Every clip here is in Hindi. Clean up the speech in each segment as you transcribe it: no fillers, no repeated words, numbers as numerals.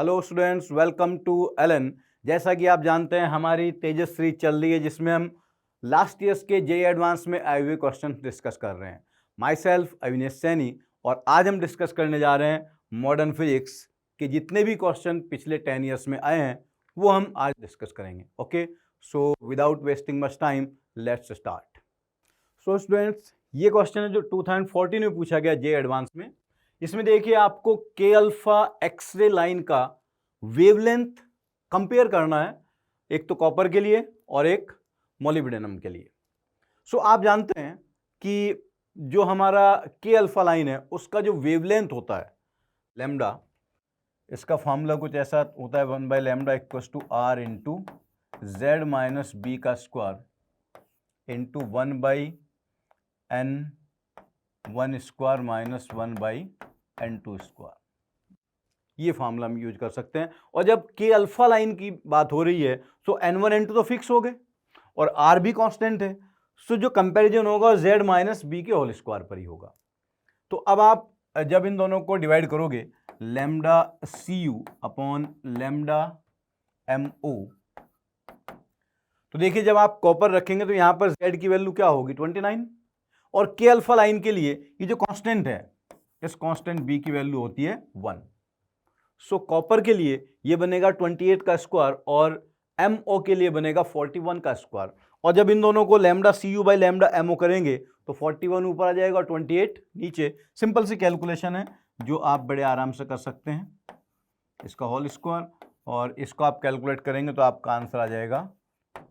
Hello students, welcome to Allen. जैसा कि आप जानते हैं हमारी तेजस्वी चल रही है जिसमें हम लास्ट ईयर्स के जेईई एडवांस में आए हुए क्वेश्चन डिस्कस कर रहे हैं। माई सेल्फ अविनेश सैनी, और आज हम डिस्कस करने जा रहे हैं मॉडर्न फिजिक्स के जितने भी क्वेश्चन पिछले 10 ईयर्स में आए हैं वो हम आज डिस्कस करेंगे। Okay, so without wasting much time let's start. So students, ये क्वेश्चन है जो 2014 में पूछा गया जेईई एडवांस में। इसमें देखिए आपको के अल्फा एक्सरे लाइन का वेवलेंथ कंपेयर करना है, एक तो कॉपर के लिए और एक मोलिब्डेनम के लिए। सो आप जानते हैं कि जो हमारा के अल्फा लाइन है उसका जो वेवलेंथ होता है लैम्डा, इसका फॉर्मूला कुछ ऐसा होता है 1 by lambda equals to R into Z minus B का square into 1 by N 1 square minus 1 by n2 square. ये फार्मूला हम यूज कर सकते हैं। और जब के अल्फा लाइन की बात हो रही है तो n1 n2 तो फिक्स हो गए और r भी कांस्टेंट है, सो जो कंपैरिजन होगा z माइनस बी के होल स्क्वायर पर ही होगा। तो अब आप जब इन दोनों को डिवाइड करोगे lambda C U upon lambda M O, तो देखिए जब आप कॉपर रखेंगे तो यहां पर z की वैल्यू क्या होगी 29, और के अल्फा लाइन के लिए ये जो कांस्टेंट है इस कांस्टेंट b की वैल्यू होती है 1। सो कॉपर के लिए ये बनेगा 28 का स्क्वायर और MO के लिए बनेगा 41 का स्क्वायर। और जब इन दोनों को lambda C U by lambda MO करेंगे तो 41 ऊपर आ जाएगा और 28 नीचे। सिंपल सी कैलकुलेशन है जो आप बड़े आराम से कर सकते हैं, इसका होल स्क्वायर, और इसको आप कैलकुलेट करेंगे तो आपका आंसर आ जाएगा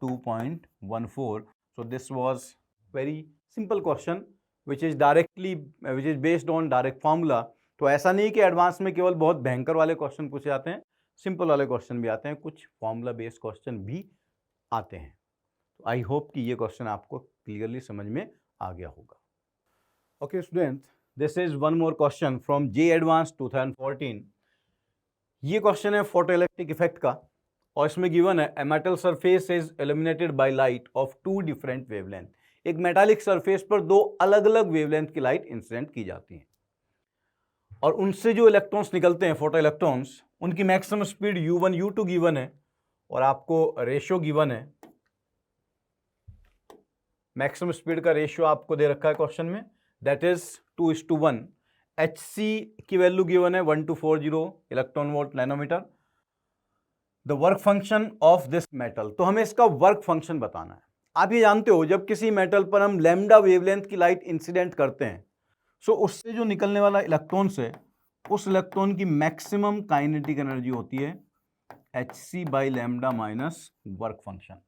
2.14। So this was very simple question which is based on direct formula. तो ऐसा नहीं कि एडवांस में केवल बहुत भयंकर वाले क्वेश्चन पूछे जाते हैं, सिंपल वाले क्वेश्चन भी आते हैं, कुछ फार्मूला बेस्ड क्वेश्चन भी आते हैं। तो आई होप कि ये क्वेश्चन आपको क्लियरली समझ में आ गया होगा। Okay students, this is one more question from JEE advance 2014। ये क्वेश्चन है फोटोइलेक्ट्रिक इफेक्ट का, और इसमें गिवन है a metal surface is illuminated by light of 2 different wavelength. एक मेटालिक सरफेस पर 2 अलग अलग वेवलेंथ की लाइट इंसिडेंट की जाती है और उनसे जो इलेक्ट्रॉन्स निकलते हैं फोटो इलेक्ट्रॉन्स, उनकी maximum speed u1 u2 given है और आपको रेशियो गिवन है, मैक्सिमम स्पीड का रेशियो आपको दे रखा है क्वेश्चन में, दैट इज 2:1। hc की वैल्यू गिवन है 1240 electron volt nanometre. The work function of this metal, तो हमें इसका वर्क फंक्शन बताना है। आप ये जानते हो जब किसी मेटल पर हम लैम्डा वेवलेंथ की लाइट इंसिडेंट करते हैं सो उससे जो निकलने वाला इलेक्ट्रॉन से उस इलेक्ट्रॉन की मैक्सिमम काइनेटिक एनर्जी होती है hc by lambda minus work function.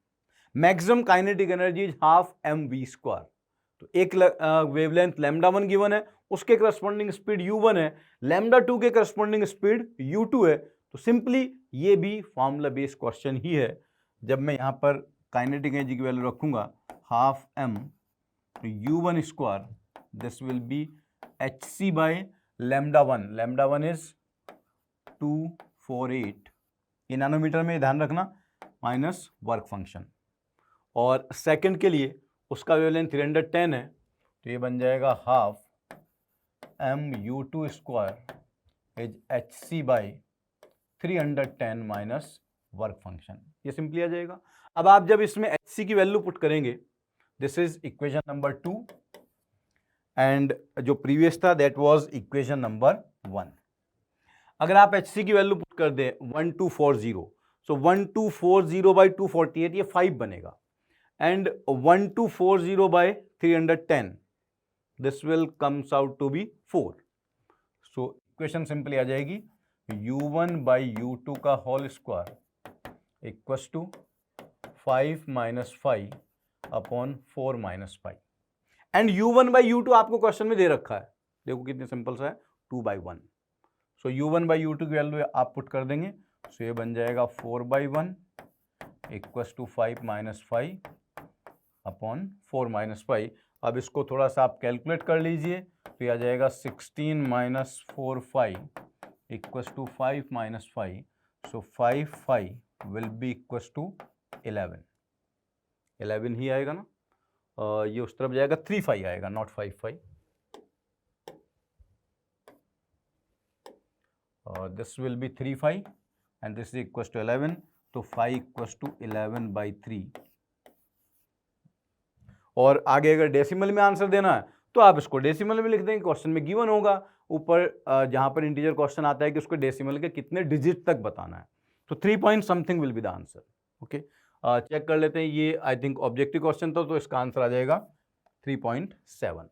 Maximum kinetic energy is half mv square. तो एक वेवलेंथ लैम्डा 1 गिवन है, उसके करस्पॉन्डिंग स्पीड u1 है, लैम्डा 2 के करस्पॉन्डिंग स्पीड u2 है। तो सिंपली ये भी फॉर्मूला बेस्ड क्वेश्चन ही है। जब मैं यहां पर काइनेटिक एनर्जी की वैल्यू रखूंगा half m u1 square, this will B hc by lambda 1, lambda 1 is 248, ये नैनोमीटर में ध्यान रखना, माइनस वर्क फंक्शन। और सेकंड के लिए उसका वेवलेंथ 310 है तो ये बन जाएगा half mu2 square is hc by 310 minus work function. ये सिंपली आ जाएगा। अब आप जब इसमें hc की वैल्यू पुट करेंगे, this is equation number 2 and जो प्रीवियस था दैट वाज इक्वेशन नंबर 1। अगर आप hc की वैल्यू पुट कर दें 1240, सो 1240 बाई 248 ये 5 बनेगा, and 1240 by 310 this will comes out to be 4। So equation simply आ जाएगी u1 बाई u2 का whole square equals to 5 minus 5 upon 4 minus 5, and u1 by u2 आपको क्वेश्चन में दे रखा है, देखो कितनी सिंपल सा है, 2/1। सो u1 बाई u2 की वैल्यू आप पुट कर देंगे, सो ये बन जाएगा 4/1 equals to 5 minus 5 upon 4 minus 5। अब इसको थोड़ा सा आप कैलकुलेट कर लीजिए तो ये आ जाएगा 16 minus 4 5 equals to 5 minus 5, so 5 will be equals to 11 ही आएगा ना, ये उस तरफ जाएगा 3 5 आएगा, not 5 5। this will be 3 5 and this is equal to 11, तो 5 इक्वल टू 11/3। और आगे अगर डेसिमल में आंसर देना है तो आप इसको डेसिमल में लिख देंगे, क्वेश्चन में गिवन होगा ऊपर जहां पर इंटीजर क्वेश्चन आता है कि उसको डेसिमल के कितने डिजिट तक बताना है, तो 3 point something will be the answer. Okay, check कर लेते हैं, ये आई थिंक ऑब्जेक्टिव क्वेश्चन था, तो इसका आंसर आ जाएगा 3.7।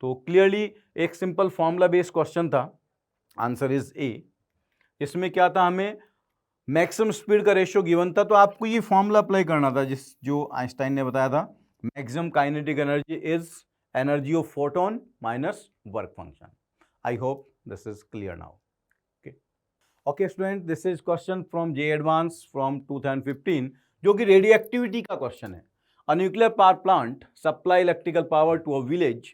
तो क्लियरली एक सिंपल फॉर्मूला बेस्ड क्वेश्चन था, आंसर इज ए। इसमें क्या था, हमें मैक्सिमम स्पीड का रेशियो गिवन था, तो आपको ये फॉर्मूला अप्लाई करना था जो आइंस्टाइन ने बताया था, maximum kinetic energy is energy of photon minus work function. I hope this is clear now. Okay student, this is question from J advance from 2015, जो कि रेडियो एक्टिविटी का क्वेश्चन है। A nuclear power plant supply electrical power to a village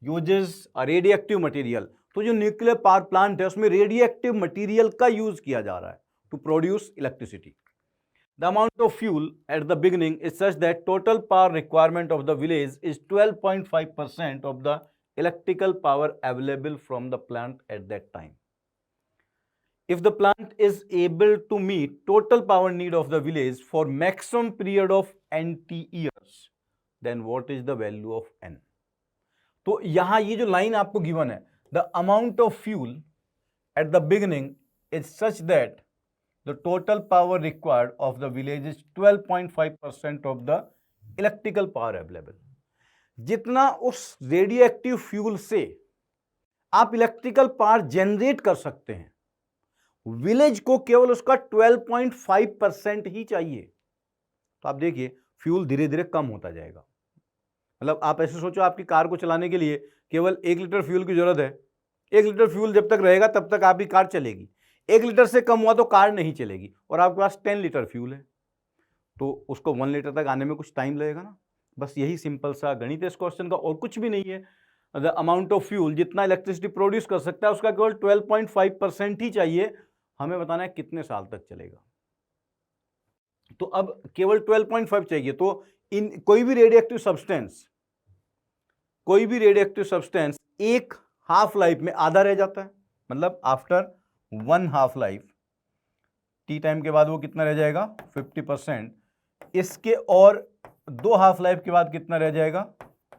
uses a radioactive material. तो जो न्यूक्लियर पावर प्लांट है उसमें रेडियो एक्टिव मटीरियल का यूज किया जा रहा है to produce electricity. The amount of fuel at the beginning is such that total power requirement of the village is 12.5% of the electrical power available from the plant at that time. If the plant is able to meet total power need of the village for maximum period of NT years, then what is the value of N? तो यहां ये जो लाइन आपको गिवन है, the amount of fuel at the beginning is such that the total power required of the village is 12.5% of the electrical power available. जितना उस रेडियो एक्टिव फ्यूल से आप इलेक्ट्रिकल पावर जनरेट कर सकते हैं, विलेज को केवल उसका 12.5% ही चाहिए। तो आप देखिए फ्यूल धीरे धीरे कम होता जाएगा। मतलब आप ऐसे सोचो, आपकी कार को चलाने के लिए केवल 1 लीटर फ्यूल की जरूरत है। 1 लीटर फ्यूल जब तक रहेगा तब तक आपकी कार चलेगी। 1 लीटर से कम हुआ तो कार नहीं चलेगी। और आपके पास 10 लीटर फ्यूल है तो उसको 1 लीटर तक आने में कुछ टाइम लगेगा ना। बस यही सिंपल सा गणित है इस क्वेश्चन का, और कुछ भी नहीं है। द अमाउंट ऑफ फ्यूल, जितना इलेक्ट्रिसिटी प्रोड्यूस कर सकता है उसका केवल 12.5% ही चाहिए। हमें बताना है कितने साल तक चलेगा। तो अब केवल 12.5 चाहिए, तो इन कोई भी रेडियोएक्टिव सब्सटेंस एक हाफ लाइफ में आधा रह जाता है। मतलब after 1 half life, T time के बाद वो कितना रह जाएगा 50%। इसके और 2 हाफ लाइफ के बाद कितना रह जाएगा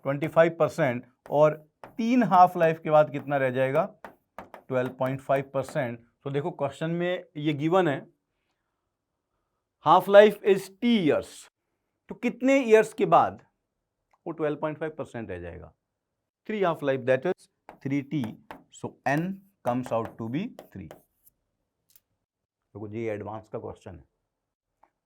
25%। और 3 हाफ लाइफ के बाद कितना रह जाएगा 12.5%। तो देखो क्वेश्चन में ये गिवन है, half life is T years, तो कितने ईयर्स के बाद वो 12.5% रह जाएगा। 3 half life, that is 3t, so n comes out to be 3। देखो ये एडवांस का क्वेश्चन है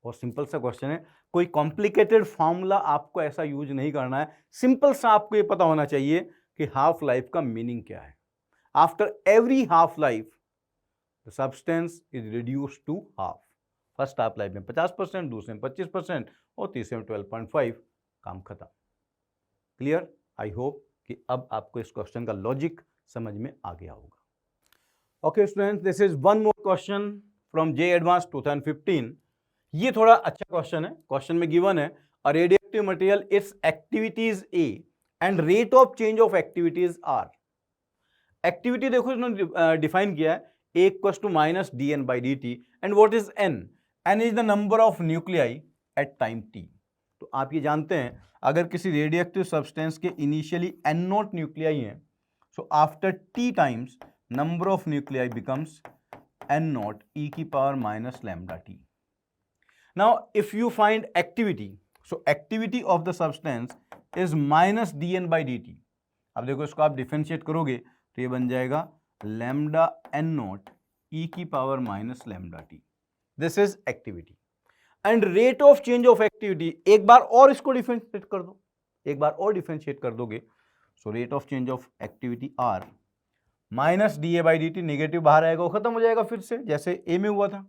और सिंपल सा क्वेश्चन है, कोई कॉम्प्लिकेटेड फॉर्मूला आपको ऐसा यूज नहीं करना है। सिंपल सा आपको ये पता होना चाहिए कि हाफ लाइफ का मीनिंग क्या है। After every half life the substance is reduced to half. First half life में 50%, दूसरे में 25% और तीसरे में 12.5, काम खत्म। क्लियर? आई होप कि अब आपको इस क्वेश्चन का लॉजिक समझ में आ गया होगा। Okay students, this is one more question from J advance 2015। ये थोड़ा अच्छा क्वेश्चन है। क्वेश्चन में गिवन है a radioactive material its activities A and rate of change of activities R. Activity देखो इन्होंने डिफाइन किया है, A equals to minus D N by D T. And what is N? N is the number of nuclei at time T. तो आप ये जानते हैं अगर किसी रेडियोएक्टिव सब्सटेंस के इनिशियली एन नॉट न्यूक्लियाई हैं, so after T times number of nuclei becomes N naught E की power minus lambda T. Now, if you find activity, so activity of the substance is minus dn by dt। अब देखो इसको आप डिफरेंशिएट करोगे तो ये बन जाएगा लैम्डा एन नॉट ई की power minus lambda T. This is activity. And rate of change of activity, एक बार और इसको डिफरेंशिएट कर दो, एक बार और डिफरेंशिएट कर दोगे, so rate of change of activity R minus D A by D T, negative बाहर आएगा वो खत्म हो जाएगा फिर से जैसे ए में हुआ था।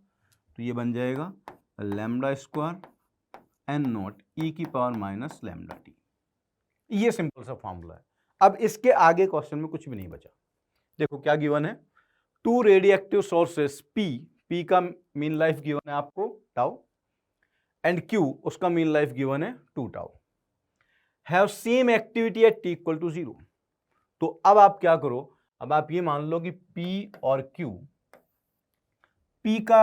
तो ये बन जाएगा lambda square N naught E की पावर माइनस लैम्डा टी। ये सिंपल सा फॉर्मूला है। अब इसके आगे क्वेश्चन में कुछ भी नहीं बचा। देखो क्या गिवन है, 2 रेडियोएक्टिव सोर्सेस पी का मीन लाइफ गिवन है आपको टाउ, एंड क्यू उसका मीन लाइफ गिवन है 2 tau, have same activity at T equal to 0। तो अब आप क्या करो, अब आप ये मान लो कि पी और क्यू P का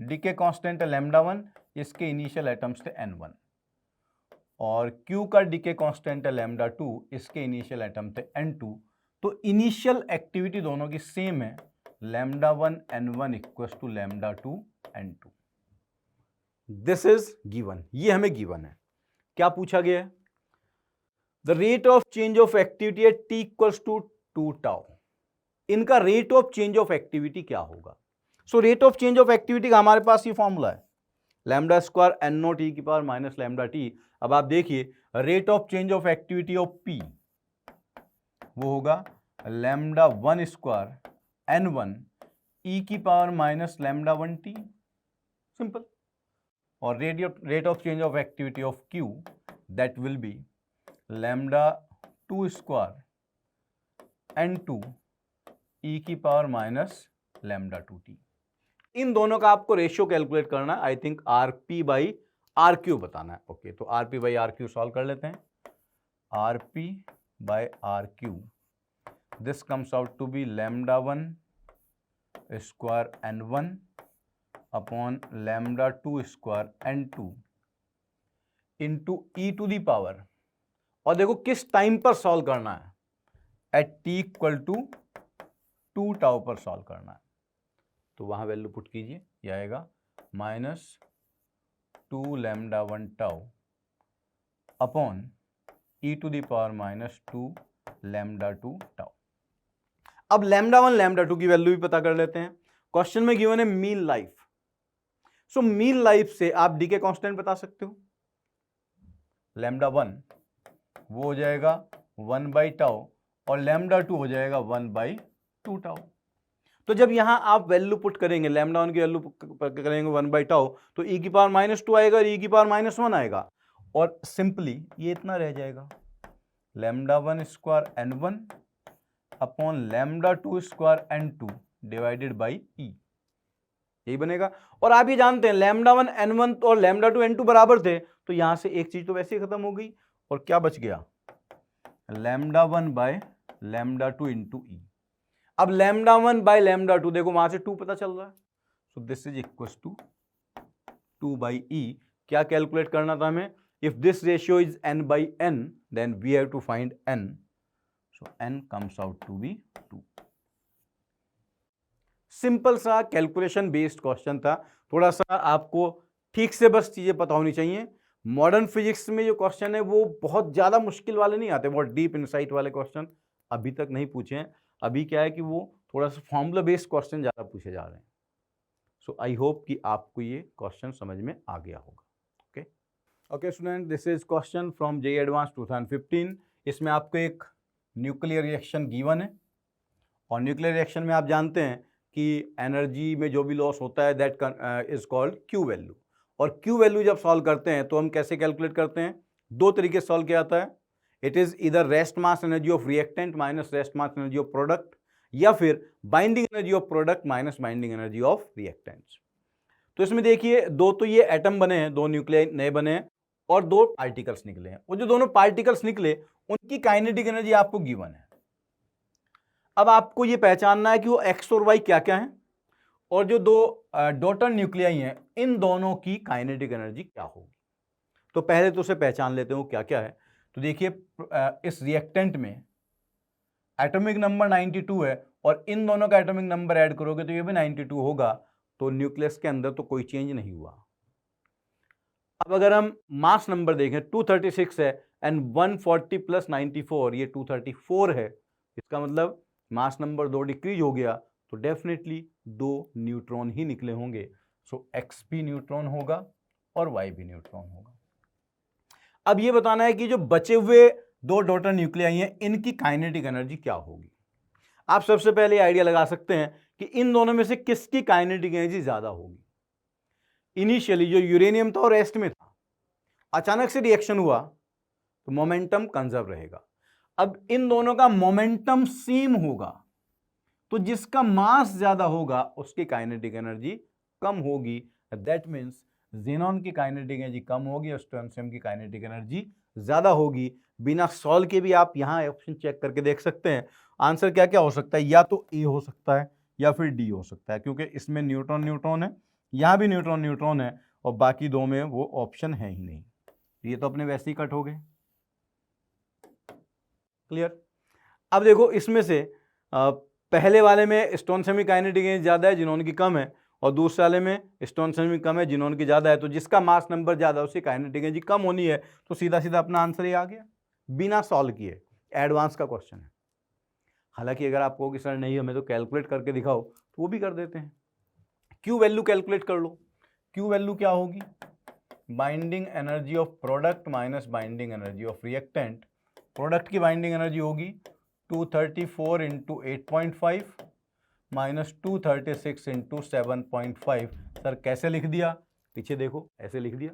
डीके कांस्टेंट है λ1, इसके इनिशियल एटम्स थे n1, और Q का डीके कांस्टेंट है λ2, इसके इनिशियल एटम थे n2। तो इनिशियल एक्टिविटी दोनों की सेम है, λ1 n1 equals to λ2 n2। This is given, ये हमें गिवन है। क्या पूछा गया है? The rate of change of activity at t equals to 2 tau. इनका rate of change of activity क्या होगा? So rate of change of activity का हमारे पास ये फॉर्मूला है, lambda square N naught E की पावर माइनस लैम्डा टी। अब आप देखिए rate of change of activity of P वो होगा lambda one square N one E की power minus lambda one T, simple. और rate of change of activity of Q that will be lambda two square N two E की power minus lambda two T. इन दोनों का आपको रेशियो कैलकुलेट करना है, I think R P by R Q बताना है। ओके, तो R P by R Q solve कर लेते हैं। R P by R Q, this comes out to be lambda one square N one upon lambda two square N two into E to the power, और देखो किस टाइम पर सॉल्व करना है, at T equal to 2 tau पर सॉल्व करना है। तो वहां वैल्यू पुट कीजिए, ये आएगा minus 2 lambda one tau upon E to the power minus 2 lambda two tau. अब लैम्डा वन लैम्डा टू की वैल्यू भी पता कर लेते हैं। क्वेश्चन में गिवन है mean life. So mean life से आप डीके कांस्टेंट बता सकते हो। लैम्डा वन वो हो जाएगा 1 बाई टाउ और लैम्डा टू हो जाएगा 1 बाई 2 टाउ। तो जब यहां आप वैल्यू पुट करेंगे, लैम्डा वन की वैल्यू करेंगे 1 बाई टाउ, तो ई की पावर माइनस टू आएगा और ई की पावर माइनस वन आएगा, और सिंपली ये इतना रह जाएगा lambda one square N one upon lambda two square N two divided by E, यही बनेगा। और आप ये जानते हैं लैम्डा वन एन वन और लैम्डा टू एन टू बराबर थे, तो यहां से एक चीज तो वैसे ही खत्म हो गई, और क्या बच गया, lambda one by lambda two into E. अब lambda one by lambda two, देखो वहां से 2 पता चल रहा है, so this is equal to 2 by E. क्या कैलकुलेट करना था हमें? If this ratio is n by n, then we have to find n, so n comes out to be 2। Simple सा कैलकुलेशन बेस्ड क्वेश्चन था, थोड़ा सा आपको ठीक से बस चीजें पता होनी चाहिए। मॉडर्न फिजिक्स में जो क्वेश्चन है वो बहुत ज्यादा मुश्किल वाले नहीं आते, बहुत डीप इनसाइट वाले क्वेश्चन अभी तक नहीं पूछे हैं। अभी क्या है कि वो थोड़ा सा फॉर्मूला बेस्ड क्वेश्चन ज्यादा पूछे जा रहे हैं। सो आई होप कि आपको ये क्वेश्चन समझ में आ गया होगा। Okay okay student, this is question from JEE advance 2015। इसमें आपको एक न्यूक्लियर रिएक्शन गिवन है, और न्यूक्लियर रिएक्शन में आप जानते हैं कि एनर्जी में जो भी लॉस होता है that is called Q value. और क्यू वैल्यू जब सॉल्व करते हैं तो हम कैसे कैलकुलेट करते हैं? 2 तरीके से सॉल्व किया जाता है। इट इज इधर rest mass energy of reactant minus rest mass energy of product, या फिर binding energy of product minus binding energy of reactants. तो इसमें देखिए 2 तो ये एटम बने हैं, 2 न्यूक्लियाई नए बने हैं, और 2 पार्टिकल्स निकले हैं। और जो दोनों पार्टिकल्स निकले उनकी काइनेटिक एनर्जी आपको गिवन है। अब आपको ये पहचानना है कि वो एक्स और वाई क्या क्या है, और जो 2 डॉटर न्यूक्लियाई हैं इन दोनों की काइनेटिक एनर्जी क्या होगी। तो पहले तो उसे पहचान लेते हो क्या क्या है। तो देखिए इस रिएक्टेंट में एटॉमिक नंबर 92 है, और इन दोनों का एटॉमिक नंबर ऐड करोगे तो ये भी 92 होगा, तो न्यूक्लियस के अंदर तो कोई चेंज नहीं हुआ। अब अगर हम मास नंबर देखें 236 है, एंड 140 प्लस 94 ये 234 है, इसका मतलब मास नंबर 2 डिक्रीज हो गया, तो डेफिनेटली 2 न्यूट्रॉन ही निकले होंगे। सो एक्स भी न्यूट्रॉन होगा और वाई भी न्यूट्रॉन होगा। अब ये बताना है कि जो बचे हुए 2 डॉटर न्यूक्लियाई हैं इनकी काइनेटिक एनर्जी क्या होगी। आप सबसे पहले आइडिया लगा सकते हैं कि इन दोनों में से किसकी काइनेटिक एनर्जी ज्यादा होगी। इनिशियली जो यूरेनियम था और रेस्ट में था, अचानक से रिएक्शन हुआ तो मोमेंटम कंजर्व रहेगा। अब इन दोनों का मोमेंटम सेम होगा, तो जिसका मास ज्यादा होगा उसकी काइनेटिक एनर्जी कम होगी। दैट मीन्स ज़ेनॉन की काइनेटिक एनर्जी कम होगी और स्ट्रोंशियम की काइनेटिक एनर्जी ज्यादा होगी। बिना सॉल्व के भी आप यहां ऑप्शन चेक करके देख सकते हैं। आंसर क्या क्या हो सकता है, या तो ए हो सकता है, या फिर डी हो सकता है, क्योंकि इसमें न्यूट्रॉन न्यूट्रॉन है, यहाँ भी न्यूट्रॉन न्यूट्रॉन है, और बाकी दो में वो ऑप्शन है ही नहीं। ये तो अपने वैसे ही कट हो गए। क्लियर। अब देखो इसमें से पहले वाले में स्टोन सेमी काइनेटिक एनर्जी ज़्यादा है, जिनॉन की कम है, और दूसरे वाले में स्टोन सेमी कम है, जिनॉन की ज़्यादा है। तो जिसका मास नंबर ज़्यादा है उसकी काइनेटिक एनर्जी कम होनी है। तो सीधा सीधा अपना आंसर ही आ गया, बिना सॉल्व किए। एडवांस का क्वेश्चन है। हालांकि अगर आपको कि सर नहीं हमें तो कैलकुलेट करके दिखाओ, तो वो भी कर देते हैं। क्यू वैल्यू कैलकुलेट कर लो। क्यू वैल्यू क्या होगी? Binding energy of product minus binding energy of reactant. Product की बाइंडिंग एनर्जी होगी 234 इंटू 8.5 माइनस 236 इंटू 7.5। सर कैसे लिख दिया? पीछे देखो, ऐसे लिख दिया।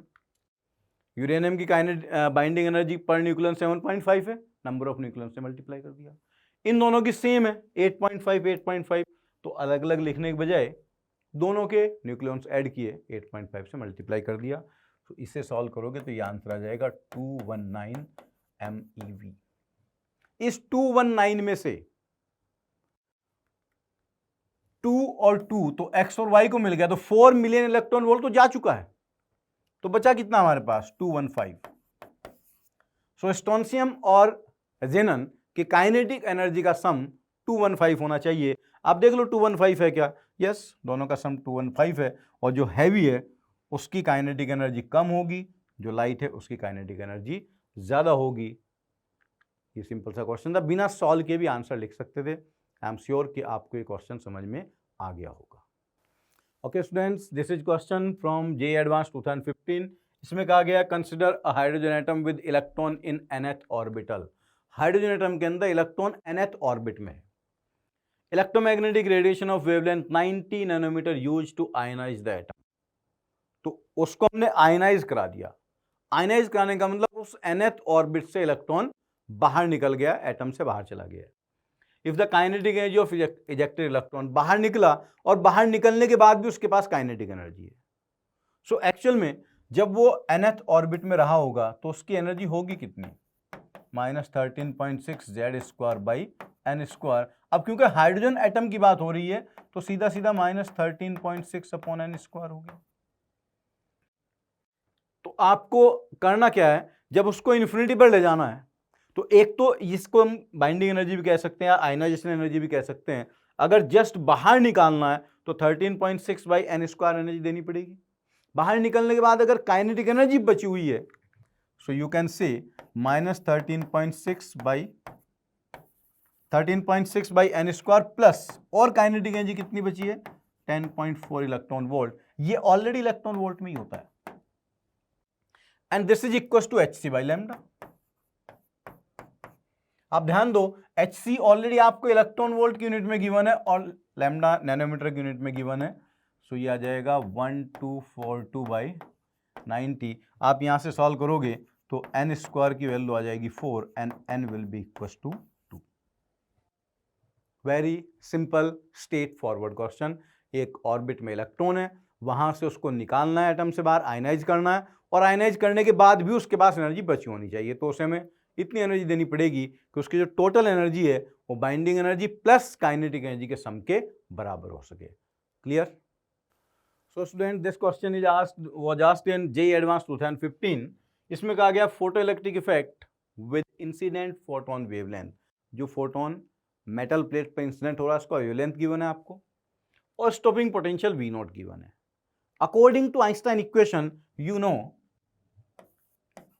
यूरेनियम की बाइंडिंग एनर्जी पर न्यूक्लियन 7.5 है, नंबर ऑफ न्यूक्लियन से मल्टीप्लाई कर दिया। इन दोनों की सेम है 8.5 8.5, तो अलग अलग लिखने के बजाय दोनों के न्यूक्लियॉन्स ऐड किए, 8.5 से मल्टीप्लाई कर दिया। तो इसे सॉल्व करोगे तो ये आंसर आ जाएगा 219 MeV। इस 219 में से 2 और 2 तो x और y को मिल गया, तो 4 मिलियन इलेक्ट्रॉन वोल्ट तो जा चुका है। तो बचा कितना हमारे पास? 215। सो स्टोनशियम और जेनन के काइनेटिक एनर्जी का सम 215 होना चाहिए। आप देख लो 215 है क्या? यस, दोनों का सम 215 है, और जो हैवी है उसकी काइनेटिक एनर्जी कम होगी, जो लाइट है उसकी काइनेटिक एनर्जी ज्यादा होगी। ये सिंपल सा क्वेश्चन था, बिना सॉल्व किए भी आंसर लिख सकते थे। आई एम श्योर कि आपको ये क्वेश्चन समझ में आ गया होगा। Okay students, this is question from J advance 2015। इसमें कहा गया consider a hydrogen atom with electron in nth orbital. Hydrogen atom के अंदर इलेक्ट्रॉन nth ऑर्बिट में है। Electromagnetic radiation of wavelength 90 nanometre use to ionise the atom. तो उसको हमने आयनाइज करा दिया। आयनाइज कराने का मतलब उस nth ऑर्बिट से इलेक्ट्रॉन बाहर निकल गया, एटम से बाहर चला गया। If the kinetic energy of ejected electron, बाहर निकला और बाहर निकलने के बाद भी उसके पास काइनेटिक एनर्जी है। सो एक्चुअल में जब वो nth ऑर्बिट में रहा होगा तो उसकी एनर्जी होगी कितनी? -13.6 Z² बाई n स्क्वायर। अब क्योंकि हाइड्रोजन एटम की बात हो रही है तो सीधा सीधा -13.6 अपॉन n स्क्वायर हो गया। तो आपको करना क्या है, जब उसको इन्फिनिटी पर ले जाना है तो एक तो इसको हम बाइंडिंग एनर्जी भी कह सकते हैं, आयनाइजेशन एनर्जी भी कह सकते हैं। अगर जस्ट बाहर निकालना है तो 13.6 बाई n स्क्वायर एनर्जी देनी पड़ेगी। बाहर निकलने के बाद अगर काइनेटिक एनर्जी बची हुई है, so you can say -13.6 by n square plus, और काइनेटिक एनर्जी कितनी बची है? 10.4 इलेक्ट्रॉन वोल्ट। ये ऑलरेडी इलेक्ट्रॉन वोल्ट में ही होता है, and this is equal to hc by lambda. आप ध्यान दो, hc ऑलरेडी आपको इलेक्ट्रॉन वोल्ट की यूनिट में गिवन है और लैम्डा नैनोमीटर की यूनिट में गिवन है। सो ये आ जाएगा 1242 बाई 90। आप यहां से सॉल्व करोगे तो n स्क्वायर की वैल्यू आ जाएगी 4 and n will be equal to 2। Very simple straightforward question. एक ऑर्बिट में इलेक्ट्रॉन है, वहां से उसको निकालना है एटम से बाहर, आयनाइज करना है, और आयनाइज करने के बाद भी उसके पास एनर्जी बची होनी चाहिए। तो उसे हमें इतनी एनर्जी देनी पड़ेगी कि उसकी जो टोटल एनर्जी है वो binding energy plus kinetic energy के सम के बराबर हो सके। Clear? So student, this question is was asked in JEE advance 2015। इसमें कहा गया photo electric effect with incident photon wavelength. जो फोटोन मेटल प्लेट पर इंसिडेंट हो रहा है उसका वेवलेंथ गिवन है आपको, और stopping potential V naught given है। According to Einstein equation, you know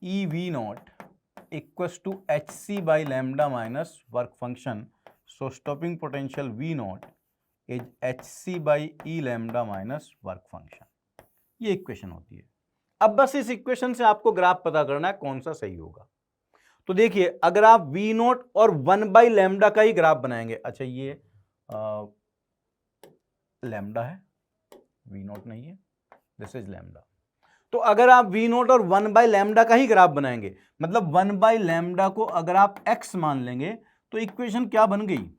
E V naught equals to hc by lambda minus work function. So stopping potential V not is hc by e lambda minus work function. ये इक्वेशन होती है। अब बस इस इक्वेशन से आपको ग्राफ पता करना है कौन सा सही होगा। तो देखिए, अगर आप V नॉट और 1 बाई लैम्डा का ही ग्राफ बनाएंगे, अच्छा ये लैम्डा है, V नॉट नहीं है, दिस इज लैम्डा। तो अगर आप V नॉट और 1 बाई लैम्डा का ही ग्राफ बनाएंगे, मतलब 1 बाई लैम्डा को अगर आप x मान लेंगे, तो इक्वेशन क्या बन गई?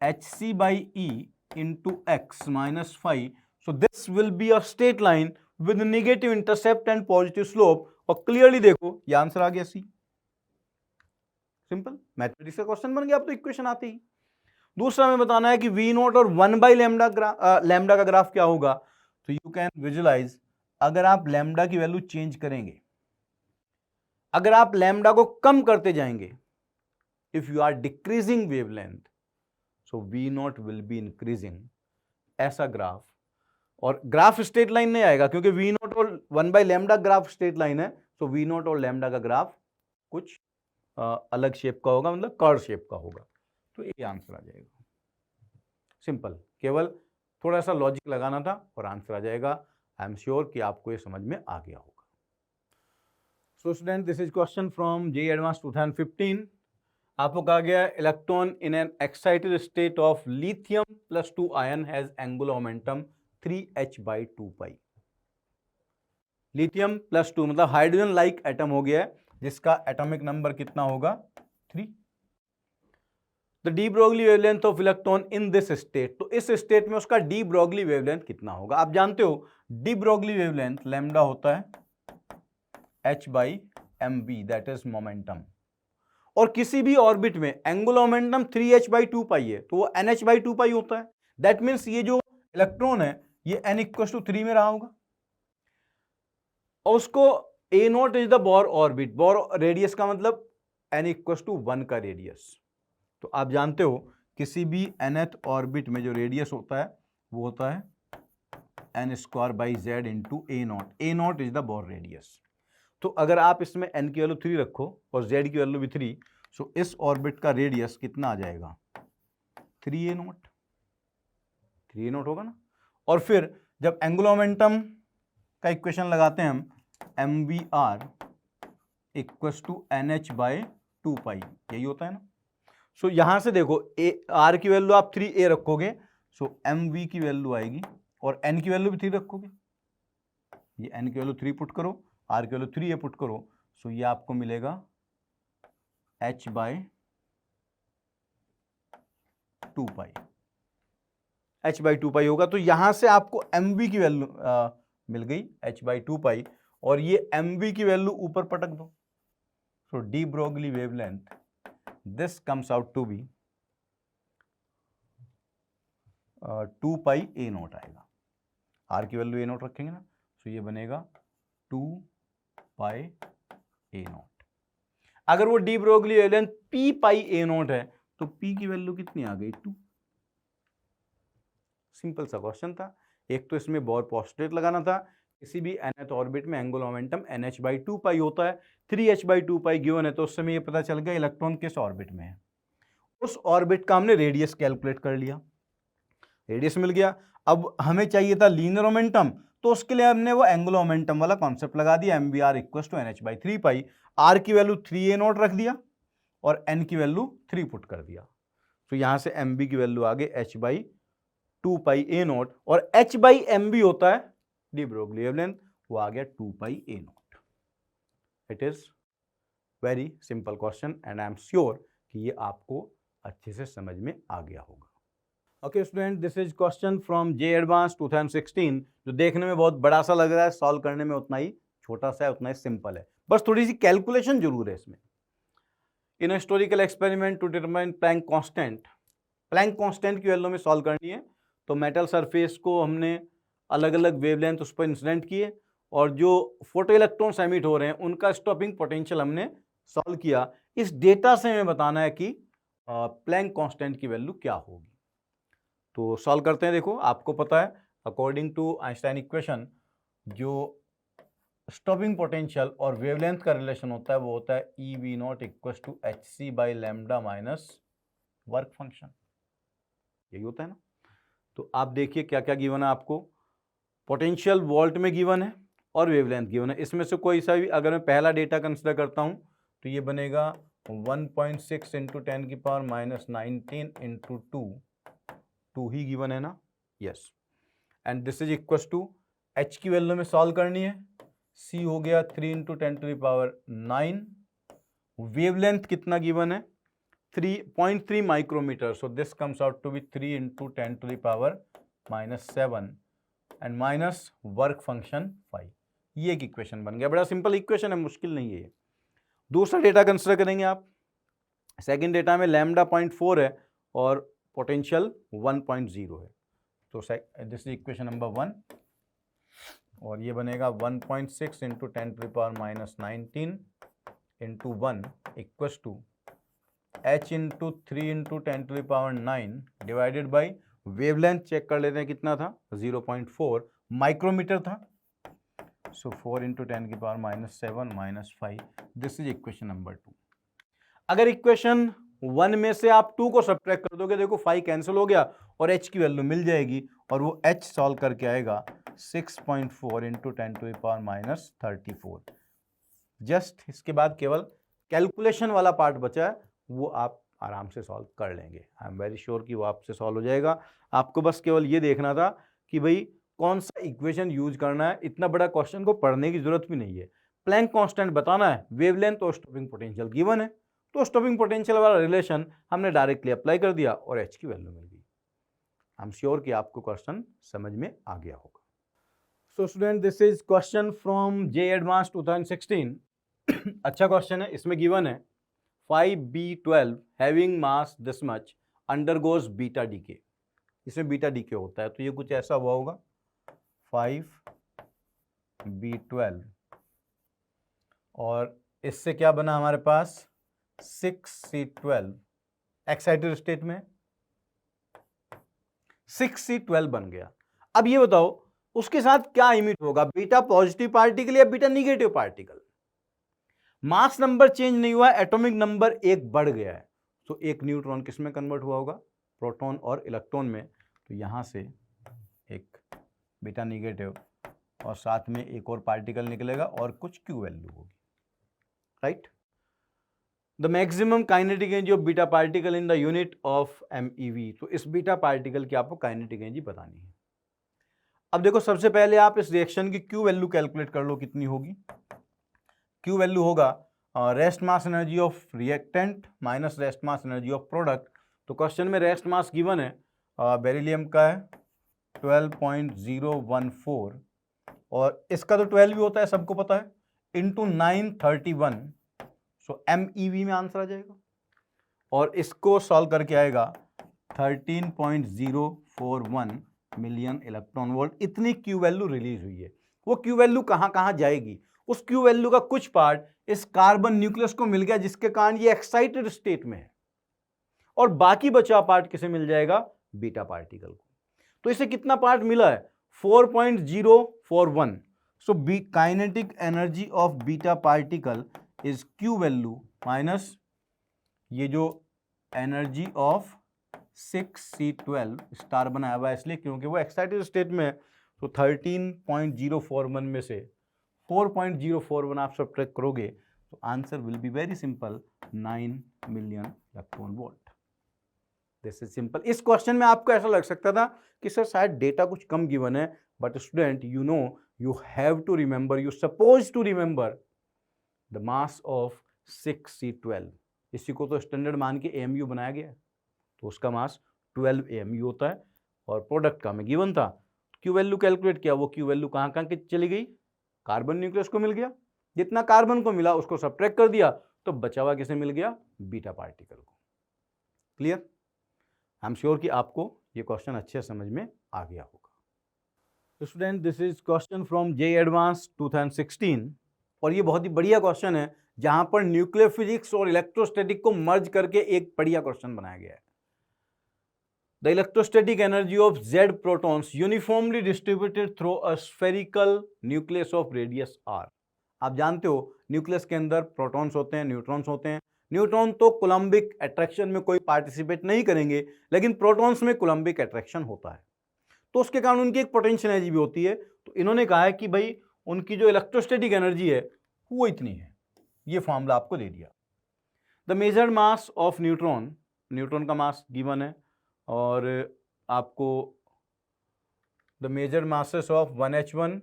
hc by E into x minus 5। So this will be a straight line with negative intercept and positive slope. और क्लियरली देखो ये आंसर आ गया C। सिंपल मैथमेटिक्स का क्वेश्चन बन गया अब तो इक्वेशन आती ही। दूसरा हमें बताना है कि वी नॉट और 1/λ लैम्डा का ग्राफ क्या होगा। तो यू कैन विजुलाइज, अगर आप लैम्डा की वैल्यू चेंज करेंगे, अगर आप लैम्डा को कम करते जाएंगे, if you are decreasing wavelength, so V naught will be increasing, ऐसा ग्राफ। और ग्राफ स्ट्रेट लाइन नहीं आएगा क्योंकि वी नॉट और 1/λ ग्राफ स्ट्रेट लाइन है, तो वी नॉट और लैम्डा का ग्राफ कुछ अलग शेप का होगा, मतलब कर्व शेप का होगा। तो ये आंसर आ जाएगा। सिंपल, केवल थोड़ा सा लॉजिक लगाना था और आंसर आ जाएगा। आई एम श्योर कि आपको ये समझ में आ गया होगा। सो student, this is question from JEE advance 2015। आपको कहा गया electron in an excited state of lithium +2 ion has angular momentum 3h/2π। Lithium +2 मतलब हाइड्रोजन लाइक एटम हो गया है, जिसका एटॉमिक नंबर कितना होगा, 3। The D Broglie wavelength of electron in this state, तो इस स्टेट में उसका डी ब्रोगली वेवलेंथ कितना होगा। आप जानते हो डी ब्रोगली वेवलेंथ लैम्डा होता है h/mv, दैट इज मोमेंटम। और किसी भी ऑर्बिट में एंगुलर मोमेंटम 3h/2π है, तो वो nh/2π होता है। दैट मीन्स ये जो इलेक्ट्रॉन है ये n = 3 में रहा होगा, और उसको a0 is the Bohr orbit, bore radius का मतलब n = 1 का रेडियस। तो आप जानते हो किसी भी nth ऑर्बिट में जो रेडियस होता है वो होता है n² z × a0। a0 is the bore radius. तो अगर आप इसमें n की वैल्यू 3 रखो और z की वैल्यू भी 3, सो इस ऑर्बिट का रेडियस कितना आ जाएगा, 3a0। 3a0 होगा ना। और फिर जब एंगुलर मोमेंटम का इक्वेशन लगाते हैं हम, mvr = nh/2π, यही होता है ना। सो यहां से देखो r की वैल्यू आप 3a रखोगे, सो mv की वैल्यू आएगी, और n की वैल्यू भी 3 रखोगे, ये n की वैल्यू 3 पुट करो, r की वैल्यू 3a पुट करो, सो ये आपको मिलेगा h/2π। h/2π होगा। तो यहां से आपको mv की वैल्यू मिल गई h/2π, और ये mv की वैल्यू ऊपर पटक दो। So de Broglie wavelength, this comes out to be 2πa0 आएगा। r की वैल्यू a0 रखेंगे ना, तो ये बनेगा 2πa0। अगर वो डी ब्रोगली वेवलेंथ pπa0 है, तो p की वैल्यू कितनी आ गई, 2। सिंपल सा क्वेश्चन था। एक तो इसमें बोर पोस्टुलेट लगाना था, किसी भी nth ऑर्बिट में एंगुलर मोमेंटम nh/2π होता है, 3h/2π गिवन है, तो उस समय ये पता चल गया इलेक्ट्रॉन किस ऑर्बिट में है। उस ऑर्बिट का हमने रेडियस कैलकुलेट कर लिया, रेडियस मिल गया। अब हमें चाहिए था लीनियर मोमेंटम, तो उसके लिए हमने वो एंगुलर मोमेंटम वाला कॉन्सेप्ट लगा दिया, mvr = nh/3π। r की वैल्यू 3a0 रख दिया और n की वैल्यू 3 पुट कर दिया। तो यहां से mv की वैल्यू आ गई h/2πa0, और h/mv होता है डी ब्रोगली वेवलेंथ, वो आ गया 2πa0। It is very simple question and I am sure कि ये आपको अच्छे से समझ में आ गया होगा। Okay student, this is question from JEE advance 2016, जो देखने में बहुत बड़ा सा लग रहा है, सॉल्व करने में उतना ही छोटा सा है, उतना ही सिंपल है, बस थोड़ी सी कैलकुलेशन जरूर है इसमें। In historical experiment to determine Planck constant, Planck constant की वैल्यू में सॉल्व करनी है। तो मेटल सरफेस को हमने अलग अलग वेवलेंथ उस पर इंसिडेंट किए, और जो फोटो इलेक्ट्रॉन्स एमिट हो रहे हैं उनका स्टॉपिंग पोटेंशियल हमने सॉल्व किया। इस डेटा से हमें बताना है कि प्लैंक कांस्टेंट की वैल्यू क्या होगी। तो सॉल्व करते हैं। देखो, आपको पता है अकॉर्डिंग टू आइंस्टाइन इक्वेशन, जो स्टॉपिंग पोटेंशियल और वेवलेंथ का रिलेशन होता है वो होता है EV0 = hc/λ - वर्क फंक्शन, यही होता है ना। तो आप देखिए क्या क्या गिवन है आपको। पोटेंशियल वोल्ट में गिवन है और वेवलेंथ गिवन है। इसमें से कोई सा भी अगर मैं पहला डेटा कंसिडर करता हूं तो ये बनेगा 1.6 × 10⁻⁻19 × 2 ही गिवन है ना, yes. And this is equal to h की वैल्यू में सॉल्व करनी है, c हो गया 3 × 10⁹। वेवलेंथ कितना गिवन है, 3.3 micrometre, so this comes out to be 3 × 10⁻⁻7 and minus work function 5। ये एक इक्वेशन बन गया, बड़ा सिंपल इक्वेशन है, मुश्किल नहीं है। दूसरा डेटा कंसिडर करेंगे आप। सेकंड डेटा में लैम्डा 0.4 है और पोटेंशियल 1.0 है। तो दिस इज इक्वेशन नंबर 1 और ये बनेगा 1.6 into 10⁻⁻19 into 1 equals to h into 3 into 10⁻9 divided by wavelength check कर लेते हैं कितना था 0.4 माइक्रोमीटर था। So 4 into 10⁻⁻7 -5 this is equation number 2। अगर इक्वेशन 1 में से आप 2 को सब्ट्रैक्ट कर दोगे, देखो 5 कैंसिल हो गया और h की वैल्यू मिल जाएगी और वो h सॉल्व करके आएगा 6.4 इंटू 10⁻34। जस्ट इसके बाद केवल कैलकुलेशन वाला पार्ट बचा है, वो आप आराम से सॉल्व कर लेंगे। आई एम वेरी श्योर कि वो आपसे सॉल्व हो जाएगा। आपको बस केवल ये देखना था कि भाई कौन सा इक्वेशन यूज करना है। इतना बड़ा क्वेश्चन को पढ़ने की जरूरत भी नहीं है। प्लैंक कांस्टेंट बताना है, वेवलेंथ और स्टॉपिंग पोटेंशियल गिवन है, तो स्टॉपिंग पोटेंशियल वाला रिलेशन हमने डायरेक्टली अप्लाई कर दिया और h की वैल्यू मिल गई। आई एम श्योर कि आपको क्वेश्चन समझ में आ गया होगा। सो student, this is question from J advance 2016। अच्छा क्वेश्चन है। इसमें गिवन है 5b12 having mass this much undergoes beta decay. इसमें बीटा डीके होता है, तो ये कुछ ऐसा हुआ होगा 5b12 और इससे क्या बना हमारे पास 6c12 एक्साइटेड स्टेट में 6c12 बन गया। अब ये बताओ उसके साथ क्या इमिट होगा, बीटा पॉजिटिव पार्टिकल या beta negative particle. Mass number change नहीं हुआ, एटॉमिक नंबर एक बढ़ गया है। तो एक न्यूट्रॉन किस में कन्वर्ट हुआ होगा, प्रोटॉन और इलेक्ट्रॉन में। तो यहां से एक बीटा निगेटिव और साथ में एक और पार्टिकल निकलेगा और कुछ क्यू वैल्यू होगी, right. The maximum kinetic energy of beta particle in the unit of MeV। तो इस बीटा पार्टिकल की आपको काइनेटिक एनर्जी बतानी है। अब देखो सबसे पहले आप इस रिएक्शन की क्यू वैल्यू कैलकुलेट कर लो, कितनी होगी। क्यू वैल्यू होगा rest mass energy of reactant minus rest mass energy of product. तो क्वेश्चन में रेस्ट मास गिवन है, बेरिलियम का है 12.014 और इसका तो 12 भी होता है, सबको पता है, इंटू 931। सो MeV में आंसर आ जाएगा और इसको सॉल्व करके आएगा 13.041 मिलियन इलेक्ट्रॉन वोल्ट। इतनी क्यू वैल्यू रिलीज हुई है। वो क्यू वैल्यू कहां कहां जाएगी, उस क्यू वैल्यू का कुछ पार्ट इस कार्बन न्यूक्लियस को मिल गया जिसके कारण ये एक्साइटेड स्टेट में है, और बाकी बचा पार्ट किसे मिल जाएगा, बीटा पार्टिकल को। तो इसे कितना पार्ट मिला है 4.041। So kinetic energy of beta particle is Q value minus ये जो एनर्जी ऑफ 6c12 स्टार बनाया हुआ है इसलिए क्योंकि वो एक्साइटेड स्टेट में है। तो 13.041 में से 4.041 आप सब्ट्रैक्ट करोगे तो answer will be very simple 9 million electron volt. This is simple. इस क्वेश्चन में आपको ऐसा लग सकता था कि सर शायद डेटा कुछ कम गिवन है, but student you know you have to remember, you suppose to remember the mass of 6c12। इसी को तो स्टैंडर्ड मान के AMU बनाया गया है, तो उसका मास 12 AMU होता है और प्रोडक्ट का में गिवन था। क्यू वैल्यू कैलकुलेट किया, वो क्यू वैल्यू कहां कहां चली गई, कार्बन न्यूक्लियस को मिल गया, जितना कार्बन को मिला उसको सब्ट्रैक्ट कर दिया तो बचा हुआ किसे मिल गया, बीटा पार्टिकल को। क्लियर। आई एम श्योर कि आपको ये क्वेश्चन अच्छे समझ में आ गया होगा। तो student, this is question from J advance 2016 और ये बहुत ही बढ़िया क्वेश्चन है जहां पर न्यूक्लियर फिजिक्स और इलेक्ट्रोस्टैटिक को मर्ज करके एक बढ़िया क्वेश्चन बनाया गया है। The electrostatic energy of Z protons uniformly distributed through a spherical nucleus of radius r। आप जानते हो न्यूक्लियस के अंदर प्रोटॉन्स होते हैं, न्यूट्रॉन्स होते हैं। न्यूट्रॉन तो कोलम्बिक अट्रैक्शन में कोई पार्टिसिपेट नहीं करेंगे, लेकिन प्रोटॉन्स में कोलम्बिक अट्रैक्शन होता है, तो उसके कारण उनकी एक पोटेंशियल एनर्जी भी होती है। तो इन्होंने कहा है कि भाई उनकी जो इलेक्ट्रोस्टैटिक एनर्जी है वो इतनी है। ये फॉर्मूला आपको दे दिया। The measured mass of neutron, neutron का मास गिवन है और आपको the measure masses of 1H1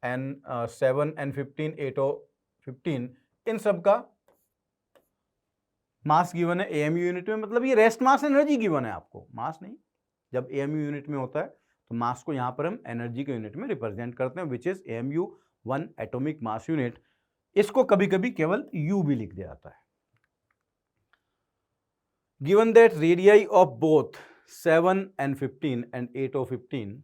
N7 N15 8O15 इन सब का मास गिवन है AMU यूनिट में। मतलब ये रेस्ट मास एनर्जी गिवन है आपको, मास नहीं। जब AMU यूनिट में होता है तो मास को यहां पर हम एनर्जी के यूनिट में रिप्रेजेंट करते हैं, which is AMU 1 atomic mass unit. इसको कभी कभी केवल U भी लिख दिया जाता है। Given that radii of both 7n15 and 8o15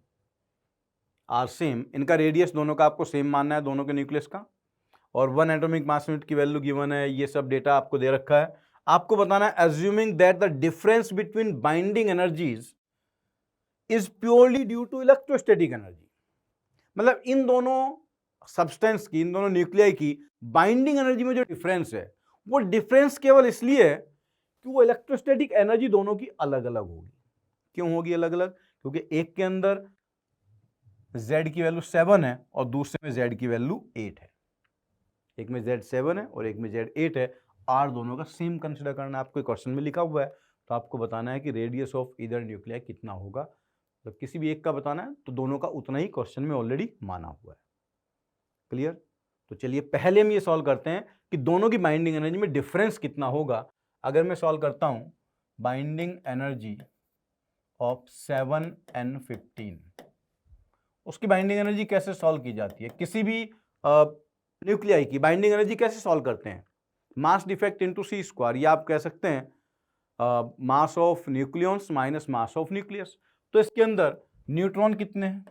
are same, इनका रेडियस दोनों का आपको सेम मानना है, दोनों के न्यूक्लियस का, और 1 एटॉमिक मास यूनिट की वैल्यू गिवन है, ये सब डेटा आपको दे रखा है। आपको बताना है assuming that the difference between binding energies is purely due to electrostatic energy, मतलब इन दोनों सब्सटेंस की, इन दोनों न्यूक्लियाई की बाइंडिंग एनर्जी में जो डिफरेंस है वो डिफरेंस केवल इसलिए है कि वो इलेक्ट्रोस्टैटिक एनर्जी दोनों की अलग अलग होगी। क्यों होगी अलग अलग? क्योंकि एक के अंदर Z की वैल्यू 7 है और दूसरे में Z की वैल्यू 8 है। एक में Z 7 है और एक में Z 8 है। आर दोनों का सेम कंसिडर करना है, आपको क्वेश्चन में लिखा हुआ है, तो आपको बताना है कि रेडियस ऑफ ईदर न्यूक्लियाई कितना होगा। तो किसी भी एक का बताना है तो दोनों का उतना ही क्वेश्चन में ऑलरेडी माना हुआ है। क्लियर? तो चलिए पहले हम ये सॉल्व करते हैं कि दोनों की बाइंडिंग एनर्जी में डिफरेंस कितना होगा। अगर मैं सॉल्व करता हूं बाइंडिंग एनर्जी ऑफ 7n15, उसकी बाइंडिंग एनर्जी कैसे सॉल्व की जाती है? किसी भी न्यूक्लियाई की बाइंडिंग एनर्जी कैसे सॉल्व करते हैं? मास डिफेक्ट इनटू सी स्क्वायर, या आप कह सकते हैं mass of nucleons minus mass of nucleus. तो इसके अंदर न्यूट्रॉन कितने हैं?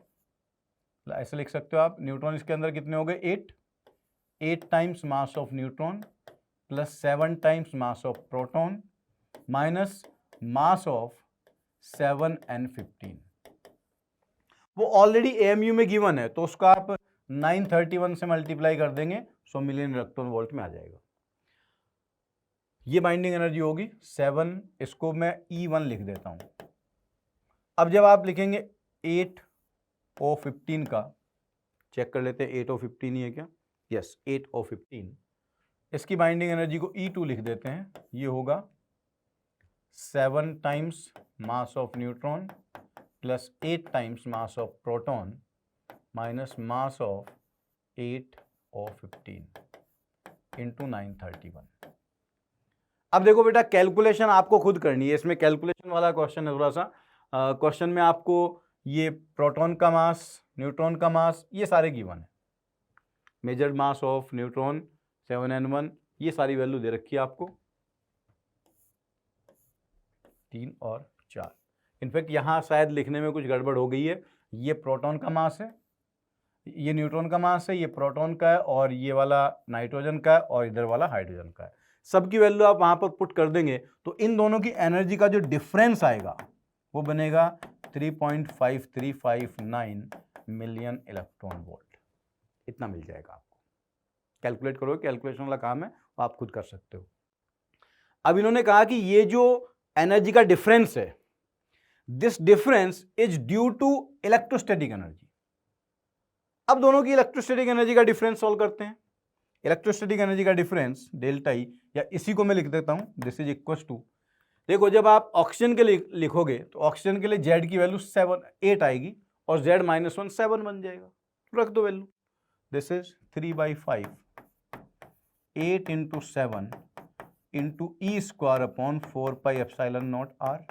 ऐसे लिख सकते हो आप, न्यूट्रॉन इसके अंदर कितने हो गए? 8 times mass of neutron plus 7 times mass of proton minus mass of 7n15। वो ऑलरेडी एएमयू में गिवन है, तो उसका आप 931 से मल्टीप्लाई कर देंगे, 100 मिलियन इलेक्ट्रॉन वोल्ट में आ जाएगा। ये बाइंडिंग एनर्जी होगी 7, इसको मैं E1 लिख देता हूं। अब जब आप लिखेंगे 8O15 का, चेक कर लेते हैं 8O15 ही है क्या? Yes, 8O15। इसकी बाइंडिंग एनर्जी को E2 लिख देते हैं, ये होगा 7 times mass of neutron plus 8 times mass of proton minus mass of 8O15 into 931। अब देखो बेटा, कैलकुलेशन आपको खुद करनी है, इसमें कैलकुलेशन वाला क्वेश्चन है थोड़ा सा। क्वेश्चन में आपको ये प्रोटॉन का मास, न्यूट्रॉन का मास, ये सारे गिवन है। Measured mass of neutron 7n1, ये सारी वैल्यू दे रखी है आपको, 3 और 4। इनफैक्ट यहाँ शायद लिखने में कुछ गड़बड़ हो गई है। ये प्रोटॉन का मास है, ये न्यूट्रॉन का मास है, ये प्रोटॉन का है, और ये वाला नाइट्रोजन का है, और इधर वाला हाइड्रोजन का है। सबकी वैल्यू आप वहां पर पुट कर देंगे तो इन दोनों की एनर्जी का जो डिफरेंस आएगा वो बनेगा 3.5359 मिलियन इलेक्ट्रॉन वोल्ट। इतना मिल जाएगा आपको। कैलकुलेट करो, कैलकुलेशन वाला काम है, वो आप खुद कर सकते हो। अब इन्होंने कहा कि ये जो एनर्जी का डिफरेंस है, this difference is due to electrostatic energy. अब दोनों की इलेक्ट्रोस्टैटिक एनर्जी का डिफरेंस सॉल्व करते हैं। इलेक्ट्रोस्टैटिक एनर्जी का डिफरेंस डेल्टा ई, या इसी को मैं लिख देता हूं, दिस इज इक्वल टू, देखो जब आप ऑक्सीजन के लिए लिखोगे तो ऑक्सीजन के लिए जेड की वैल्यू 8 आएगी और जेड -1 7 बन जाएगा, रख दो value. This is 3/5 8 into 7 into E square upon 4πε0 R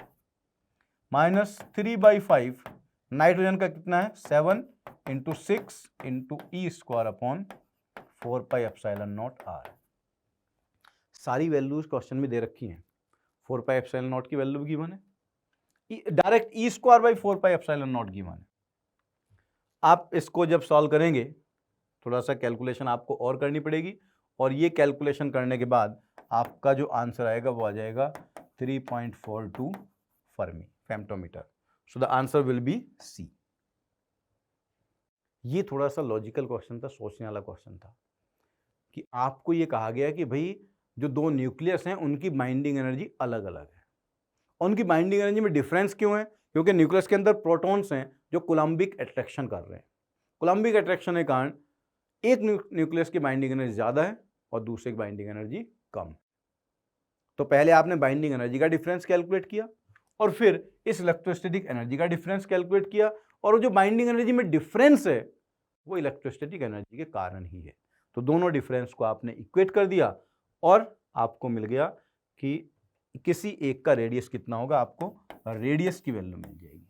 minus 3/5 nitrogen का कितना है 7 इंटू 6 इंटू ई स्क्वायर अपॉन 4πε0 आर। सारी वैल्यूज क्वेश्चन में दे रखी हैं। 4πε0 की वैल्यू गिवन है, direct E square by 4πε0 given है। आप इसको जब सॉल्व करेंगे थोड़ा सा कैलकुलेशन आपको और करनी पड़ेगी, और ये कैलकुलेशन करने के बाद आपका जो आंसर आएगा वो आ जाएगा 3.42 fermi femtometre. So the answer will be C. ये थोड़ा सा लॉजिकल क्वेश्चन था, सोचने वाला क्वेश्चन था कि आपको ये कहा गया कि भाई जो दो न्यूक्लियस हैं उनकी बाइंडिंग एनर्जी अलग अलग है। उनकी बाइंडिंग एनर्जी में डिफरेंस क्यों है? क्योंकि न्यूक्लियस के अंदर प्रोटॉन्स हैं जो कोलम्बिक अट्रैक्शन कर रहे हैं। कोलम्बिक अट्रैक्शन के कारण एक न्यूक्लियस की बाइंडिंग एनर्जी ज़्यादा है और दूसरे की बाइंडिंग एनर्जी कम। तो पहले आपने बाइंडिंग एनर्जी का डिफरेंस कैलकुलेट किया और फिर इस इलेक्ट्रोस्टैटिक एनर्जी का डिफरेंस कैलकुलेट किया, और जो बाइंडिंग एनर्जी में डिफरेंस है वो इलेक्ट्रोस्टैटिक एनर्जी के कारण ही है। तो दोनों डिफरेंस को आपने इक्वेट कर दिया और आपको मिल गया कि किसी एक का रेडियस कितना होगा, आपको रेडियस की वैल्यू मिल जाएगी।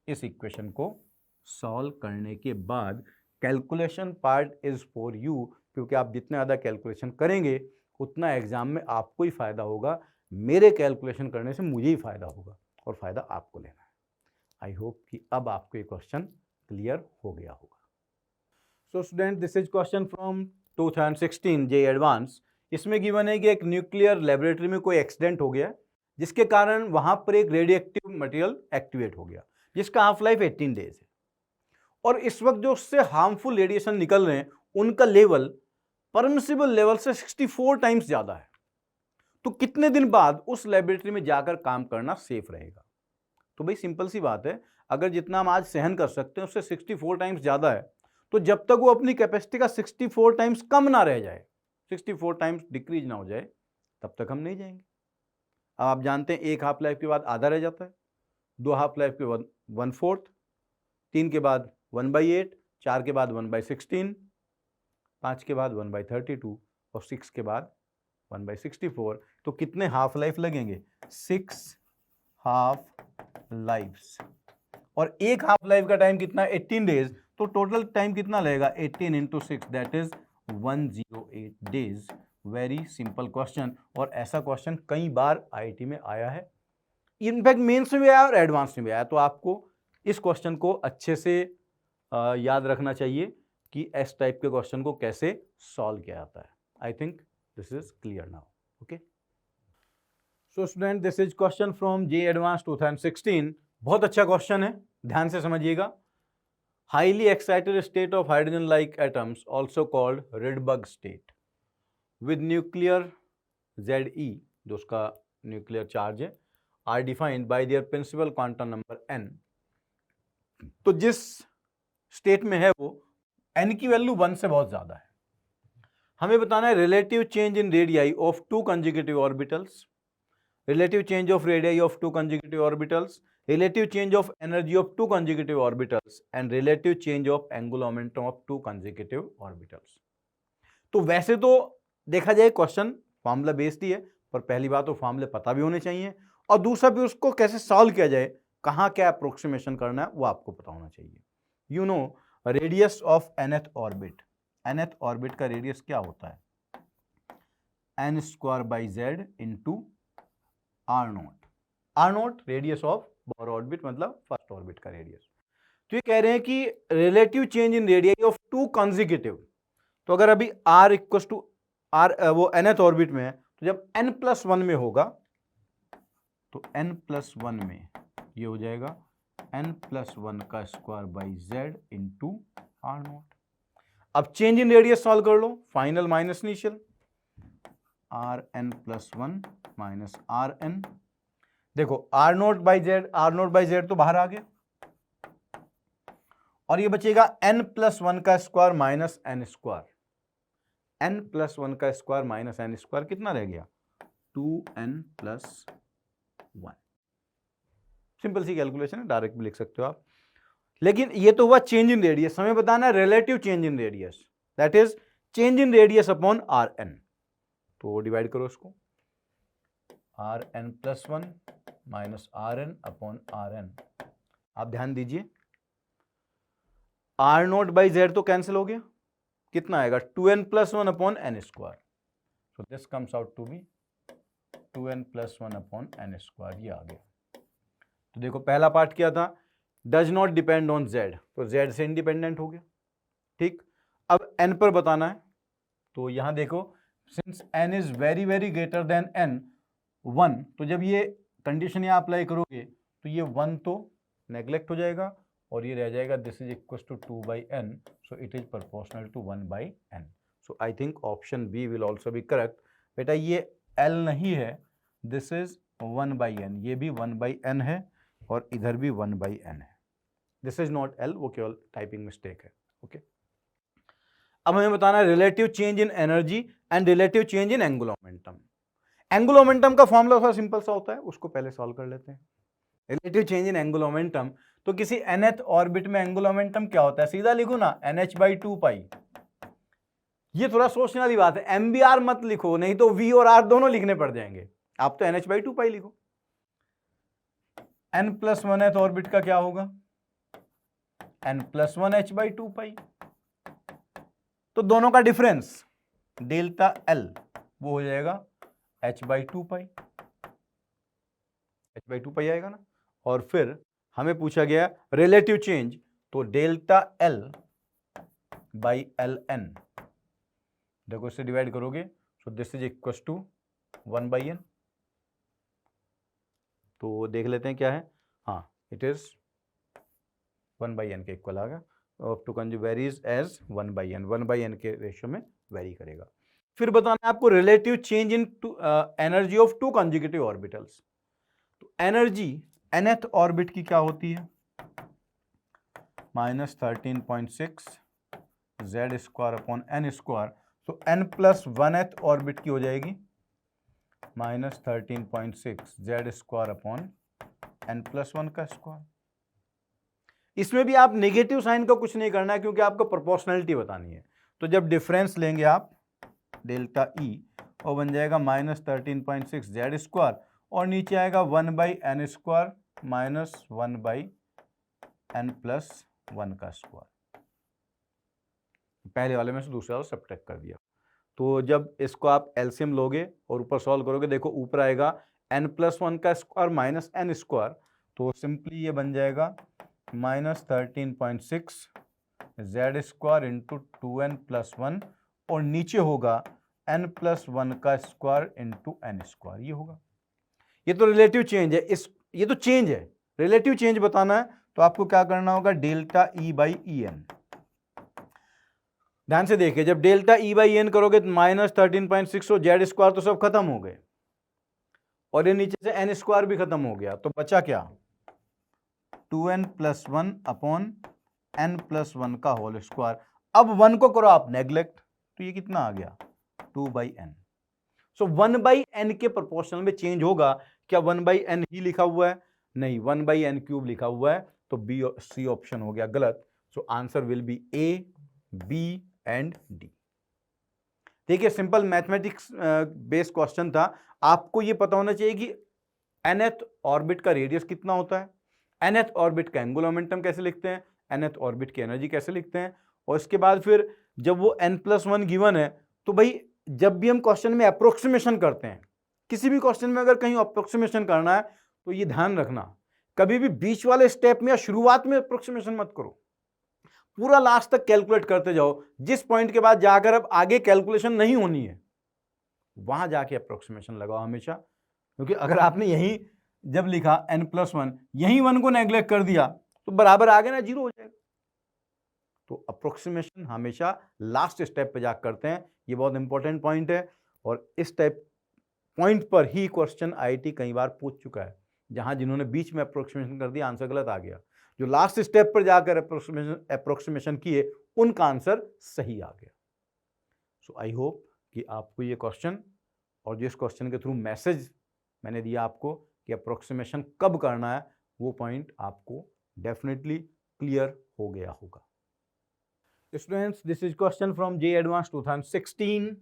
इस इक्वेशन को सॉल्व करने के बाद calculation part is for you, क्योंकि आप जितना ज़्यादा कैलकुलेशन करेंगे उतना एग्जाम में आपको ही फायदा होगा। मेरे कैलकुलेशन करने से मुझे ही फायदा होगा, और फ़ायदा आपको लेना है। आई होप कि अब आपको ये क्वेश्चन क्लियर हो गया होगा। सो student, this is question from 2016 J advance. इसमें गिवन है कि एक न्यूक्लियर लेबोरेटरी में कोई एक्सीडेंट हो गया जिसके कारण वहां पर एक रेडियोएक्टिव मटेरियल एक्टिवेट हो गया जिसका हाफ लाइफ 18 डेज है, और इस वक्त जो उससे हार्मफुल रेडिएशन निकल रहे हैं उनका लेवल परमिसिबल लेवल से 64 टाइम्स ज्यादा है। तो कितने दिन बाद उस लेबोरेटरी में जाकर काम करना सेफ रहेगा? तो भाई सिंपल सी बात है, अगर जितना हम आज सहन कर सकते हैं उससे 64 टाइम्स ज्यादा है, तो जब तक वो अपनी कैपेसिटी का 64 टाइम्स कम ना रह जाए, 64 टाइम्स डिक्रीज ना हो जाए, तब तक हम नहीं जाएंगे। अब आप जानते हैं एक हाफ लाइफ के बाद आधा रह जाता है, 2 हाफ लाइफ के बाद 1/4, 3 के बाद 1/8, 4 के बाद 1/16, 5 के बाद 1/32 और 6 के बाद 1/64। तो कितने हाफ लाइफ लगेंगे? 6 हाफ लाइफ्स। और एक हाफ लाइफ का टाइम कितना? 18 डेज। तो टोटल टाइम कितना लगेगा? 18 × 6, that is 108 days. Very simple question, और ऐसा क्वेश्चन कई बार आईआईटी में आया है, इनफैक्ट मेंस में भी आया और एडवांस में भी आया। तो आपको इस क्वेश्चन को अच्छे से याद रखना चाहिए कि इस टाइप के क्वेश्चन को कैसे सॉल्व किया जाता है। I think this is clear now. Okay, so student, this is question from J advance 2016। बहुत अच्छा क्वेश्चन है, ध्यान से समझिएगा। Highly excited state of hydrogen like atoms also called Rydberg state with nuclear ZE, जो उसका न्यूक्लियर चार्ज है, are defined by their principal quantum number n। तो जिस स्टेट में है वो n की वैल्यू 1 से बहुत ज्यादा है। हमें बताना है relative change in radii of 2 consecutive orbitals, relative change of radii of 2 consecutive orbitals, relative change of energy of 2 consecutive orbitals and relative change of angular momentum of 2 consecutive orbitals। तो वैसे तो देखा जाए क्वेश्चन फॉर्मूला बेस्ड ही है, पर पहली बात तो फॉर्मूले पता भी होने चाहिए, और दूसरा भी उसको कैसे सॉल्व किया जाए, कहां क्या अप्रोक्सीमेशन करना है वो आपको पता होना चाहिए। You know radius of nth orbit, nth orbit का रेडियस क्या होता है? n² / z × r0 radius of Bohr orbit, मतलब फर्स्ट ऑर्बिट का रेडियस। तो ये कह रहे हैं कि relative change in radius of 2 consecutive. तो अगर अभी r इक्वल टू r वो nth ऑर्बिट में है, तो जब n+1 में होगा तो n+1 में ये हो जाएगा n+1² / z × r0। अब चेंज इन रेडियस सॉल्व कर लो, final minus initial, rn+1 - rn। देखो r0/z तो बाहर आ गया, और ये बचेगा n+1² - n²। n+1² - n² कितना रह गया? 2n+1। सिंपल सी कैलकुलेशन है, डायरेक्ट भी लिख सकते हो आप। लेकिन ये तो हुआ चेंज इन रेडियस, हमें बताना है relative change in radius, that is change in radius upon rn। तो डिवाइड करो इसको, rn+1 - rn अपॉन rn। आप ध्यान दीजिए, r0/z तो कैंसिल हो गया, कितना आएगा? 2n+1 upon n²। So this comes out to be 2n+1 upon n²। ये आ गया। तो देखो पहला पार्ट क्या था? Does not depend on z, तो z से इंडिपेंडेंट हो गया। ठीक, अब n पर बताना है, तो यहां देखो since n is very very greater than n 1, तो जब ये कंडीशन यहाँ अप्लाई करोगे तो ये 1 तो नेग्लेक्ट हो जाएगा और ये रह जाएगा this is equal to 2/n, so it is proportional to 1/n। So I think option B will also be correct. बेटा ये l नहीं है, दिस इज 1/n, ये भी 1/n है और इधर भी 1/n है। दिस इज नॉट l, वो केवल टाइपिंग मिस्टेक है। ओके, अब हमें बताना है relative change in energy and relative change in angular momentum. Angular momentum का फॉर्मूला थोड़ा सिंपल सा होता है, उसको पहले सॉल्व कर लेते हैं। रिलेटिव चेंज इन एंगुलर मोमेंटम, तो किसी nth ऑर्बिट में एंगुलर मोमेंटम क्या होता है? सीधा लिखो ना, nh/2π। ये थोड़ा सोचने वाली बात है, mbr मत लिखो, नहीं तो v और r दोनों लिखने पड़ जाएंगे। आप तो nh/2π लिखो। n+1th ऑर्बिट का क्या होगा? n+1h/2π। तो दोनों का डिफरेंस डेल्टा l वो हो जाएगा h/2π। h/2π आएगा ना, और फिर हमें पूछा गया रिलेटिव चेंज, तो delta L by L N, देखो इससे डिवाइड करोगे, so this is equal to 1/n। तो देख लेते हैं क्या है, हाँ इट इज 1/n के इक्वल आ गया, up to varies as 1/n, 1/n के रेशियो में वेरी करेगा। फिर बताना है आपको relative change in energy of two conjugative orbitals. तो एनर्जी nth ऑर्बिट की क्या होती है, -13.6 z square upon n square, तो n+1th ऑर्बिट की हो जाएगी -13.6 z स्क्वायर अपॉन n+1 का स्क्वायर। इसमें भी आप नेगेटिव साइन का कुछ नहीं करना है क्योंकि आपको प्रोपोर्शनलिटी बतानी है। तो जब डिफरेंस लेंगे आप डेल्टा ई, और बन जाएगा -13.6 z स्क्वायर, और नीचे आएगा 1/n स्क्वायर -1/n+1 का स्क्वायर। पहले वाले में से दूसरे वाला सब्ट्रैक्ट कर दिया। तो जब इसको आप एलसीएम लोगे और ऊपर सॉल्व करोगे, देखो ऊपर आएगा n+1 का स्क्वायर माइनस n स्क्वायर, तो सिंपली ये बन जाएगा -13.6 z स्क्वायर इंटू 2n+1, और नीचे होगा n+1 का स्क्वायर इंटू n स्क्वायर, ये होगा। ये तो रिलेटिव चेंज है, ये तो चेंज है, रिलेटिव चेंज बताना है तो आपको क्या करना होगा, delta E by E N. ध्यान से देखिए, जब डेल्टा ई बाई एन करोगे तो -13.6 और जेड स्क्वायर तो सब खत्म हो गए, और ये नीचे से एन स्क्वायर भी खत्म हो गया, तो बचा क्या, 2n+1 अपॉन n+1 का होल स्क्वायर। अब 1 को करो आप नेग्लेक्ट, तो ये कितना आ गया, 2/n। सो 1/n के प्रोपोर्शनल में चेंज होगा। क्या 1/n ही लिखा हुआ है, नहीं 1/n³ लिखा हुआ है, तो बी सी ऑप्शन हो गया गलत। So answer will be A, B and D. देखिए सिंपल मैथमेटिक्स बेस्ड क्वेश्चन था, आपको ये पता होना चाहिए कि nth ऑर्बिट का रेडियस कितना होता है, nth ऑर्बिट का एंगुलर मोमेंटम कैसे लिखते हैं, nth ऑर्बिट की एनर्जी कैसे लिखते हैं, और इसके बाद फिर जब वो n+1 गिवन है, तो भाई जब भी हम क्वेश्चन में अप्रोक्सीमेशन करते हैं, किसी भी क्वेश्चन में अगर कहीं अप्रोक्सीमेशन करना है तो ये ध्यान रखना, कभी भी बीच वाले स्टेप में या शुरुआत में अप्रोक्सीमेशन मत करो, पूरा लास्ट तक कैलकुलेट करते जाओ। जिस पॉइंट के बाद जाकर अब आगे कैलकुलेशन नहीं होनी है, वहां जाके अप्रोक्सीमेशन लगाओ हमेशा, क्योंकि अगर आपने यही जब लिखा n+1, यही 1 को नेग्लेक्ट कर दिया तो बराबर आगे ना 0 हो जाएगा। तो अप्रोक्सीमेशन हमेशा लास्ट स्टेप पे जाकर करते हैं, ये बहुत इंपॉर्टेंट पॉइंट है, और इस टाइप पॉइंट पर ही क्वेश्चन आईआईटी कई बार पूछ चुका है, जहां जिन्होंने बीच में अप्रोक्सीमेशन कर दिया आंसर गलत आ गया, जो लास्ट स्टेप पर जाकर अप्रोक्सीमेशन किए उनका आंसर सही आ गया। सो आई होप कि आपको ये क्वेश्चन और जिस क्वेश्चन के थ्रू मैसेज मैंने दिया आपको कि अप्रोक्सीमेशन कब करना है, वो पॉइंट आपको डेफिनेटली क्लियर हो गया होगा। Students, this is question from J advance 2016।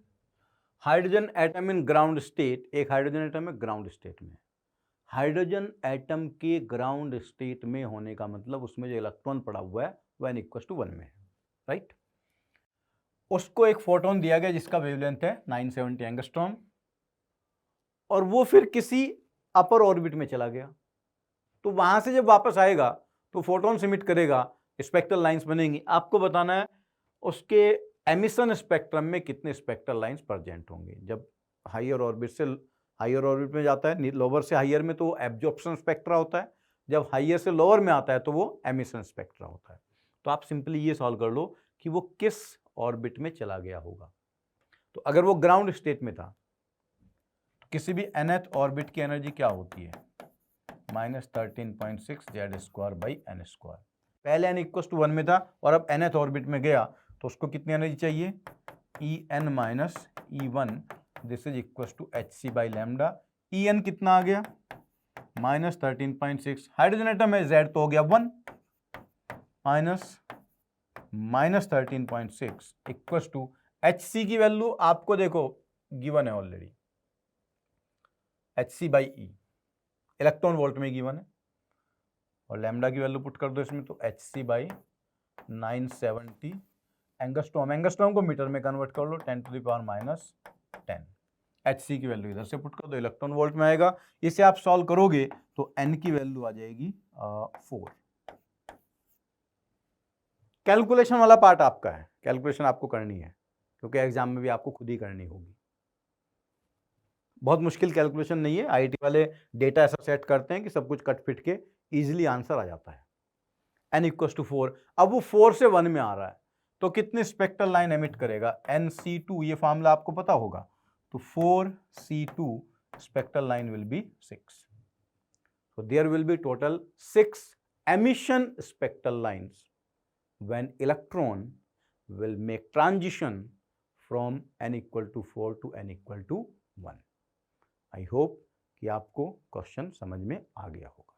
Hydrogen atom in ground state, एक हाइड्रोजन एटम है ग्राउंड स्टेट में। हाइड्रोजन एटम के ग्राउंड स्टेट में होने का मतलब उसमें जो इलेक्ट्रॉन पड़ा हुआ है वह n=1 में है, राइट। उसको एक फोटोन दिया गया जिसका वेवलेंथ है 970 एंगस्ट्रॉम, और वो फिर किसी अपर ऑर्बिट में चला गया। तो वहां से जब वापस आएगा तो फोटोन इमिट करेगा, स्पेक्ट्रल लाइंस बनेंगी। आपको बताना है उसके एमिशन स्पेक्ट्रम में कितने स्पेक्ट्रल लाइंस प्रेजेंट होंगे। जब हायर ऑर्बिट से हायर ऑर्बिट में जाता है, लोअर से हायर में तो एब्जॉर्प्शन स्पेक्ट्रा होता है, जब हायर से लोअर में आता है तो वो एमिशन स्पेक्ट्रा होता है। तो आप सिंपली ये सॉल्व कर लो कि वो किस ऑर्बिट में चला गया होगा। तो अगर वो ग्राउंड स्टेट में था तो किसी भी nth ऑर्बिट की एनर्जी क्या होती है, -13.6 z square by n square. पहले n=1 में था और अब nth ऑर्बिट में गया तो उसको कितनी एनर्जी चाहिए, En minus E1, this is equal to hc by lambda. En कितना आ गया, -13.6, हाइड्रोजन एटम है Z तो हो गया 1, माइनस 13.6 इक्वल टू hc की वैल्यू आपको देखो गिवन है already, hc by E electron volt में गिवन है, और लैम्डा की वैल्यू पुट कर दो इसमें तो hc बाई 970 एंगस्ट्रॉम। एंगस्ट्रॉम को मीटर में कन्वर्ट कर लो, 10⁻⁻10। Hc की वैल्यू इधर से पुट कर दो, इलेक्ट्रॉन वोल्ट में आएगा। इसे आप सॉल्व करोगे तो n की वैल्यू आ जाएगी 4। कैलकुलेशन वाला पार्ट आपका है, कैलकुलेशन आपको करनी है क्योंकि एग्जाम में भी आपको खुद ही करनी होगी। बहुत मुश्किल कैलकुलेशन नहीं है, आईआईटी वाले डेटा ऐसा सेट करते हैं कि सब कुछ कट फिट के इजीली आंसर आ जाता है। n = 4। अब वो 4 से 1 में आ रहा है तो कितनी स्पेक्ट्रल लाइन एमिट करेगा, NC2, ये फार्मूला आपको पता होगा, तो 4C2 spectral line will be 6. So there will be total 6 emission spectral lines when electron will make transition from n = 4 to n = 1. I hope कि आपको क्वेश्चन समझ में आ गया होगा।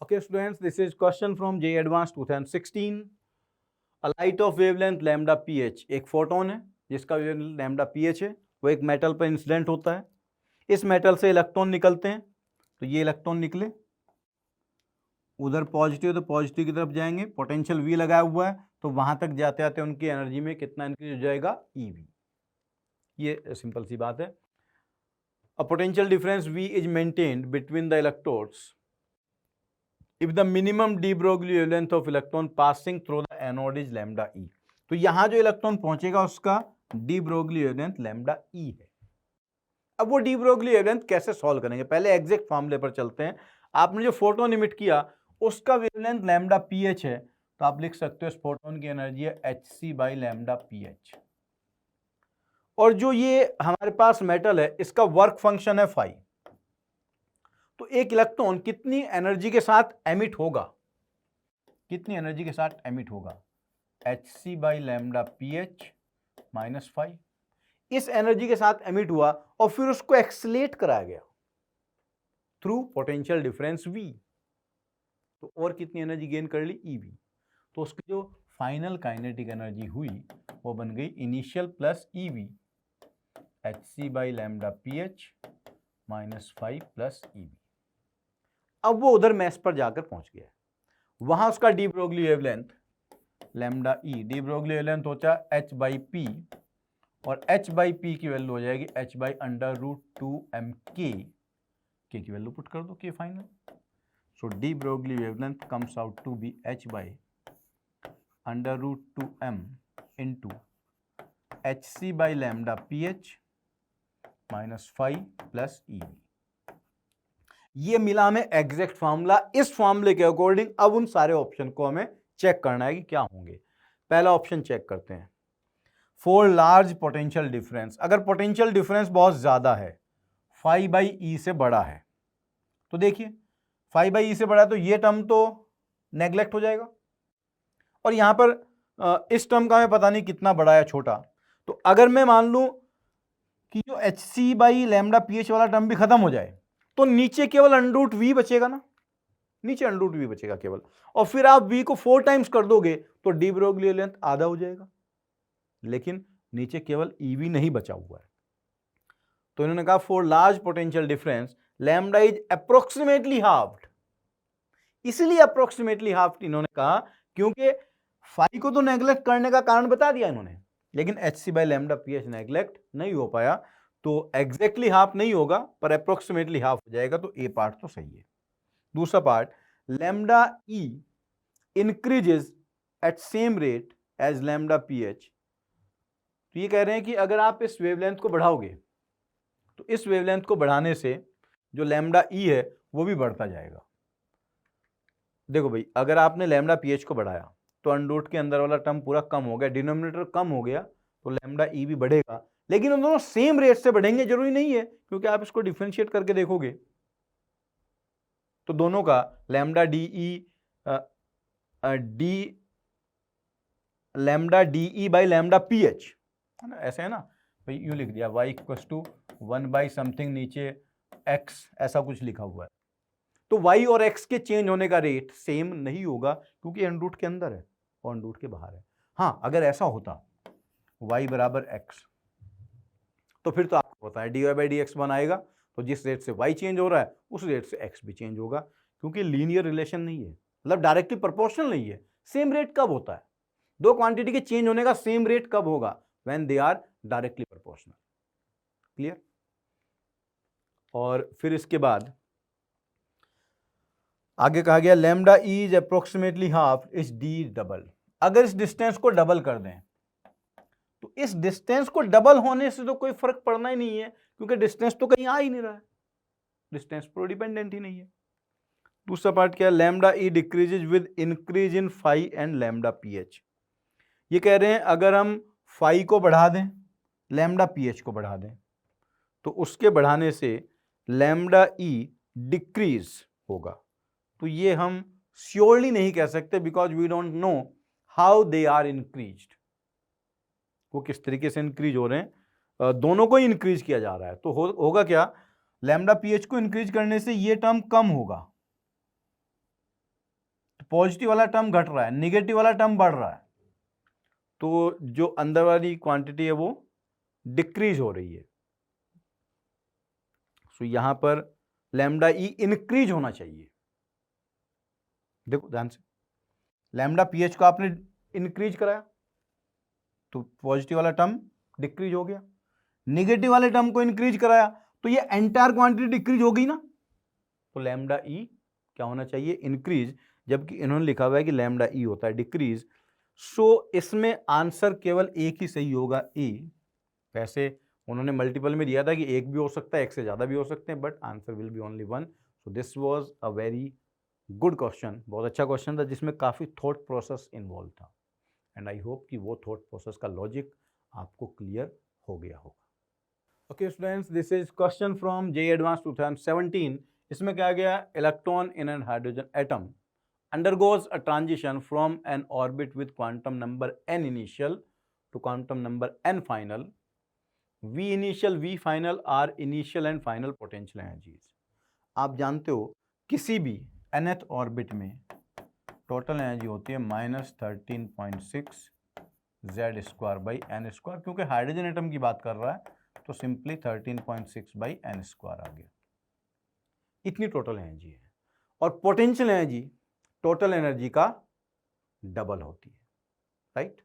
Okay students, this is question from JEE Advanced 2016. A light of wavelength lambda ph, एक फोटोन है जिसका वेवलेंथ लैम्डा ph है, वो एक मेटल पर इंसिडेंट होता है। इस मेटल से इलेक्ट्रॉन निकलते हैं, तो ये इलेक्ट्रॉन निकले, उधर पॉजिटिव तो पॉजिटिव की तरफ जाएंगे, पोटेंशियल V लगाया हुआ है, तो वहां तक जाते आते उनकी एनर्जी में कितना इंक्रीज हो जाएगा, EV। ये सिंपल सी बात है। A potential difference V is maintained between the electrodes if the minimum de Broglie wavelength of electron passing through the anode is lambda E। तो यहां जो इलेक्ट्रॉन पहुंचेगा उसका de Broglie wavelength lambda E है। अब वो de Broglie wavelength कैसे सॉल्व करेंगे, पहले एग्जैक्ट फॉर्मूले पर चलते हैं। आपने जो फोटोन इमिट किया उसका वेवलेंथ लैम्डा ph है, तो आप लिख सकते हो इस फोटोन की एनर्जी है hc/λph। और जो ये हमारे पास मेटल है इसका वर्क फंक्शन है फाई, तो एक इलेक्ट्रॉन कितनी एनर्जी के साथ एमिट होगा, कितनी एनर्जी के साथ एमिट होगा, hc/λph - फाई। इस एनर्जी के साथ एमिट हुआ और फिर उसको एक्सीलरेट कराया गया थ्रू पोटेंशियल डिफरेंस V, तो और कितनी एनर्जी गेन कर ली, EV। तो उसकी जो फाइनल काइनेटिक एनर्जी हुई वो बन गई initial plus EV hc/λph - phi plus EV। अब वो उधर मैस पर जाकर पहुंच गया, वहां उसका D Broglie wavelength lambda E, D Broglie wavelength होता है h/p, और h/p की वैल्यू हो जाएगी h/√2mk, k की वैल्यू पुट कर दो, k final. So de Broglie wavelength comes out to be h/√2m into hc/λph - phi plus EV। ये मिला हमें एग्जैक्ट फार्मूला। इस फार्मूले के अकॉर्डिंग अब उन सारे ऑप्शन को हमें चेक करना है कि क्या होंगे। पहला ऑप्शन चेक करते हैं, फॉर लार्ज पोटेंशियल डिफरेंस, अगर पोटेंशियल डिफरेंस बहुत ज्यादा है, φ/e से बड़ा है, तो देखिए φ/e से बड़ा है तो ये टर्म तो नेग्लेक्ट हो जाएगा, और यहां पर इस टर्म का हमें पता नहीं कितना बड़ा है छोटा। तो अगर मैं मान लूं कि जो hc/λph वाला टर्म भी खत्म हो जाए तो नीचे केवल √v बचेगा ना, नीचे √v बचेगा केवल, और फिर आप v को 4 टाइम्स कर दोगे तो डी ब्रोगली वेवलेंथ आधा हो जाएगा, लेकिन नीचे केवल EV नहीं बचा हुआ है। तो इन्होंने कहा for large potential difference lambda is approximately halved, इसलिए अप्रोक्सीमेटली हाफ्ड इन्होंने कहा क्योंकि फाई को तो नेग्लेक्ट करने का कारण बता दिया इन्होंने, लेकिन hc/λph नेग्लेक्ट नहीं हो पाया, तो एग्जैक्टली हाफ नहीं होगा पर अप्रोक्सीमेटली हाफ हो जाएगा, तो ए पार्ट तो सही है। दूसरा part, lambda E increases at same rate as lambda ph, तो ये कह रहे हैं कि अगर आप इस वेवलेंथ को बढ़ाओगे तो इस वेवलेंथ को बढ़ाने से जो लैम्डा E है वो भी बढ़ता जाएगा। देखो भाई, अगर आपने लैम्डा ph को बढ़ाया तो अंडर के अंदर वाला टर्म पूरा कम हो गया, डिनोमिनेटर कम हो गया, तो लैम्डा E भी बढ़ेगा, लेकिन उन दोनों सेम रेट से बढ़ेंगे जरूरी नहीं है, क्योंकि आप इसको डिफरेंशिएट करके देखोगे तो दोनों का लैम्डा DE/λph है ना, ऐसे है ना भाई, यूं लिख दिया y = 1 समथिंग नीचे x, ऐसा कुछ लिखा हुआ है, तो y और x के चेंज होने का रेट सेम नहीं होगा क्योंकि अंडर के अंदर है और अंडर के बाहर है। हाँ, अगर ऐसा होता y = x, तो फिर तो आपको पता है dy/dx बनाएगा, तो जिस रेट से y चेंज हो रहा है उस रेट से x भी चेंज होगा, क्योंकि लीनियर रिलेशन नहीं है, मतलब डायरेक्टली प्रोपोर्शनल नहीं है। सेम रेट कब होता है, दो क्वांटिटी के चेंज होने का सेम रेट कब होगा, when they are directly proportional. Clear? और फिर इसके बाद आगे कहा गया lambda E is approximately half is D double. अगर इस डिस्टेंस को डबल कर दें तो इस डिस्टेंस को डबल होने से तो कोई फर्क पड़ना ही नहीं है, क्योंकि डिस्टेंस तो कहीं आ ही नहीं रहा है, डिस्टेंस पर डिपेंडेंट ही नहीं है। दूसरा पार्ट क्या है, lambda E decreases with increase in phi and lambda PH. ये कह रहे हैं अगर हम फाई को बढ़ा दें, लैम्डा पीएच को बढ़ा दें, तो उसके बढ़ाने से लैम्डा ई डिक्रीज होगा। तो ये हम श्योरली नहीं कह सकते, because we don't know how they are increased, वो किस तरीके से इंक्रीज हो रहे हैं। दोनों को ही इंक्रीज किया जा रहा है, तो होगा क्या, लैम्डा पीएच को इंक्रीज करने से ये टर्म कम होगा, तो पॉजिटिव वाला टर्म घट रहा है, निगेटिव वाला टर्म बढ़ रहा है, तो जो अंदर वाली क्वांटिटी है वो डिक्रीज हो रही है। सो यहां पर लैम्डा ई इंक्रीज होना चाहिए। देखो ध्यान से, लैम्डा पीएच को आपने इंक्रीज कराया तो पॉजिटिव वाला टर्म डिक्रीज हो गया, निगेटिव वाले टर्म को इंक्रीज कराया तो ये एंटायर क्वांटिटी डिक्रीज हो गई ना, तो लैम्डा ई क्या होना चाहिए, इंक्रीज, जबकि इन्होंने लिखा हुआ है कि लैम्डा ई होता है डिक्रीज। सो इसमें आंसर केवल एक ही सही होगा, ई। वैसे उन्होंने मल्टीपल में दिया था कि एक भी हो सकता है, एक से ज्यादा भी हो सकते हैं, but answer will B only one. So this was a very good question, बहुत अच्छा क्वेश्चन था जिसमें काफी थॉट प्रोसेस इन्वॉल्व था, एंड आई होप कि वो थॉट प्रोसेस का लॉजिक आपको क्लियर हो गया होगा। Okay students, this is question from JEE advance 2017। इसमें क्या गया, electron in an hydrogen atom undergoes a transition from an orbit with quantum number n initial to quantum number n final. V initial, V final are initial and final potential energies. आप जानते हो किसी भी nth ऑर्बिट में टोटल एनर्जी होती है -13.6 z square by N square, क्योंकि हाइड्रोजन एटम की बात कर रहा है तो सिंपली 13.6 बाई एन स्क्वायर आ गया, इतनी टोटल एनर्जी है। और पोटेंशियल एनर्जी टोटल एनर्जी का डबल होती है, राइट।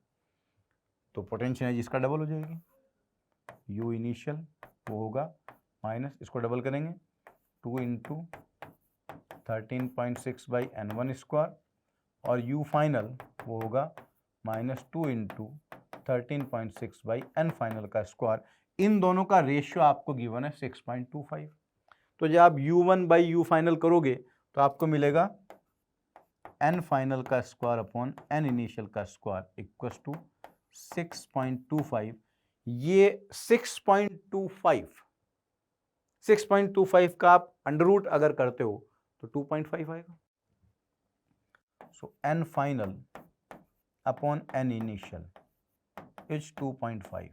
तो पोटेंशियल एनर्जी इसका डबल हो जाएगी, यू इनिशियल वो होगा माइनस, इसको डबल करेंगे 2 इंटू 13.6 बाई n1 स्क्वायर, और यू फाइनल वो होगा -2 इंटू 13.6 बाई n फाइनल का स्क्वायर। इन दोनों का रेशियो आपको गिवन है 6.25। तो जब आप u1 बाई यू फाइनल करोगे तो आपको मिलेगा n फाइनल का स्क्वायर अपॉन n इनिशियल का स्क्वायर इक्वल्स टू 6.25। ये 6.25 का आप अंडर रूट अगर करते हो तो 2.5 आएगा। सो n final upon n initial is 2.5।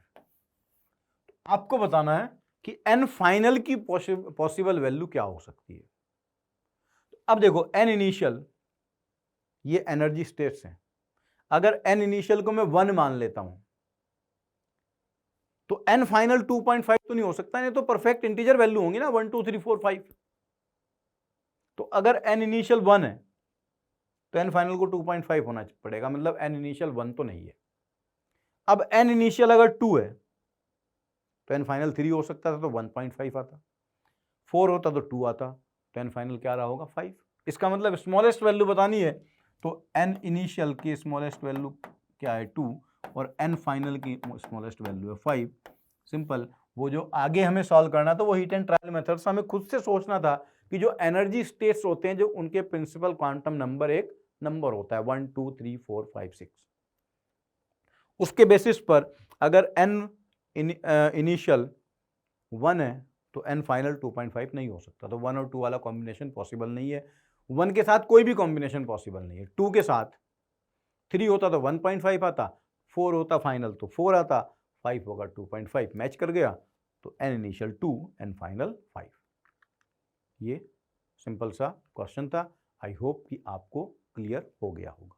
आपको बताना है कि n फाइनल की पॉसिबल वैल्यू क्या हो सकती है। अब देखो n इनिशियल ये एनर्जी स्टेट्स हैं, अगर n इनिशियल को मैं 1 मान लेता हूं तो n फाइनल 2.5 तो नहीं हो सकता, नहीं तो परफेक्ट इंटीजर वैल्यू होंगी ना 1 2 3 4 5। तो अगर n इनिशियल 1 है तो n फाइनल को 2.5 होना पड़ेगा, मतलब n इनिशियल 1 तो नहीं है। अब n इनिशियल अगर 2 है तो n फाइनल 3 हो सकता था तो 1.5 आता, 4 होता तो 2 आता, तो n फाइनल क्या रहा होगा 5। इसका मतलब स्मॉलेस्ट वैल्यू बतानी है तो n इनिशियल की स्मॉलेस्ट वैल्यू क्या है 2 और n फाइनल की स्मॉलेस्ट वैल्यू है 5। सिंपल, वो जो आगे हमें सॉल्व करना था वो हीट एंड ट्रायल मेथड से हमें खुद से सोचना था कि जो एनर्जी स्टेट्स होते हैं जो उनके प्रिंसिपल क्वांटम नंबर एक नंबर होता है 1 2 3 4 5 6, उसके बेसिस पर अगर n इनिशियल 1 है तो n फाइनल 2.5 नहीं हो सकता, तो 1 और 2 वाला कॉम्बिनेशन पॉसिबल नहीं है। 1 के साथ कोई भी कॉम्बिनेशन पॉसिबल नहीं है, 2 के साथ 3 होता तो 1.5 आता, 4 होता फाइनल तो 4 आता, 5 होगा 2.5, मैच कर गया, तो n इनिशियल 2 n फाइनल 5। ये सिंपल सा क्वेश्चन था, आई होप कि आपको क्लियर हो गया होगा।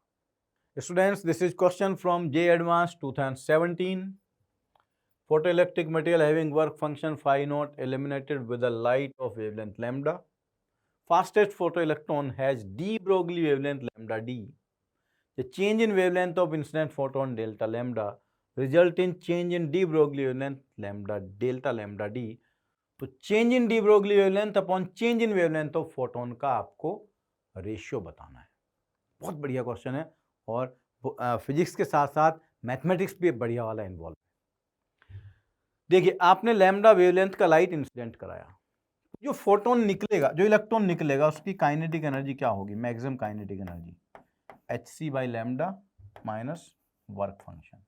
Students, this is question from JEE advance 2017। Photoelectric material having work function phi naught illuminated with a light of wavelength lambda. Fastest photoelectron has de Broglie wavelength lambda d. The change in wavelength of incident photon delta lambda result in change in de Broglie wavelength lambda delta lambda d. तो change in D Broglie wavelength upon change in wavelength of photon का आपको रेशियो बताना है। बहुत बढ़िया क्वेश्चन है और फिजिक्स के साथ साथ मैथमेटिक्स भी बढ़िया वाला इन्वॉल्व है। देखिए, आपने लैम्डा वेवलेंथ का लाइट इंसिडेंट कराया, जो फोटोन निकलेगा, जो इलेक्ट्रॉन निकलेगा, उसकी काइनेटिक एनर्जी क्या होगी? Maximum kinetic energy hc by lambda minus work function.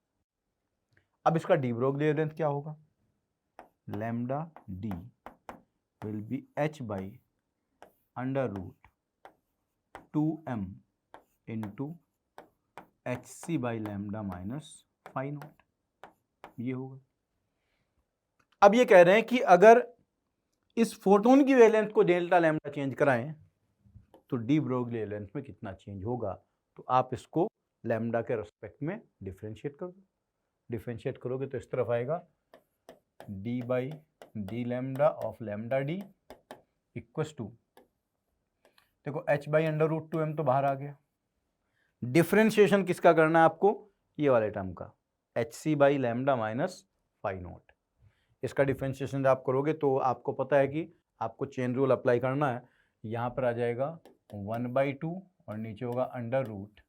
अब इसका डी ब्रोगली वेवलेंथ क्या होगा? Lambda D will be h by under root 2m into hc by lambda minus phi naught, ये होगा। अब ये कह रहे हैं कि अगर इस फोटोन की वेवलेंथ को डेल्टा लैम्डा चेंज कराएं तो डी ब्रोगली वेवलेंथ में कितना चेंज होगा? तो आप इसको लैम्डा के रेस्पेक्ट में डिफरेंशिएट करो। डिफरेंशिएट करोगे तो इस तरफ आएगा D by D lambda of lambda D equals to, देखो h by under root 2m तो बाहर आ गया। डिफरेंशिएशन किसका करना है आपको? ये वाले टर्म का, hc by lambda minus phi naught. इसका डिफरेंशिएशन जब आप करोगे तो आपको पता है कि आपको चेन रूल अप्लाई करना है। यहाँ पर आ जाएगा 1/2 और नीचे होगा under root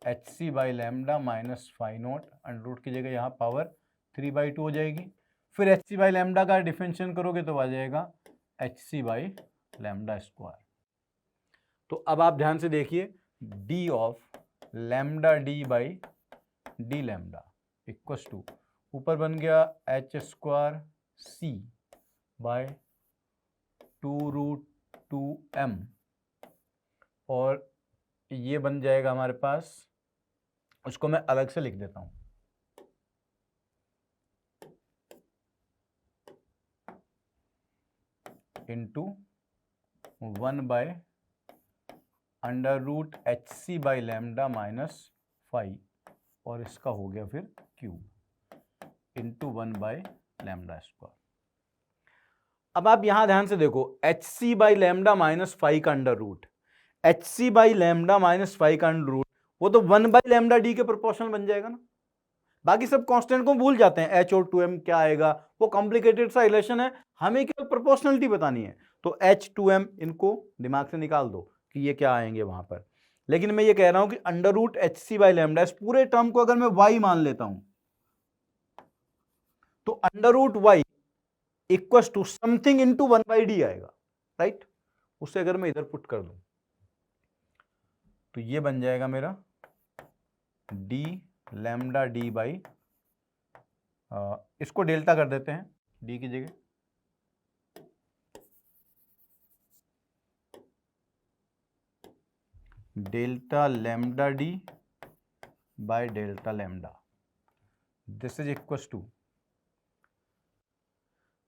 hc by lambda minus phi naught, under root की जगह यहाँ पावर 3/2 हो जाएगी। फिर hc बाई लैम्डा का डिफरेंशिएशन करोगे तो आ जाएगा hc बाई लैम्डा स्क्वायर। तो अब आप ध्यान से देखिए, d of lambda D by D lambda equals to, ऊपर बन गया h square c bye 2√2m और ये बन जाएगा हमारे पास, उसको मैं अलग से लिख देता हूं, into 1 by under root hc by lambda minus phi और इसका हो गया फिर cube into 1 by lambda square. अब आप यहां ध्यान से देखो, hc by lambda minus phi का under root, hc by lambda minus phi का अंडर रूट, वो तो 1 बाई लैम्डा डी के प्रोपोर्शनल बन जाएगा ना। बाकी सब कांस्टेंट को भूल जाते हैं, h और 2m क्या आएगा, वो कॉम्प्लिकेटेड सा रिलेशन है, हमें केवल प्रोपोर्शनलिटी बतानी है। तो h 2m इनको दिमाग से निकाल दो कि ये क्या आएंगे वहां पर। लेकिन मैं ये कह रहा हूं कि under root hc by lambda, इस पूरे टर्म को अगर मैं y मान लेता हूं तो under root y equal to something into 1 by D आएगा, राइट। उसे अगर मैं इधर पुट कर दूं तो ये बन जाएगा मेरा डी लैम्डा डी बाई, इसको डेल्टा कर देते हैं डी की जगह, delta lambda D by delta lambda, this is equal to,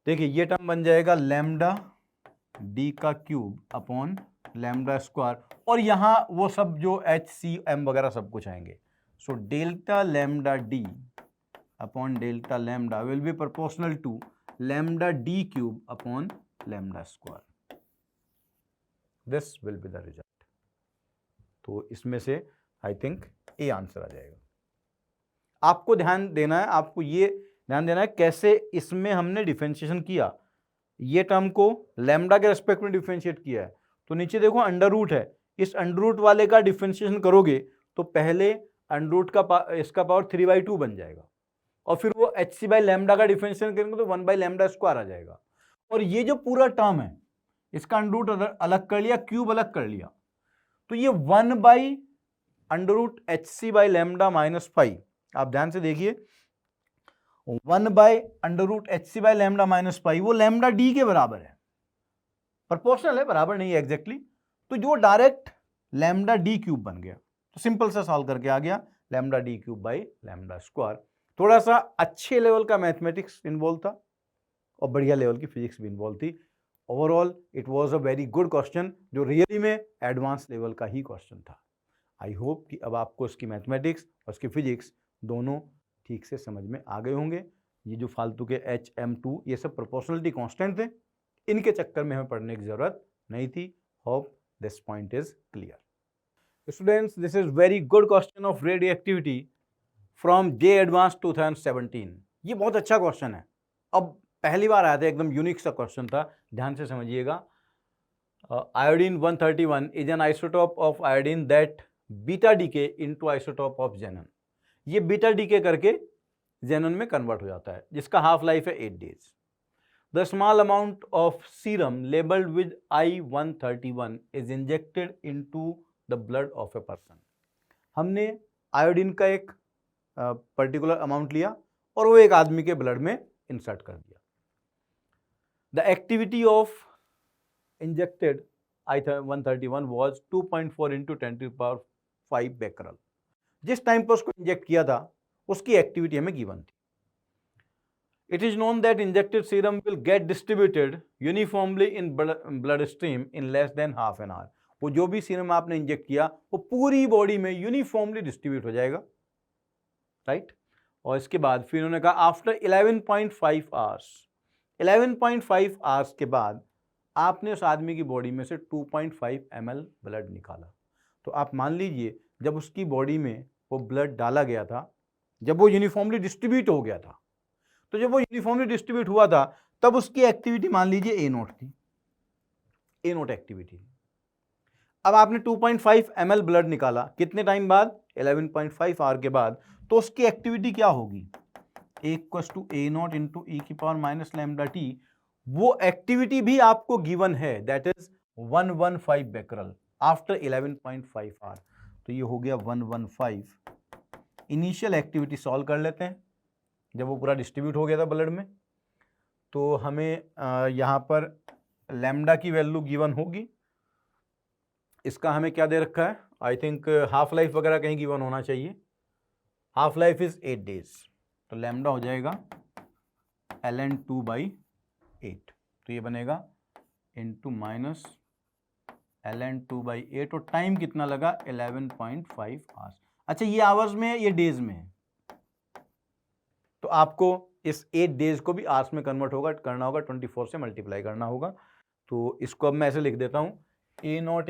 देखिए ये टर्म बन जाएगा लैम्डा डी का क्यूब अपॉन लैम्डा स्क्वायर, और यहां वो सब जो h c m वगैरह सब कुछ आएंगे। So delta lambda D upon delta lambda will be proportional to lambda D cube upon lambda square, this will be the result. तो इसमें से आई थिंक ए आंसर आ जाएगा। आपको ध्यान देना है, आपको ये ध्यान देना है कैसे इसमें हमने डिफरेंशिएशन किया, ये टर्म को लैम्डा के रेस्पेक्ट में डिफरेंशिएट किया है। तो नीचे देखो अंडर रूट है, इस अंडर रूट वाले का डिफरेंशिएशन करोगे तो पहले अंडर रूट का इसका पावर 3/2 बन जाएगा, और फिर वो hc बाई लैम्डा का डिफरेंशिएशन करेंगे तो 1 बाई लैम्डा स्क्वायर आ जाएगा। और ये जो पूरा टर्म है इसका अंडर रूट अलग कर लिया, क्यूब अलग कर लिया, तो ये 1 by under root hc by lambda minus phi, आप ध्यान से देखिए 1 by under root hc by lambda minus phi वो लैम्डा डी के बराबर है, प्रोपोर्शनल है, बराबर नहीं है एग्जैक्टली, तो जो डायरेक्ट लैम्डा डी क्यूब बन गया। तो सिंपल सा सॉल्व करके आ गया lambda D cube by lambda square. थोड़ा सा अच्छे लेवल का मैथमेटिक्स इन्वॉल्व था और बढ़िया लेवल की फिजिक्स भी इन्वॉल्व थी। Overall it was a very good question, जो रियली में एडवांस लेवल का ही क्वेश्चन था। आई होप कि अब आपको इसकी मैथमेटिक्स और उसकी फिजिक्स दोनों ठीक से समझ में आ गए होंगे। ये जो फालतू के HM2 ये सब प्रोपोर्शनलिटी कांस्टेंट थे, इनके चक्कर में हमें पढ़ने की जरूरत नहीं थी। Hope this point is clear. Students, this is very good question of radioactivity from J advance 2017। ये बहुत अच्छा क्वेश्चन है। अब पहली बार आया था, एकदम यूनिक सा क्वेश्चन था, ध्यान से समझिएगा। Iodine 131 is an isotope of iodine that beta decay into isotope of xenon. ये बीटा डीके करके जेनन में कन्वर्ट हो जाता है, जिसका हाफ लाइफ है 8 days. The small amount of serum labelled with I-131 is injected into the blood of a person. हमने आयोडीन का एक पर्टिकुलर अमाउंट लिया और वो एक आदमी के ब्लड में इंसर्ट कर दिया। The activity of injected I-131 was 2.4 into 10⁵ becquerel। जिस टाइम पर उसको इंजेक्ट किया था उसकी एक्टिविटी हमें गिवन थी। It is known that injected serum will get distributed uniformly in blood stream in less than half an hour. वो जो भी सीरम आपने इंजेक्ट किया वो पूरी बॉडी में यूनिफॉर्मली डिस्ट्रीब्यूट हो जाएगा, राइट। और इसके बाद फिर उन्होंने कहा आफ्टर 11.5 आवर्स, 11.5 आवर्स के बाद आपने उस आदमी की बॉडी में से 2.5 ml ब्लड निकाला। तो आप मान लीजिए जब उसकी बॉडी में वो ब्लड डाला गया था, जब वो यूनिफॉर्मली डिस्ट्रीब्यूट हो गया था, तो जब वो यूनिफॉर्मली डिस्ट्रीब्यूट हुआ था तब उसकी एक्टिविटी मान लीजिए A0 थी, A0 एक्टिविटी। अब आपने 2.5 ml ब्लड निकाला कितने टाइम बाद? 11.5 आवर के बाद। तो उसकी एक्टिविटी क्या होगी? A=A0 इंटू e⁻⁻ वो एक्टिविटी भी आपको गिवन है, that is 115 becquerel after 11.5 hour. तो ये हो गया 115। इनिशियल एक्टिविटी सॉल्व कर लेते हैं। जब वो पूरा डिस्ट्रीब्यूट हो गया था ब्लड में, तो हमें यहाँ पर लैम्डा की वैल्यू गिवन होगी। इसका हमें क्या दे रखा है? आई थिंक हाफ लाइफ वगैरह कहीं गिवन होना चाहिए। हाफ लाइफ इज 8 डेज, तो लैम्डा हो जाएगा ln2/8। तो ये बनेगा इंटू माइनस ln2/8 और टाइम कितना लगा? 11.5 आवर्स। अच्छा, ये आवर्स में है, ये डेज में है, तो आपको इस 8 डेज को भी आवर्स में कन्वर्ट करना होगा, 24 से मल्टीप्लाई करना होगा। तो इसको अब मैं ऐसे लिख देता हूँ, A0 =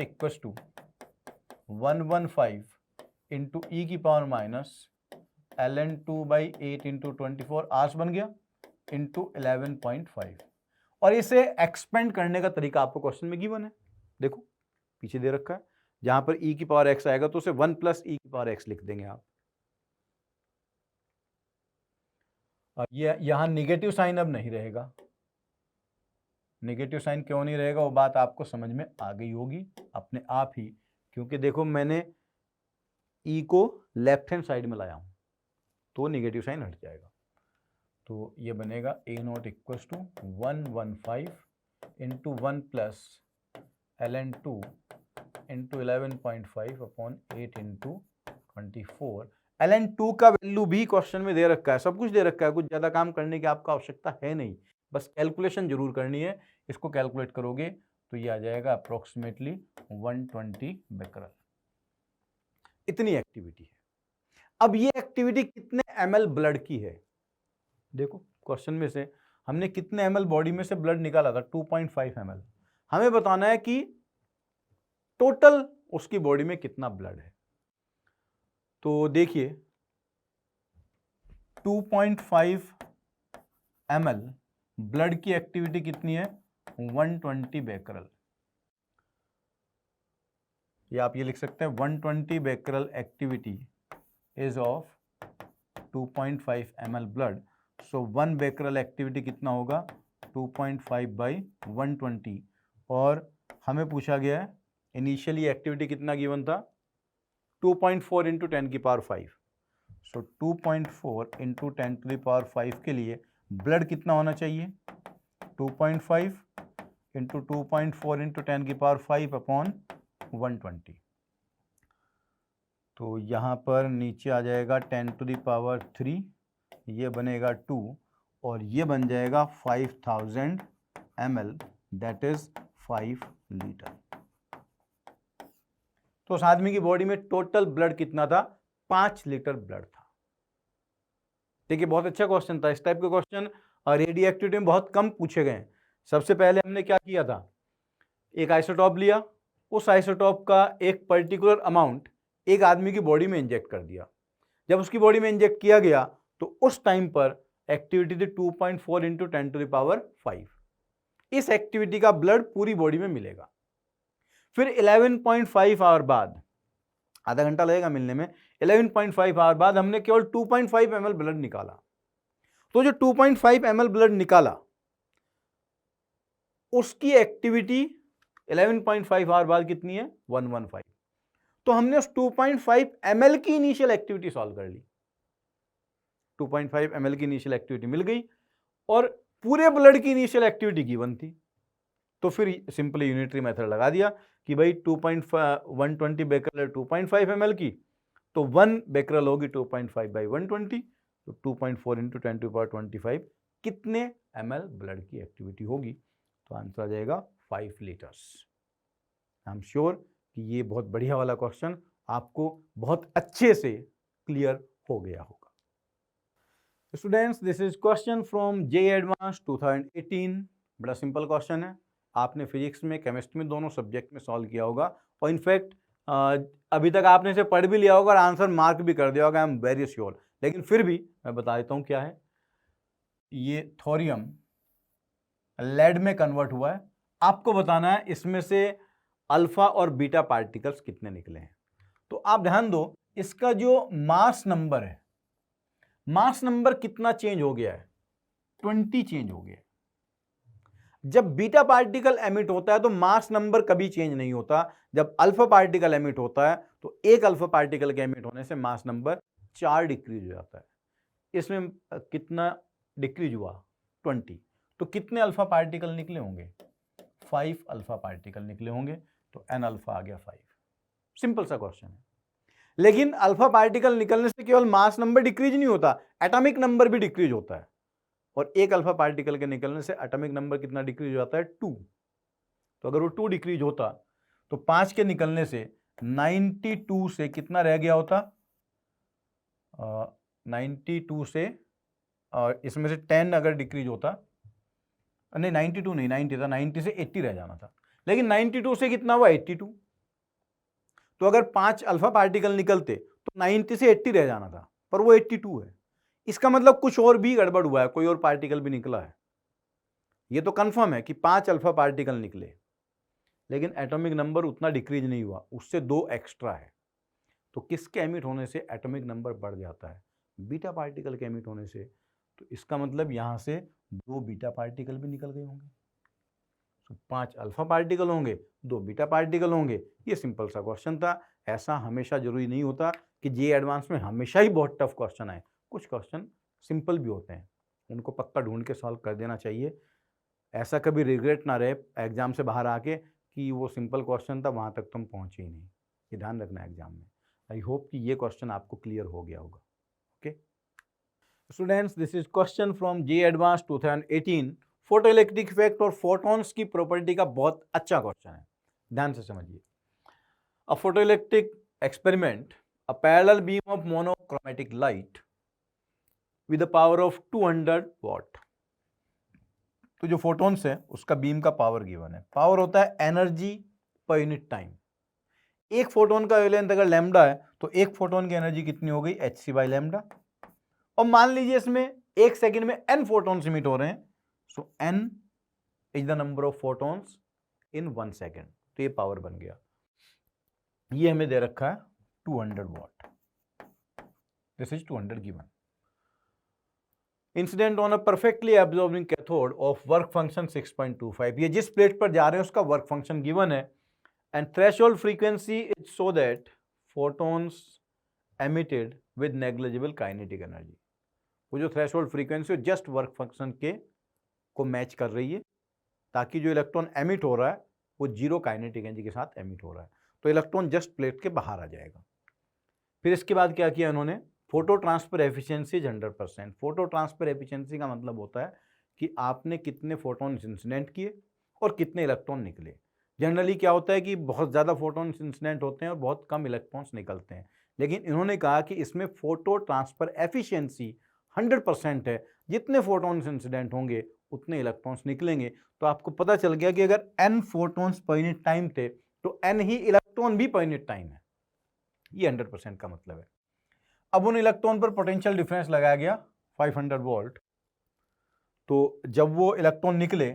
115 into e⁻⁻ln2/8 into 24 hours बन गया, इंटू 11.5। और इसे एक्सपेंड करने का तरीका आपको क्वेश्चन में गिवन है, देखो पीछे दे रखा है। जहां पर e⁻x आएगा तो उसे 1 + e⁻x लिख देंगे आप। ये यहां निगेटिव साइन अब नहीं रहेगा। नेगेटिव साइन क्यों नहीं रहेगा वो बात आपको समझ में आ गई होगी अपने आप ही, क्योंकि देखो मैंने ई को लेफ्ट हैंड साइड में लाया हूं तो नेगेटिव साइन हट जाएगा। तो ये बनेगा A0 = 115 into 1 + ln2 into 11.5/8 into 24। ln2 का वैल्यू भी क्वेश्चन में दे रखा है, सब कुछ दे रखा है, कुछ ज़्यादा काम करने की आपको आवश्यकता है नहीं, बस कैलकुलेशन जरूर करनी है। इसको कैलकुलेट करोगे तो ये आ जाएगा अप्रोक्सीमेटली 120 becquerel। इतनी एक्टिविटी है। अब ये एक्टिविटी कितने ml ब्लड की है? देखो क्वेश्चन में से हमने कितने ml बॉडी में से ब्लड निकाला था? 2.5 ml। हमें बताना है कि टोटल उसकी बॉडी में कितना ब्लड है। तो देखिए 2.5 ml ब्लड की एक्टिविटी कितनी है? 120 becquerel। या आप ये लिख सकते हैं 120 becquerel activity is of 2.5 ml blood. So 1 becquerel activity कितना होगा? 2.5/120। और हमें पूछा गया है इनिशियली एक्टिविटी कितना गिवन था? 2.4 इंटू 10⁵। सो 2.4 इंटू 10⁵ के लिए ब्लड कितना होना चाहिए? 2.5 इंटू 2.4 इंटू 10⁵/120। तो यहाँ पर नीचे आ जाएगा 10⁻3, ये बनेगा 2 और ये बन जाएगा 5000 ml, दैट इज 5 लीटर। तो उस आदमी की बॉडी में टोटल ब्लड कितना था? 5 लीटर ब्लड था। देखिए बहुत अच्छा क्वेश्चन था। इस टाइप के क्वेश्चन रेडियो एक्टिविटी में बहुत कम पूछे गए। सबसे पहले हमने क्या किया था? एक आइसोटॉप लिया, उस आइसोटॉप का एक पर्टिकुलर अमाउंट एक आदमी की बॉडी में इंजेक्ट कर दिया। जब उसकी बॉडी में इंजेक्ट किया गया तो उस टाइम पर एक्टिविटी थी 2.4 इंटू 10⁵ इस एक्टिविटी का ब्लड पूरी बॉडी में मिलेगा। फिर 11.5 आवर बाद, आधा घंटा लगेगा मिलने में, 11.5 आवर बाद हमने केवल 2.5 ml ब्लड निकाला। तो जो 2.5 ml ब्लड निकाला उसकी एक्टिविटी 11.5 आवर बाद कितनी है, 115। तो हमने उस 2.5 ml की इनिशियल एक्टिविटी सॉल्व कर ली, 2.5 ml की इनिशियल एक्टिविटी मिल गई और पूरे ब्लड की इनिशियल एक्टिविटी गिवन थी। तो फिर सिंपली यूनिटरी मेथड लगा दिया कि भाई 120 बेकरल 2.5 ml की, तो 1 बेकरल होगी 2.5 बाई 120, तो 2.4 इंटू 10⁻25 कितने ml ब्लड की एक्टिविटी होगी, तो आंसर आ जाएगा 5 लीटर्स। आई एम श्योर कि ये बहुत बढ़िया वाला क्वेश्चन आपको बहुत अच्छे से क्लियर हो गया होगा। Students, this is question from JEE advance 2018। बड़ा सिंपल क्वेश्चन है, आपने फिजिक्स में, केमिस्ट्री में, दोनों सब्जेक्ट में सॉल्व किया होगा और इनफैक्ट अभी तक आपने इसे पढ़ भी लिया होगा और आंसर मार्क भी कर दिया होगा, आई एम वेरी श्योर। लेकिन फिर भी मैं बता देता हूँ क्या है। ये थोरियम लेड में कन्वर्ट हुआ है, आपको बताना है इसमें से अल्फा और बीटा पार्टिकल्स कितने निकले हैं। तो आप ध्यान दो, इसका जो मास नंबर है, मास नंबर कितना चेंज हो गया है, 20 चेंज हो गया। जब बीटा पार्टिकल एमिट होता है तो मास नंबर कभी चेंज नहीं होता। जब अल्फा पार्टिकल एमिट होता है तो एक अल्फा पार्टिकल के एमिट होने से मास नंबर 4 डिक्रीज हो जाता है। इसमें कितना डिक्रीज हुआ, 20। तो कितने अल्फा पार्टिकल निकले होंगे, 5 अल्फा पार्टिकल निकले होंगे, तो एन अल्फा आ गया 5। सिंपल सा क्वेश्चन है। लेकिन अल्फा पार्टिकल निकलने से केवल मास नंबर डिक्रीज नहीं होता, एटॉमिक नंबर भी डिक्रीज होता है। और एक अल्फा पार्टिकल के निकलने से एटॉमिक नंबर कितना डिक्रीज हो जाता है, 2। तो अगर वो 2 डिक्रीज होता तो 5 के निकलने से 92 से कितना रह गया होता, 92 से, और इसमें से 10 अगर डिक्रीज होता, नहीं 92 नहीं, 90 था, 90 से 80 रह जाना था। लेकिन 92 से कितना हुआ, 82। तो अगर 5 अल्फा पार्टिकल निकलते तो 90 से 80 रह जाना था, पर वो 82 है। इसका मतलब कुछ और भी गड़बड़ हुआ है, कोई और पार्टिकल भी निकला है। ये तो कंफर्म है कि 5 अल्फा पार्टिकल निकले, लेकिन एटॉमिक नंबर उतना डिक्रीज नहीं हुआ, उससे 2 एक्स्ट्रा है। तो किसके एमिट होने से एटॉमिक नंबर बढ़ जाता है, बीटा पार्टिकल के एमिट होने से। तो इसका मतलब यहां से 2 बीटा पार्टिकल भी निकल गए होंगे। तो 5 अल्फा पार्टिकल होंगे, 2 बीटा पार्टिकल होंगे। ये सिंपल सा क्वेश्चन था। ऐसा हमेशा जरूरी नहीं होता कि जेईई एडवांस में हमेशा ही बहुत टफ क्वेश्चन आए, कुछ क्वेश्चन सिंपल भी होते हैं, उनको पक्का ढूंढ के सॉल्व कर देना चाहिए। ऐसा कभी रिग्रेट ना रहे एग्जाम से बाहर आके कि वो सिंपल क्वेश्चन था, वहां तक तुम पहुंचे ही नहीं। ये ध्यान रखना एग्जाम में। आई होप कि ये क्वेश्चन आपको क्लियर हो गया होगा। Okay students, this is question from JEE advance 2018। Photo electric effect और फोटॉन्स की प्रॉपर्टी का बहुत अच्छा क्वेश्चन है, ध्यान से समझिए। A photo electric experiment, a parallel beam of monochromatic light with the power of 200 watt. तो जो फोटॉन्स है उसका बीम का पावर गिवन है। पावर होता है एनर्जी पर यूनिट टाइम। एक फोटोन का वेवलेंथ अगर लैम्डा है तो एक फोटोन की एनर्जी कितनी हो गई, hc बाई लैम्डा। और मान लीजिए इसमें एक सेकंड में n फोटॉन्स इमिट हो रहे हैं, सो n is the number of photons in 1 second. तो ये पावर बन गया। ये हमें दे रखा है 200 what, this is 200 given. Incident on a perfectly absorbing cathode of work function 6.25। ये जिस प्लेट पर जा रहे हैं उसका वर्क फंक्शन गिवन है। And threshold frequency is so that photons emitted with negligible kinetic energy. वो जो threshold frequency just work function के को मैच कर रही है, ताकि जो इलेक्ट्रॉन एमिट हो रहा है वो जीरो काइनेटिक एनर्जी के साथ एमिट हो रहा है। तो इलेक्ट्रॉन जस्ट प्लेट के बाहर आ जाएगा। फिर इसके बाद क्या किया इन्होंने, photo transfer efficiency 100%। Photo transfer efficiency का मतलब होता है कि आपने कितने फोटॉन्स इंसिडेंट किए और कितने इलेक्ट्रॉन निकले। जनरली क्या होता है कि बहुत ज़्यादा फोटॉन्स इंसिडेंट होते हैं और बहुत कम इलेक्ट्रॉन्स निकलते हैं, लेकिन इन्होंने कहा कि इसमें फोटो ट्रांसफर एफिशिएंसी 100% है। जितने फोटॉन्स इंसिडेंट होंगे उतने इलेक्ट्रॉन्स निकलेंगे। तो आपको पता चल गया कि अगर n photons per unit time थे तो n ही इलेक्ट्रॉन भी पर यूनिट टाइम है। ये 100% का मतलब है। अब उन इलेक्ट्रॉन पर पोटेंशियल डिफरेंस लगाया गया 500 वोल्ट, तो जब वो इलेक्ट्रॉन निकले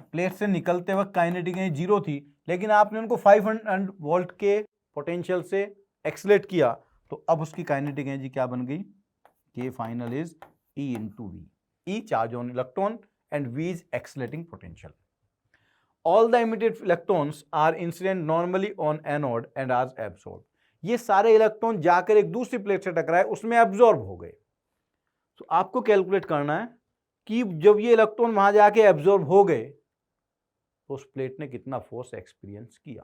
प्लेट से निकलते वक्त काइनेटिक एनर्जी 0 थी, लेकिन आपने उनको 500 वोल्ट के पोटेंशियल से एक्सलेट किया, तो अब उसकी काइनेटिक एनर्जी क्या बन गई? के final is E into V. E charge on electron and V is accelerating potential. All the emitted electrons are incident normally on anode and are absorbed. ये सारे इलेक्ट्रॉन जाकर एक दूसरी प्लेट से टकराए, उसमें एब्जॉर्ब हो गए। तो आपको कैलकुलेट करना है कि जब ये इलेक्ट्रॉन वहां जाके एब्जॉर्ब हो गए तो उस प्लेट ने कितना फोर्स एक्सपीरियंस किया।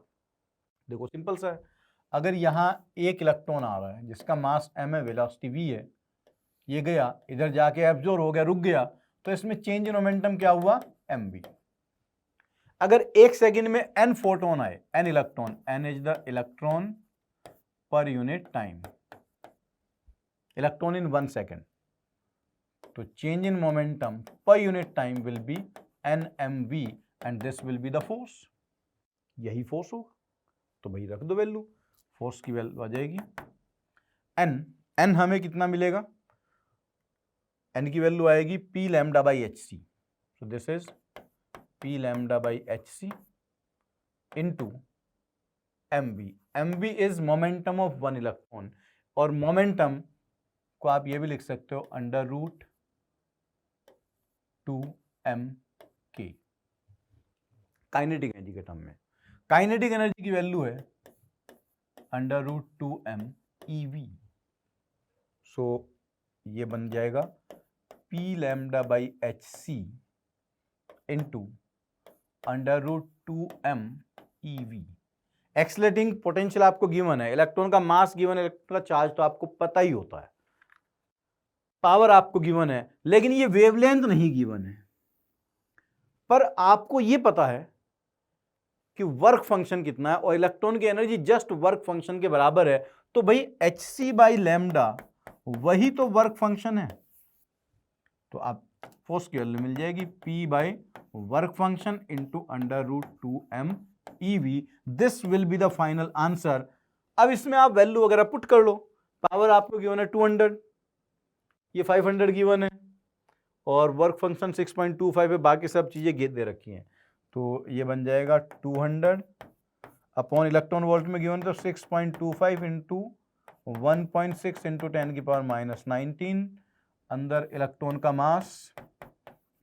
देखो सिंपल सा है, अगर यहां एक इलेक्ट्रॉन आ रहा है जिसका मास m है, वेलोसिटी v है, ये गया इधर जाके एब्जॉर्ब हो गया, रुक गया, तो इसमें चेंज इन मोमेंटम क्या हुआ? mv। अगर एक सेकंड में n फोटोन आए, n electron, n is the electron per unit time, electron in 1 second, तो change in momentum per unit time will be nmv and this will be the force. यही फोर्स होगा, तो भाई रख दो वैल्यू, फोर्स की वैल्यू आ जाएगी n हमें कितना मिलेगा? n की वैल्यू आएगी p lambda by hc, so this is p lambda by hc into mv। mv is momentum of one electron, और मोमेंटम को आप ये भी लिख सकते हो under root 2m k kinetic energy के टर्म में। काइनेटिक एनर्जी की वैल्यू है under root 2m ev, so ये बन जाएगा p lambda by hc into under root 2m ev। Accelerating potential आपको गिवन है, इलेक्ट्रॉन का मास गिवन है, इलेक्ट्रॉन का चार्ज तो आपको पता ही होता है, पावर आपको गिवन है, लेकिन ये वेवलेंथ नहीं गिवन है। पर आपको ये पता है कि वर्क फंक्शन कितना है, और इलेक्ट्रॉन की एनर्जी जस्ट वर्क फंक्शन के बराबर है, तो भाई hc बाई लैम्डा वही तो वर्क फंक्शन है, तो आप फोर्स की वैल्यू मिल जाएगी p by work function into under root 2m ev। This will be the final answer. अब इसमें आप वैल्यू वगैरह पुट कर लो, पावर आपको गिवन है 200, ये 500 गिवन है, और वर्क फंक्शन 6.25 है, बाकी सब चीजें दे रखी हैं, तो ये बन जाएगा 200 अपॉन इलेक्ट्रॉन वोल्ट में गिवन, तो 6.25 इंटू 1.6 इंटू 10 की पावर माइनस 19, अंदर इलेक्ट्रॉन का मास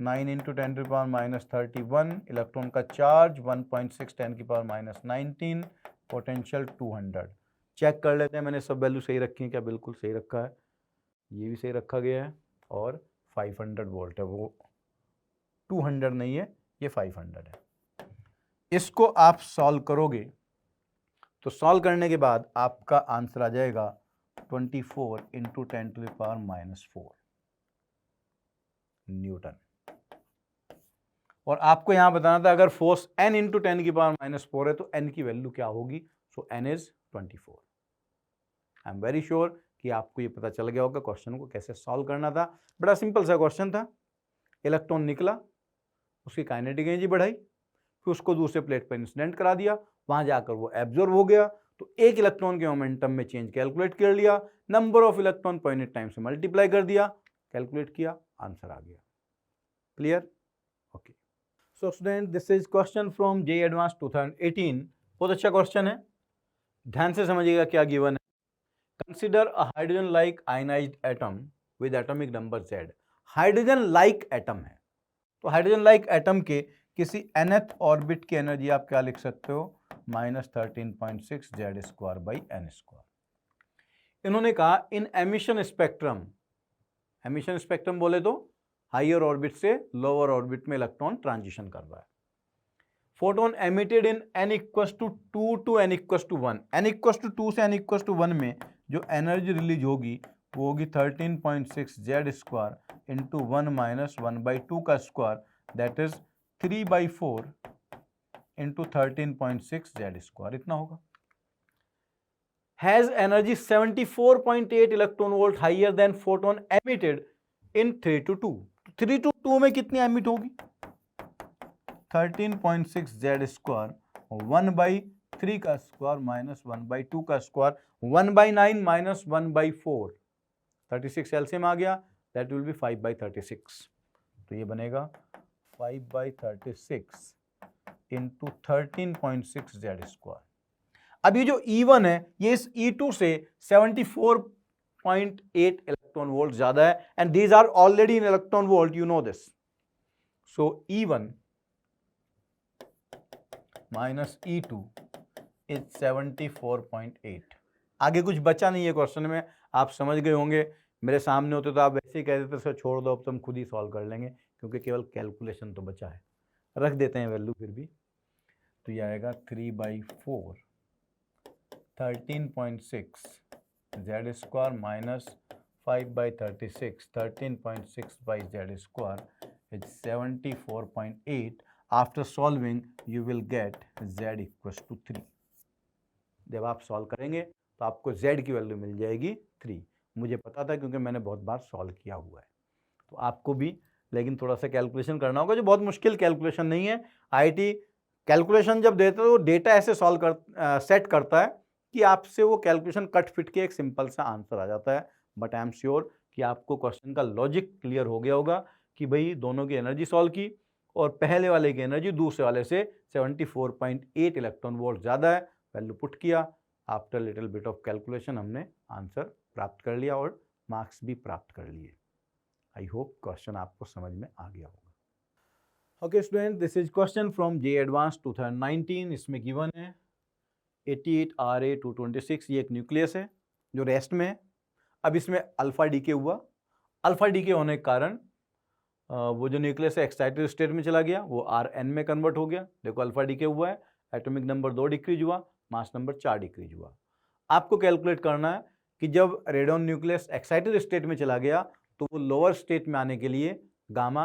9 इंटू 10 की पावर माइनस 31, इलेक्ट्रॉन का चार्ज 1.6 10 की पावर माइनस 19, पोटेंशियल 200। चेक कर लेते हैं मैंने सब वैल्यू सही रखी है क्या? बिल्कुल सही रखा है, ये भी सही रखा गया है, और 500 वोल्ट है, वो 200 नहीं है, ये 500 है। इसको आप सॉल्व करोगे तो सॉल्व करने के बाद आपका आंसर आ जाएगा 24 into 10 to the power minus 4 newton. और आपको यहां बताना था अगर फोर्स n इंटू 10 की पावर माइनस 4 है तो n की वैल्यू क्या होगी? सो n is 24। I am very sure कि आपको ये पता चल गया होगा क्वेश्चन को कैसे सॉल्व करना था। बड़ा सिंपल सा क्वेश्चन था, इलेक्ट्रॉन निकला, उसकी काइनेटिक एनर्जी बढ़ाई, फिर उसको दूसरे प्लेट पर इंसिडेंट करा दिया, वहां जाकर वो एब्जॉर्ब हो गया, तो एक इलेक्ट्रॉन के मोमेंटम में चेंज कैलकुलेट कर लिया, number of electron per unit time से मल्टीप्लाई कर दिया, कैलकुलेट किया, आंसर आ गया। Clear? Okay. So student, this is question from JEE advance 2018। बहुत अच्छा क्वेश्चन है, ध्यान से समझिएगा क्या गिवन है। Consider a hydrogen like ionised atom with atomic number Z। Hydrogen like atom है, तो हाइड्रोजन लाइक एटम के किसी nth ऑर्बिट की एनर्जी आप क्या लिख सकते हो? Minus 13.6 Z² by n²। इन्होंने कहा in emission spectrum, emission spectrum बोले तो हाइयर ऑर्बिट से लोअर ऑर्बिट में इलेक्ट्रॉन ट्रांजिशन कर रहा है। Photon emitted in n equal to 2 to n equal to 1, n equal to 2 से n इक्वल टू 1 में जो एनर्जी रिलीज होगी वो होगी 13.6 Z² इंटू 1 माइनस 1/2 का square, that is 3/4 into 13.6 Z², इतना होगा। Has energy 74.8 electron volt higher than photon emitted in 3 to 2। 3 to 2 में कितनी एमिट होगी? 13.6 Z², 1/3 का स्क्वायर माइनस 1/2 का स्क्वायर, 1/9 माइनस 1/4, 36 एलसीएम आ गया, दैट विल बी 5/36। तो ये बनेगा 5/36 इंटू 13.6 जेड स्क्वायर। अब ये जो E1 है ये इस E2 से 74.8 इलेक्ट्रॉन वोल्ट ज्यादा है, and these are already in electron volt, you know this. So E1 minus E2 is 74.8। आगे कुछ बचा नहीं है क्वेश्चन में, आप समझ गए होंगे। मेरे सामने होते तो आप वैसे ही कह देते सर छोड़ दो, अब तो हम खुद ही सॉल्व कर लेंगे, क्योंकि केवल कैलकुलेशन तो बचा है। रख देते हैं वैल्यू फिर भी। तो ये आएगा 3/4 13.6 Z square minus 5/36 13.6 by Z square is 74.8। After solving you will get z equals to 3। जब आप सॉल्व करेंगे तो आपको z की वैल्यू मिल जाएगी 3। मुझे पता था क्योंकि मैंने बहुत बार सॉल्व किया हुआ है। तो आपको भी लेकिन थोड़ा सा कैलकुलेशन करना होगा, जो बहुत मुश्किल कैलकुलेशन नहीं है। आईआईटी कैलकुलेशन जब देता है तो डेटा ऐसे सेट करता है कि आपसे वो कैलकुलेशन कट फिट के एक सिंपल सा आंसर आ जाता है। बट आई एम श्योर कि आपको क्वेश्चन का लॉजिक क्लियर हो गया होगा कि भाई दोनों की एनर्जी सॉल्व की और पहले वाले की एनर्जी दूसरे वाले से 74.8 इलेक्ट्रॉन वोल्ट ज़्यादा है। वैल्यू पुट किया, after little bit of calculation हमने आंसर प्राप्त कर लिया और मार्क्स भी प्राप्त कर लिए। आई होप क्वेश्चन आपको समझ में आ गया होगा। Okay student, this is question from J advance 2019। इसमें गिवन है 88 RA 226। ये एक न्यूक्लियस है जो रेस्ट में है। अब इसमें अल्फा डीके हुआ। अल्फा डीके होने के कारण वो जो न्यूक्लियस है एक्साइटेड स्टेट में चला गया, वो Rn में कन्वर्ट हो गया। देखो अल्फा डीके हुआ है, एटॉमिक नंबर 2 डिक्रीज हुआ, मास नंबर 4 डिक्रीज हुआ। आपको कैलकुलेट करना है कि जब रेडॉन न्यूक्लियस एक्साइटेड स्टेट में चला गया तो वो लोअर स्टेट में आने के लिए गामा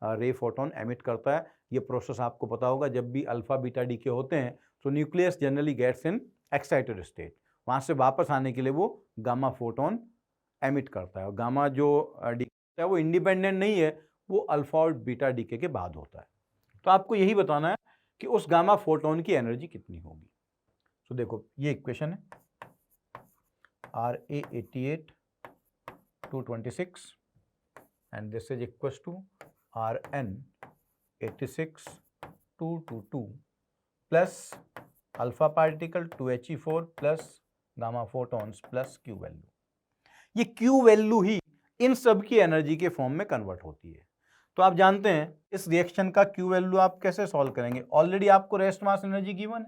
रे फोटोन एमिट करता है। ये प्रोसेस आपको पता होगा, जब भी अल्फा बीटा डीके होते हैं तो nucleus generally gets in excited state, वहाँ से वापस आने के लिए वो गामा फोटोन एमिट करता है। और गामा जो डीके है वो इंडिपेंडेंट नहीं है, वो अल्फा और बीटा डीके के बाद होता है। तो आपको यही बताना है कि उस गामा फोटोन की एनर्जी कितनी होगी। तो देखो ये इक्वेशन है, RA 88 226 and this is equals to Rn 86 222 plus alpha particle 2He4 plus gamma photons plus Q value. ये Q वैल्यू ही इन सब की एनर्जी के फॉर्म में कन्वर्ट होती है। तो आप जानते हैं इस रिएक्शन का Q वैल्यू आप कैसे सॉल्व करेंगे। ऑलरेडी आपको रेस्ट मास एनर्जी गिवन है,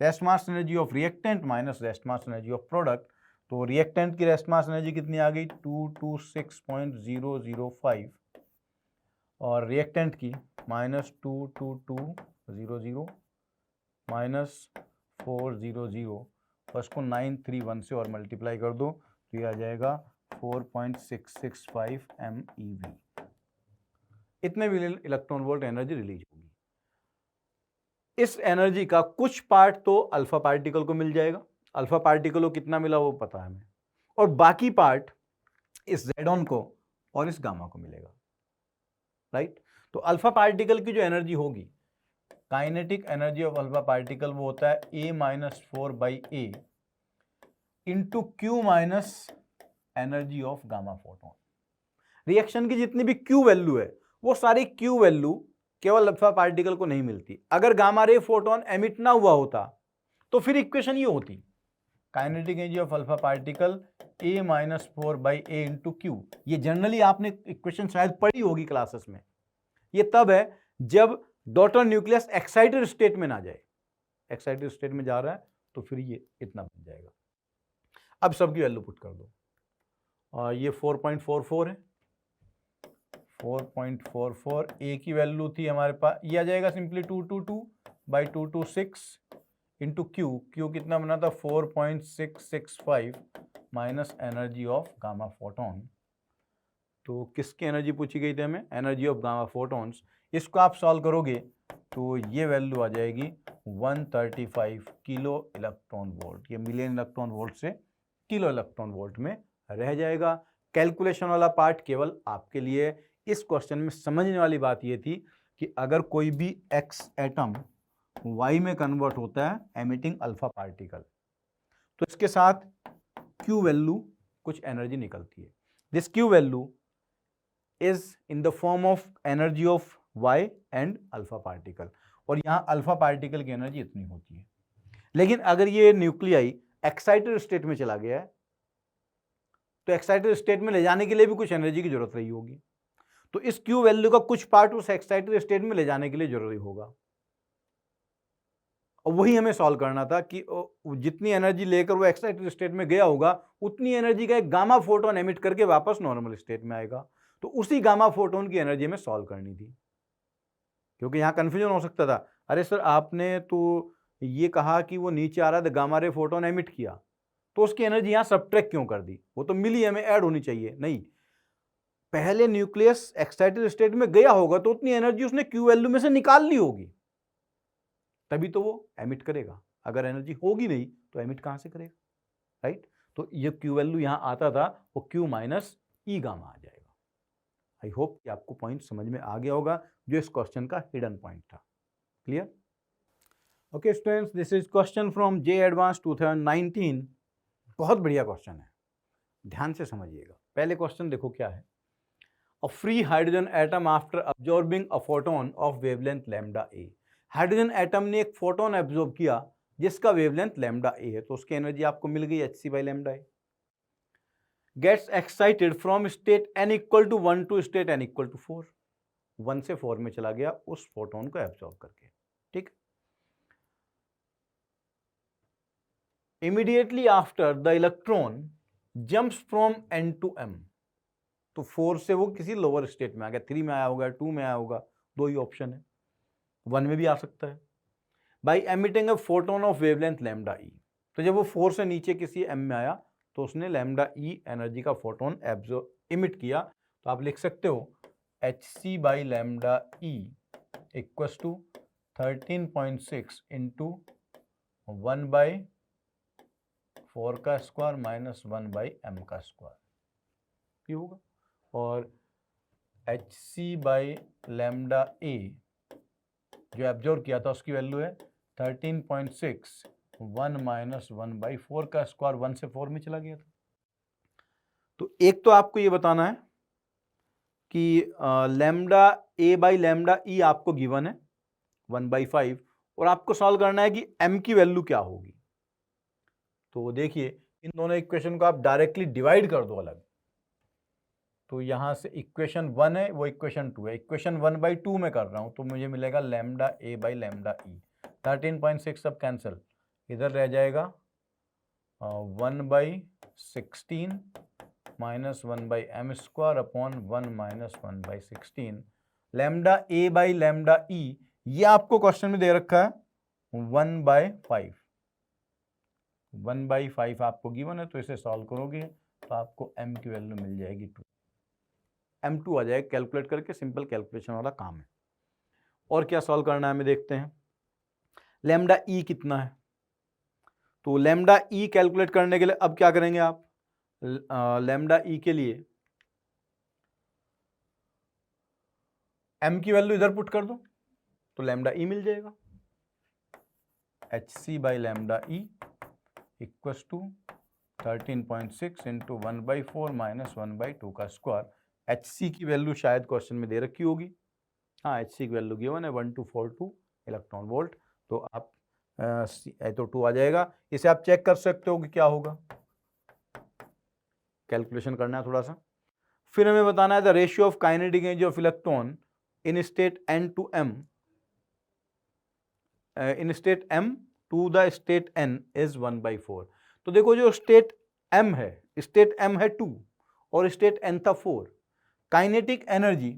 rest mass energy of reactant minus rest mass energy of product. तो रिएक्टेंट की रेस्ट मास एनर्जी कितनी आ गई 226.005 और रिएक्टेंट की -22200 -400, बस को 931 से और मल्टीप्लाई कर दो तो ये आ जाएगा 4.665 MeV। इतने million electron volt energy release होगी। इस एनर्जी का कुछ पार्ट तो अल्फा पार्टिकल को मिल जाएगा, अल्फा पार्टिकल को कितना मिला वो पता है हमें, और बाकी पार्ट इस जेडॉन को और इस गामा को मिलेगा, राइट। तो अल्फा पार्टिकल की जो एनर्जी होगी, kinetic energy of alpha particle, वो होता है A-4/A into Q minus energy of gamma photon. Reaction की जितनी भी Q वैल्यू है वो सारी Q वैल्यू केवल अल्फा पार्टिकल को नहीं मिलती। अगर गामा रे फोटोन एमिट ना हुआ होता तो फिर इक्वेशन ये होती, kinetic energy of alpha particle A-4/A into Q। ये जनरली आपने इक्वेशन शायद पढ़ी होगी क्लासेस में। ये तब है जब डॉटर न्यूक्लियस एक्साइटेड स्टेट में ना जाए। एक्साइटेड स्टेट में जा रहा है तो फिर ये इतना बन जाएगा। अब सबकी वैल्यू पुट कर दो। ये 4.44 है, 4.44 A की वैल्यू थी हमारे पास, ये आ जाएगा सिंपली 222/226 इंटू Q कितना बना था 4.665 minus energy of gamma photon. तो किसकी एनर्जी पूछी गई थी हमें, एनर्जी ऑफ गामा फोटोन्स। इसको आप सॉल्व करोगे तो ये वैल्यू आ जाएगी 135 किलो इलेक्ट्रॉन वोल्ट। ये मिलियन इलेक्ट्रॉन वोल्ट से किलो इलेक्ट्रॉन वोल्ट में रह जाएगा। कैलकुलेशन वाला पार्ट केवल आपके लिए। इस क्वेश्चन में समझने वाली बात ये थी कि अगर कोई भी X एटम Y में कन्वर्ट होता है एमिटिंग अल्फा पार्टिकल, तो इसके साथ Q वैल्यू कुछ एनर्जी निकलती है। This Q value is in the form of energy of Y and alpha particle, और यहाँ अल्फा पार्टिकल की एनर्जी इतनी होती है। लेकिन अगर ये न्यूक्लियाई एक्साइटेड स्टेट में चला गया है तो एक्साइटेड स्टेट में ले जाने के लिए भी कुछ एनर्जी की जरूरत रही होगी, तो इस क्यू वैल्यू का कुछ पार्ट उस एक्साइटेड स्टेट में ले जाने के लिए जरूरी होगा, और वही हमें सॉल्व करना था कि जितनी एनर्जी लेकर वो एक्साइटेड स्टेट में गया होगा उतनी एनर्जी का एक गामा फोटोन एमिट करके वापस नॉर्मल स्टेट में आएगा, तो उसी गामा फोटोन की एनर्जी हमें सॉल्व करनी थी। क्योंकि यहाँ कंफ्यूजन हो सकता था, अरे सर आपने तो ये कहा कि वो नीचे आ रहा था, गामा रे फोटोन एमिट किया, तो उसकी एनर्जी यहाँ सब्ट्रैक्ट क्यों कर दी, वो तो मिली हमें ऐड होनी चाहिए। नहीं, पहले न्यूक्लियस एक्साइटेड स्टेट में गया होगा तो उतनी एनर्जी उसने क्यू वैल्यू में से निकाल ली होगी, तभी तो वो एमिट करेगा। अगर एनर्जी होगी नहीं तो एमिट कहां से करेगा, राइट। तो ये क्यू वैल्यू यहां आता था, वो क्यू माइनस ई गामा आ जाएगा। आई होप कि आपको पॉइंट समझ में आ गया होगा, जो इस क्वेश्चन का हिडन पॉइंट था। Clear? Okay students, this is question from J advance 2019। बहुत बढ़िया क्वेश्चन है, ध्यान से समझिएगा। पहले क्वेश्चन देखो क्या है। A free hydrogen atom after absorbing a photon of wavelength lambda A. Hydrogen atom ने एक फोटोन एब्जॉर्ब किया जिसका वेवलेंथ लैम्डा ए है, तो उसकी एनर्जी आपको मिल गई hc/λ ए। Gets excited from state n equal to 1 to state n equal to 4। 1 से 4 में चला गया उस फोटोन को एब्जॉर्ब करके, ठीक। Immediately after the electron jumps from n to m, तो 4 से वो किसी लोअर स्टेट में आ गया, 3 में आया होगा, 2 में आया होगा, दो ही ऑप्शन है, 1 में भी आ सकता है। By emitting a photon of wavelength lambda E, तो जब वो 4 से नीचे किसी m में आया तो उसने लैम्डा ई एनर्जी का फोटोन एब्जॉर्ब इमिट किया, तो आप लिख सकते हो hc/λ E equals to 13.6 into 1/4 का स्क्वायर माइनस 1/m का स्क्वायर, ये होगा। और hc/λ ए जो एब्जॉर्ब किया था उसकी वैल्यू है 13.6, 1 माइनस 1/4 का स्क्वायर, 1 से 4 में चला गया था। तो एक तो आपको ये बताना है कि लैम्डा a/λ ई आपको गिवन है 1/5, और आपको सॉल्व करना है कि m की वैल्यू क्या होगी। तो देखिए, इन दोनों इक्वेशन को आप डायरेक्टली डिवाइड कर दो अलग, तो यहां से इक्वेशन 1 है वो इक्वेशन 2 है, इक्वेशन 1/2 में कर रहा हूं, तो मुझे मिलेगा लैम्डा a/λ ई। 13.6 सब कैंसिल, इधर रह जाएगा 1/16 minus 1/m square upon 1 minus 1/16। Lambda a/λ ई ये आपको क्वेश्चन में दे रखा है 1/5। 1/5 आपको गिवन है, तो इसे सॉल्व करोगे तो आपको m की वैल्यू मिल जाएगी 2। m2 आ जाएगा, कैलकुलेट करके, सिंपल कैलकुलेशन वाला काम है। और क्या सॉल्व करना है हमें, देखते हैं। लैम्डा ई कितना है, तो लैम्डा ई कैलकुलेट करने के लिए अब क्या करेंगे आप, लैम्डा ई के लिए m की वैल्यू इधर पुट कर दो, तो लैम्डा ई मिल जाएगा। hc/λ E equals to 13.6 into 1/4 minus 1/2 का स्क्वायर। hc की वैल्यू शायद क्वेश्चन में दे रखी होगी, हाँ hc की वैल्यू गिवन है 1242 इलेक्ट्रॉन वोल्ट, तो आप तो 2 आ जाएगा। इसे आप चेक कर सकते हो कि क्या होगा, कैलकुलेशन करना है थोड़ा सा। फिर हमें बताना है the ratio of kinetic energy of electron in state n to m, in state m to the state n is 1/4। तो देखो, जो स्टेट m है, स्टेट m है 2 और स्टेट n था 4। काइनेटिक एनर्जी,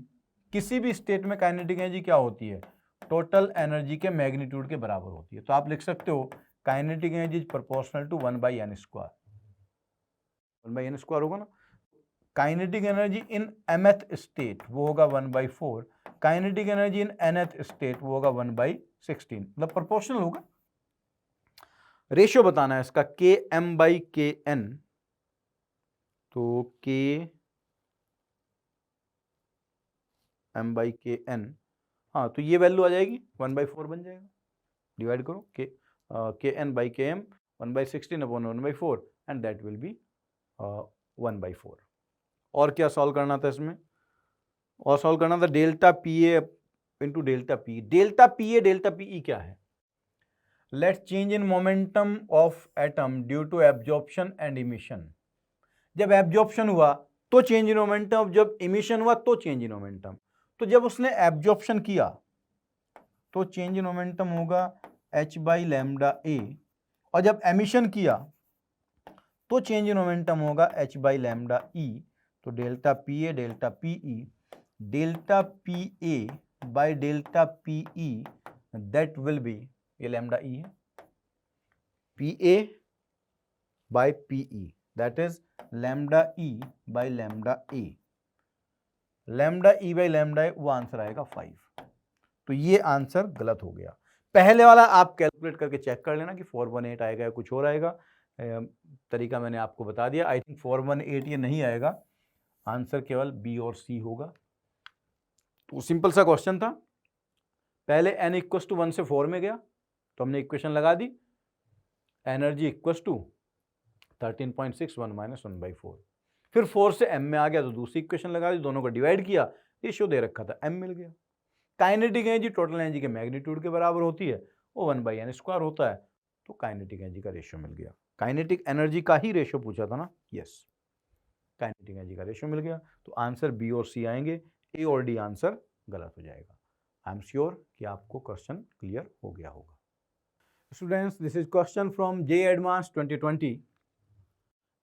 किसी भी स्टेट में काइनेटिक एनर्जी क्या होती है, टोटल एनर्जी के मैग्नीट्यूड के बराबर होती है। तो आप लिख सकते हो kinetic energy is proportional to 1/n square, 1/n square होगा ना। Kinetic energy in mth state वो होगा 1/4, kinetic energy in nth state वो होगा 1/16, मतलब प्रोपोर्शनल होगा। रेशियो बताना है इसका km/kn, तो km/kn, हाँ, तो ये वैल्यू आ जाएगी 1/4 बन जाएगा, डिवाइड करो kn/km 1/16 upon 1/4 and that will B 1/4। और क्या सॉल्व करना था इसमें, और सॉल्व करना था delta P A into delta P. Delta P A delta P E क्या है? Let change in momentum of atom due to absorption and emission. जब एब्जॉर्प्शन हुआ तो चेंज इन मोमेंटम, जब इमिशन हुआ तो चेंज इन मोमेंटम। तो जब उसने एब्जॉर्प्शन किया तो चेंज इन मोमेंटम होगा h बाई लैम्डा ए, और जब एमिशन किया तो चेंज इन मोमेंटम होगा h बाई लैम्डा ई। तो delta P A delta P E, delta P A by delta P E that will be, ये लैम्डा ई है, P A by P E that is lambda E by lambda A. Lambda E by lambda A, वो आंसर आएगा 5। तो ये आंसर गलत हो गया। पहले वाला आप कैलकुलेट करके चेक कर लेना कि 418 आएगा या कुछ और आएगा। तरीका मैंने आपको बता दिया। आई थिंक 418 ये नहीं आएगा, आंसर केवल बी और सी होगा। तो सिंपल सा क्वेश्चन था। पहले n इक्वस टू 1 से 4 में गया तो हमने इक्वेशन लगा दी, एनर्जी इक्वस टू 13.61 माइनस 1/4। फिर 4 से m में आ गया तो दूसरी इक्वेशन लगा दी, दोनों को डिवाइड किया, रेशियो दे रखा था, m मिल गया। काइनेटिक एनर्जी टोटल एनर्जी के मैग्नीट्यूड के बराबर होती है, वो 1/n² होता है, तो काइनेटिक एनर्जी का रेशियो मिल गया। काइनेटिक एनर्जी का ही रेशियो पूछा था ना, यस, काइनेटिक एनर्जी का रेशियो मिल गया। तो आंसर बी और सी आएंगे, ए और डी आंसर गलत हो जाएगा। आई एम श्योर कि आपको क्वेश्चन क्लियर हो गया होगा। Students, this is question from J advance 2020।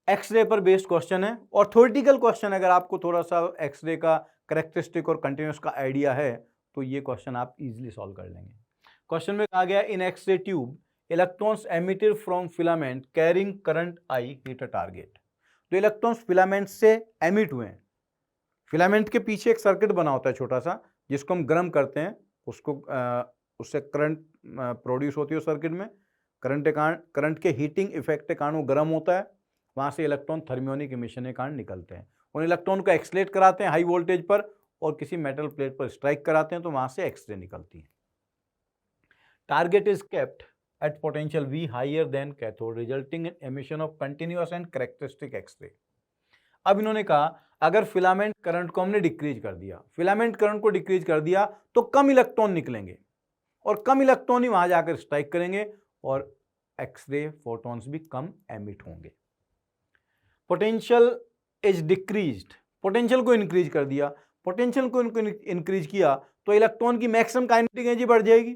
X ray पर बेस्ड क्वेश्चन है और थ्योरेटिकल क्वेश्चन। अगर आपको थोड़ा सा एक्सरे का करेक्टरिस्टिक और कंटिन्यूस का आइडिया है तो ये क्वेश्चन आप इजीली सॉल्व कर लेंगे। क्वेश्चन में कहा गया, in X-ray tube electrons emitted from filament carrying current I hit a target. तो इलेक्ट्रॉन्स फिलामेंट से एमिट हुए हैं। फिलामेंट के पीछे एक सर्किट बना होता है छोटा सा, जिसको हम गर्म करते हैं, उसको उससे करंट प्रोड्यूस होती है सर्किट में। करंट के हीटिंग इफेक्ट के कारण वो गर्म होता है, वहाँ से इलेक्ट्रॉन थर्मियोनिक इमिशन के कारण निकलते हैं। उन इलेक्ट्रॉन को एक्सलेट कराते हैं हाई वोल्टेज पर और किसी मेटल प्लेट पर स्ट्राइक कराते हैं तो वहाँ से एक्सरे निकलती है। Target is kept at potential V higher than cathode resulting in emission of continuous and characteristic X ray. अब इन्होंने कहा अगर फिलामेंट करंट को हमने डिक्रीज कर दिया, फिलामेंट करंट को डिक्रीज कर दिया तो कम इलेक्ट्रॉन निकलेंगे और कम इलेक्ट्रॉन ही वहां जाकर स्ट्राइक करेंगे और एक्सरे फोटॉन्स भी कम एमिट होंगे। पोटेंशियल इज डिक्रीज्ड, पोटेंशियल को इंक्रीज कर दिया, पोटेंशियल को इंक्रीज किया तो इलेक्ट्रॉन की मैक्सिमम काइनेटिक एनर्जी बढ़ जाएगी।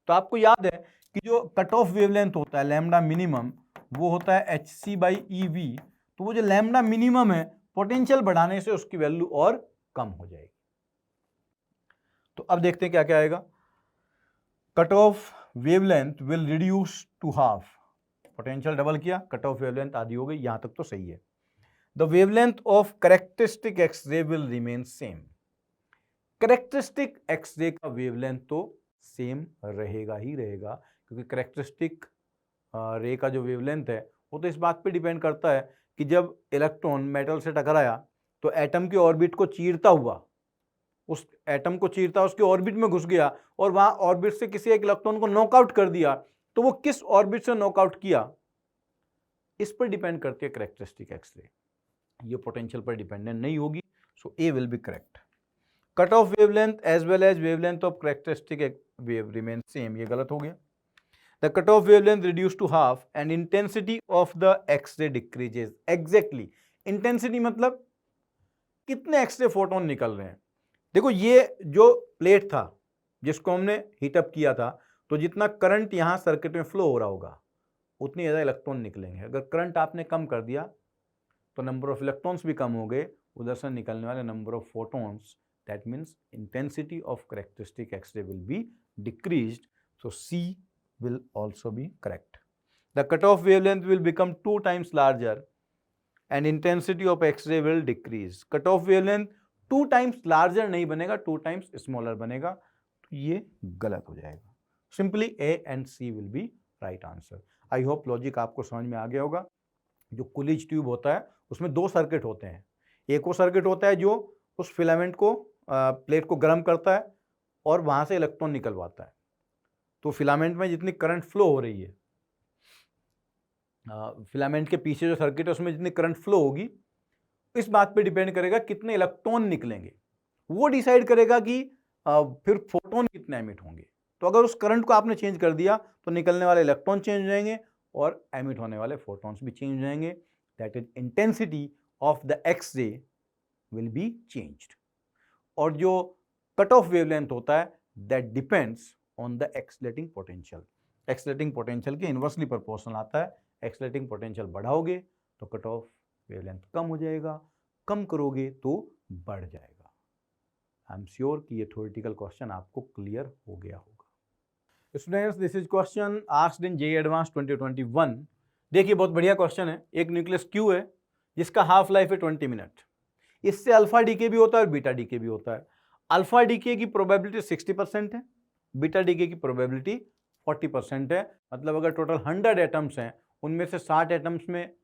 तो आपको याद है कि जो कट ऑफ वेवलेंथ होता है लैम्डा मिनिमम, वो होता है hc/eV। तो वो जो लैम्डा मिनिमम है, पोटेंशियल बढ़ाने से उसकी वैल्यू और कम हो जाएगी। तो अब देखते हैं क्या क्या आएगा। Cut off wavelength will reduce to half, potential double किया, कट ऑफ वेवलेंथ आधी हो गई, यहां तक तो सही है। The wavelength of characteristic X ray will remain same, characteristic X ray का वेवलेंथ तो सेम रहेगा ही रहेगा, क्योंकि कैरेक्टरिस्टिक रे का जो वेवलेंथ है वो तो इस बात पे डिपेंड करता है कि जब इलेक्ट्रॉन मेटल से टकराया तो एटम की ऑर्बिट को चीरता हुआ, उस एटम को चीरता उसके ऑर्बिट में घुस गया और वहां ऑर्बिट से किसी एक इलेक्ट्रॉन को नॉकआउट कर दिया, तो वो किस ऑर्बिट से नॉकआउट किया इस पर डिपेंड करती है कैरेक्टरिस्टिक एक्सरे। ये पोटेंशियल पर डिपेंडेंट नहीं होगी, so A will be correct. Cut off wavelength as well as wavelength of characteristic wave remain same, ये गलत हो गया। The cutoff wavelength reduced to half and intensity of the X-ray decreases. Exactly. Intensity मतलब कितने एक्सरे फोटोन निकल रहे हैं। देखो ये जो प्लेट था जिसको हमने हीटअप किया था, तो जितना करंट यहाँ सर्किट में फ्लो हो रहा होगा उतनी ज़्यादा इलेक्ट्रॉन निकलेंगे। अगर करंट आपने कम कर दिया तो नंबर ऑफ इलेक्ट्रॉन्स भी कम हो गए, उधर से निकलने वाले number of photons, that means intensity of characteristic X ray will be decreased. So see will also be correct. The cutoff wavelength will become 2 times larger and intensity of X-ray will decrease. Cutoff wavelength 2 times larger नहीं बनेगा, 2 times smaller बनेगा, तो ये गलत हो जाएगा। Simply A and C will be right answer. I hope logic आपको समझ में आ गया होगा। जो कुलिज ट्यूब होता है उसमें 2 सर्किट होते हैं। एक वो सर्किट होता है जो उस फिलामेंट को प्लेट को गर्म करता है और वहां से इलेक्ट्रॉन निकलवाता है। तो फिलामेंट में जितनी करंट फ्लो हो रही है, फिलामेंट के पीछे जो सर्किट है उसमें जितनी करंट फ्लो होगी, इस बात पे डिपेंड करेगा कितने इलेक्ट्रॉन निकलेंगे। वो डिसाइड करेगा कि फिर फोटोन कितने एमिट होंगे। तो अगर उस करंट को आपने चेंज कर दिया तो निकलने वाले इलेक्ट्रॉन चेंज हो जाएंगे और एमिट होने वाले फोटॉन्स भी चेंज हो जाएंगे। That is intensity of the X ray will be changed. और जो कट ऑफ वेवलेंथ होता है that depends on the accelerating potential. Accelerating potential के इन्वर्सली प्रोपोर्शनल आता है। एक्सलेटिंग पोटेंशियल बढ़ाओगे तो कट ऑफ वेवलेंथ कम हो जाएगा, कम करोगे तो बढ़ जाएगा। आई एम श्योर कि ये थ्योरेटिकल क्वेश्चन आपको क्लियर हो गया होगा। Students, this is question asked in JEE advance 2021। देखिए बहुत बढ़िया क्वेश्चन है। एक न्यूक्लियस क्यू है जिसका हाफ लाइफ है 20 मिनट। इससे अल्फा डीके भी होता है और बीटा डीके भी होता है। अल्फा डीके की प्रोबेबिलिटी 60% है, बीटा डीके की प्रोबेबिलिटी 40% है। मतलब अगर टोटल 100 एटम्स हैं उनमें से 60 एटम्स में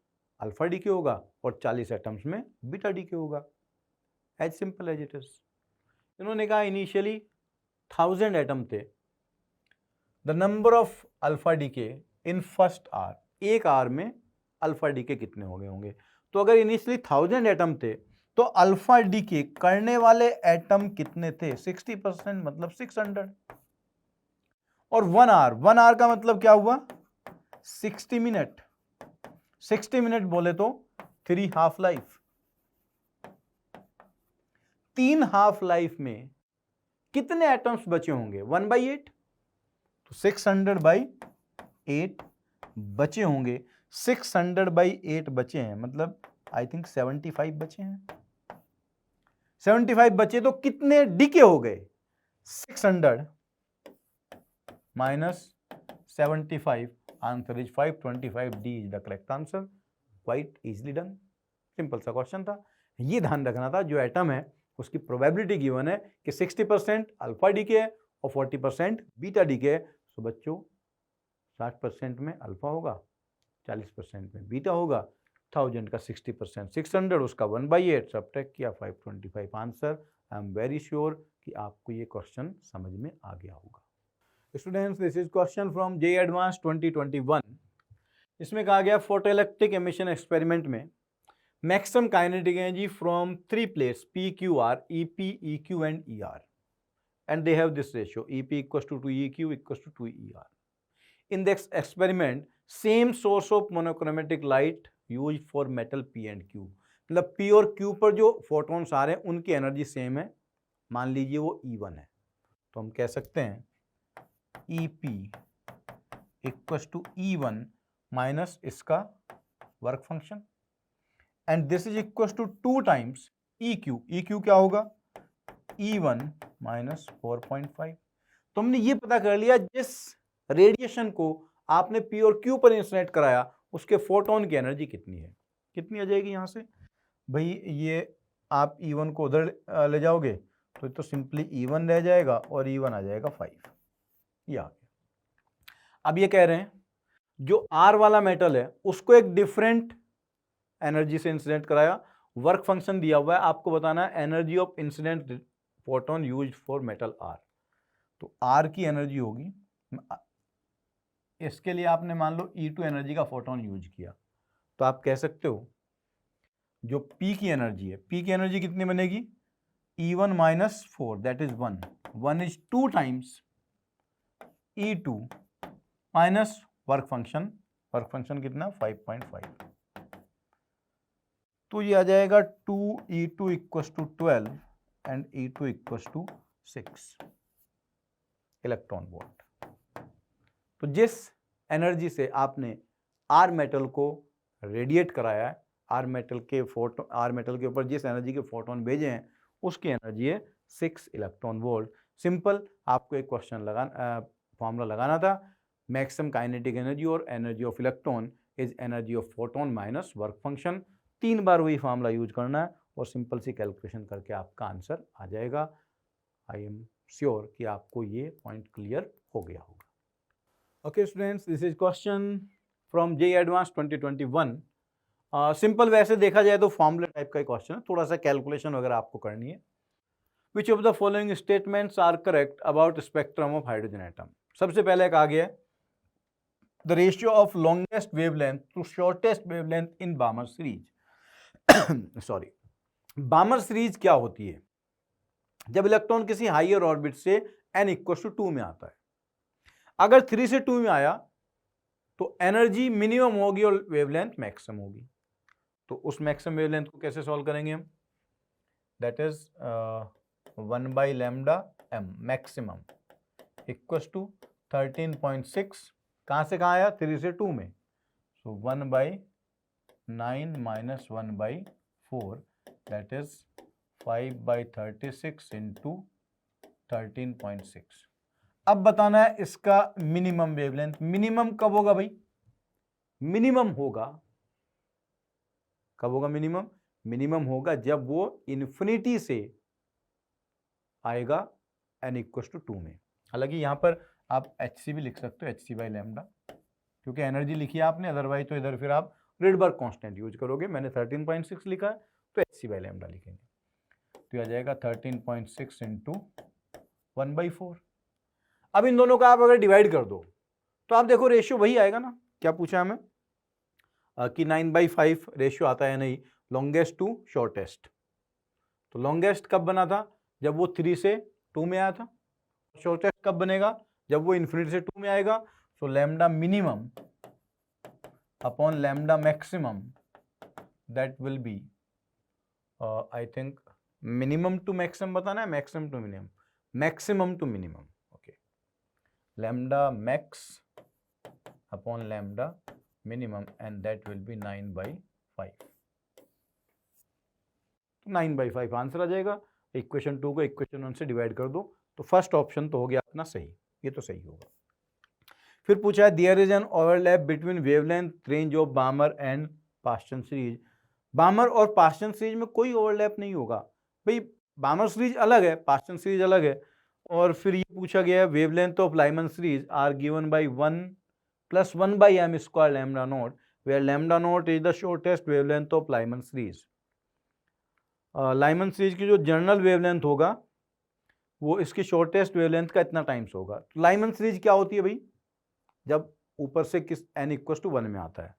अल्फा डीके होगा और 40 एटम्स में बीटा डीके होगा। As simple as it is. इन्होंने कहा इनिशियली 1000 एटम थे। The number of alpha decay in first R, एक आर में अल्फा डीके कितने हो गए होंगे। तो अगर इनिशियली 1000 एटम थे तो अल्फा डीके करने वाले एटम कितने थे, 60%, मतलब 600। और 1 आर का मतलब क्या हुआ, 60 मिनट। 60 मिनट बोले तो 3 हाफ लाइफ। 3 हाफ लाइफ में कितने एटम्स बचे होंगे, 1/8। तो 600/8 बचे होंगे। 600/8 बचे हैं, मतलब आई थिंक 75 बचे हैं। 75 बचे तो कितने डीके हो गए, 600 minus 75, answer is 525। D is the correct answer. Quite easily done. Simple सा क्वेश्चन था। ये ध्यान रखना था जो एटम है उसकी प्रोबेबिलिटी गिवन है कि 60% अल्फा डीके है और 40% बीटा डीके है। तो बच्चों 60% में अल्फा होगा, 40% में बीटा होगा। 1000 का 60%, 600, उसका 1/8 सब्ट्रैक्ट किया, 525 answer. I am very sure कि आपको ये क्वेश्चन समझ में आ गया होगा। Students, this is question from JEE advance 2021। इसमें कहा गया फोटोइलेक्ट्रिक एमिशन एक्सपेरिमेंट में maximum kinetic energy from 3 plates PQR, EP, EQ and ER, and they have this ratio EP equals to EQ equals to 2ER. In this experiment, same source of monochromatic light used for metal P and Q. मतलब P और Q पर जो फोटॉन्स आ रहे हैं उनकी एनर्जी सेम है। मान लीजिए वो E1 है, तो हम कह सकते हैं EP equals to E1 minus इसका work function, and this is equal to 2 times EQ। EQ क्या होगा, E1 माइनस 4.5। तो हमने ये पता कर लिया जिस रेडिएशन को आपने P और Q पर इंसिडेंट कराया उसके फोटोन की एनर्जी कितनी है। कितनी आ जाएगी यहाँ से भाई, ये आप E1 को उधर ले जाओगे तो सिंपली E1 रह जाएगा और E1 आ जाएगा 5। ये आ गया। अब ये कह रहे हैं जो R वाला मेटल है उसको एक डिफरेंट एनर्जी से इंसिडेंट कराया, वर्क फंक्शन दिया हुआ है, आपको बताना है energy of incident photon used for metal R। तो R की एनर्जी होगी, इसके लिए आपने मान लो E2 एनर्जी का फोटोन यूज किया, तो आप कह सकते हो जो P की एनर्जी है, P की एनर्जी कितनी बनेगी, E1 minus 4 that is 1। 1 is 2 times E2 minus work function कितना 5.5। तो ये आ जाएगा 2E2 equals to 12 and E2 equals to 6 electron volt. तो जिस एनर्जी से आपने आर मेटल को रेडिएट कराया है, आर मेटल के ऊपर जिस एनर्जी के फोटोन भेजे हैं उसकी एनर्जी है 6 इलेक्ट्रॉन वोल्ट। सिंपल, आपको एक क्वेश्चन फॉर्मूला लगाना था, मैक्सिमम काइनेटिक एनर्जी और energy of electron is energy of photon minus work function. 3 बार वही फॉर्मूला यूज करना है और सिंपल सी कैलकुलेशन करके आपका आंसर आ जाएगा। आई एम श्योर कि आपको ये पॉइंट क्लियर हो गया होगा। Okay students, this is question from JEE advance 2021। Simple वैसे देखा जाए तो फॉर्मूला टाइप का क्वेश्चन है, थोड़ा सा कैलकुलेशन वगैरह आपको करनी है। Which of the following statements are correct about spectrum of hydrogen atom. सबसे पहले कहा गया the ratio of longest wavelength to shortest wavelength in Balmer series. Sorry, Balmer series क्या होती है, जब इलेक्ट्रॉन किसी हायर ऑर्बिट से n = 2 में आता है। अगर 3 से 2 में आया तो एनर्जी मिनिमम होगी और वेवलेंथ मैक्सिमम होगी। तो उस मैक्सिमम वेवलेंथ को कैसे सॉल्व करेंगे हम? That is 1/λm maximum equals to 13.6। कहाँ से कहाँ आया? 3 से 2 में। So 1/9 minus 1/4 that is 5/36 into 13.6। अब बताना है इसका मिनिमम वेवलेंथ। मिनिमम कब होगा भाई? मिनिमम होगा, कब होगा मिनिमम? मिनिमम होगा जब वो इन्फिनिटी से आएगा n = 2 में। हालांकि यहां पर आप hc भी लिख सकते हो, hc/λ, क्योंकि एनर्जी लिखी है आपने, अदरवाइज तो इधर फिर आप रिडबर्ग कांस्टेंट यूज करोगे। मैंने 13.6 लिखा है तो hc/λ लिखेंगे, तो आ जाएगा 13.6 इंटू 1/4। अब इन दोनों का आप अगर डिवाइड कर दो तो आप देखो रेशियो वही आएगा ना। क्या पूछा हमें कि 9/5 रेशियो आता है नहीं, लॉन्गेस्ट टू शॉर्टेस्ट। तो लॉन्गेस्ट कब बना था? जब वो 3 से 2 में आया था। शॉर्टेस्ट कब बनेगा? जब वो इन्फिनिटी से 2 में आएगा। So lambda minimum upon lambda maximum that will be I think minimum to maximum बताना है, maximum to minimum, maximum to minimum. Okay, lambda max upon lambda minimum and that will be 9/5। 9/5 answer आ जाएगा। इक्वेशन 2 को इक्वेशन 1 से डिवाइड कर दो तो फर्स्ट ऑप्शन तो हो गया अपना सही, ये तो सही होगा। फिर पूछा है there is an overlap between wavelength range of Balmer and Paschen series. Balmer और पास्टन सीरीज में कोई ओवरलैप नहीं होगा भाई, बामर सीरीज अलग है, पास्टन सीरीज अलग है। और फिर ये पूछा गया है wavelength of Lyman series are given by 1 + 1/m² lambda naught, where lambda naught is the shortest wavelength of Lyman series. Lyman series की जो जनरल वेवलेंथ होगा वो इसकी शॉर्टेस्ट वेवलेंथ का इतना टाइम्स होगा। तो लाइमन सीरीज क्या होती है भाई? जब ऊपर से किस n = 1 में आता है।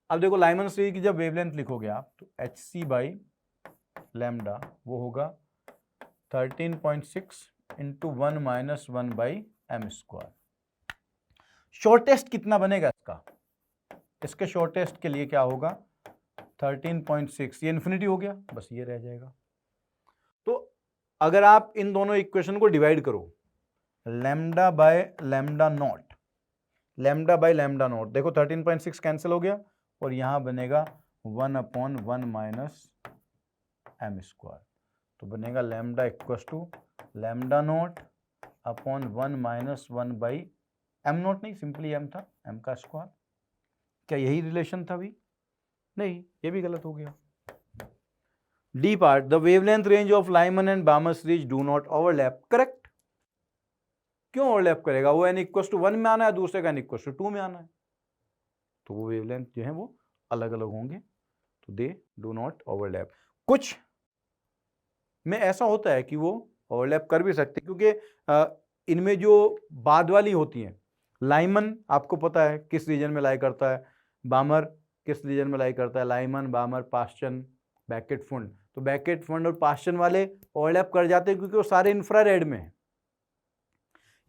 अब देखो लाइमन सीरीज की जब वेवलेंथ लिखोगे आप तो hc/λ वो होगा 13.6 इंटू 1 - 1/m²। शॉर्टेस्ट कितना बनेगा इसका? इसके शॉर्टेस्ट के लिए क्या होगा? 13.6, ये इन्फिनिटी हो गया, बस ये रह जाएगा। तो अगर आप इन दोनों इक्वेशन को डिवाइड करो, λ/λ नॉट, λ/λ नॉट, देखो 13.6 कैंसिल हो गया और यहां बनेगा 1/1 माइनस m²। तो बनेगा λ = λ नॉट अपॉन 1 - 1/m नॉट, नहीं सिंपली m था, m का स्क्वायर। क्या यही रिलेशन था भी? नहीं, ये भी गलत हो गया। D part, the wavelength range of Lyman and बामर series do not overlap. Correct. क्यों ओवरलैप करेगा? वो n = 1 में आना है, दूसरे का n = 2 में आना है, तो वो वेवलेंथ जो है वो अलग अलग होंगे, तो दे डू नॉट ओवरलैप। कुछ में ऐसा होता है कि वो ओवरलैप कर भी सकते, क्योंकि इनमें जो बाद वाली होती हैं, लाइमन आपको पता है किस रीजन में लाई करता है, बामर किस रीजन में लाई करता है, लाइमन, बामर, पास्टन, बैकेट फंड। तो बैकेट फंड और पास्टन वाले ओवरलैप कर जाते हैं क्योंकि वो सारे इंफ्रारेड में है,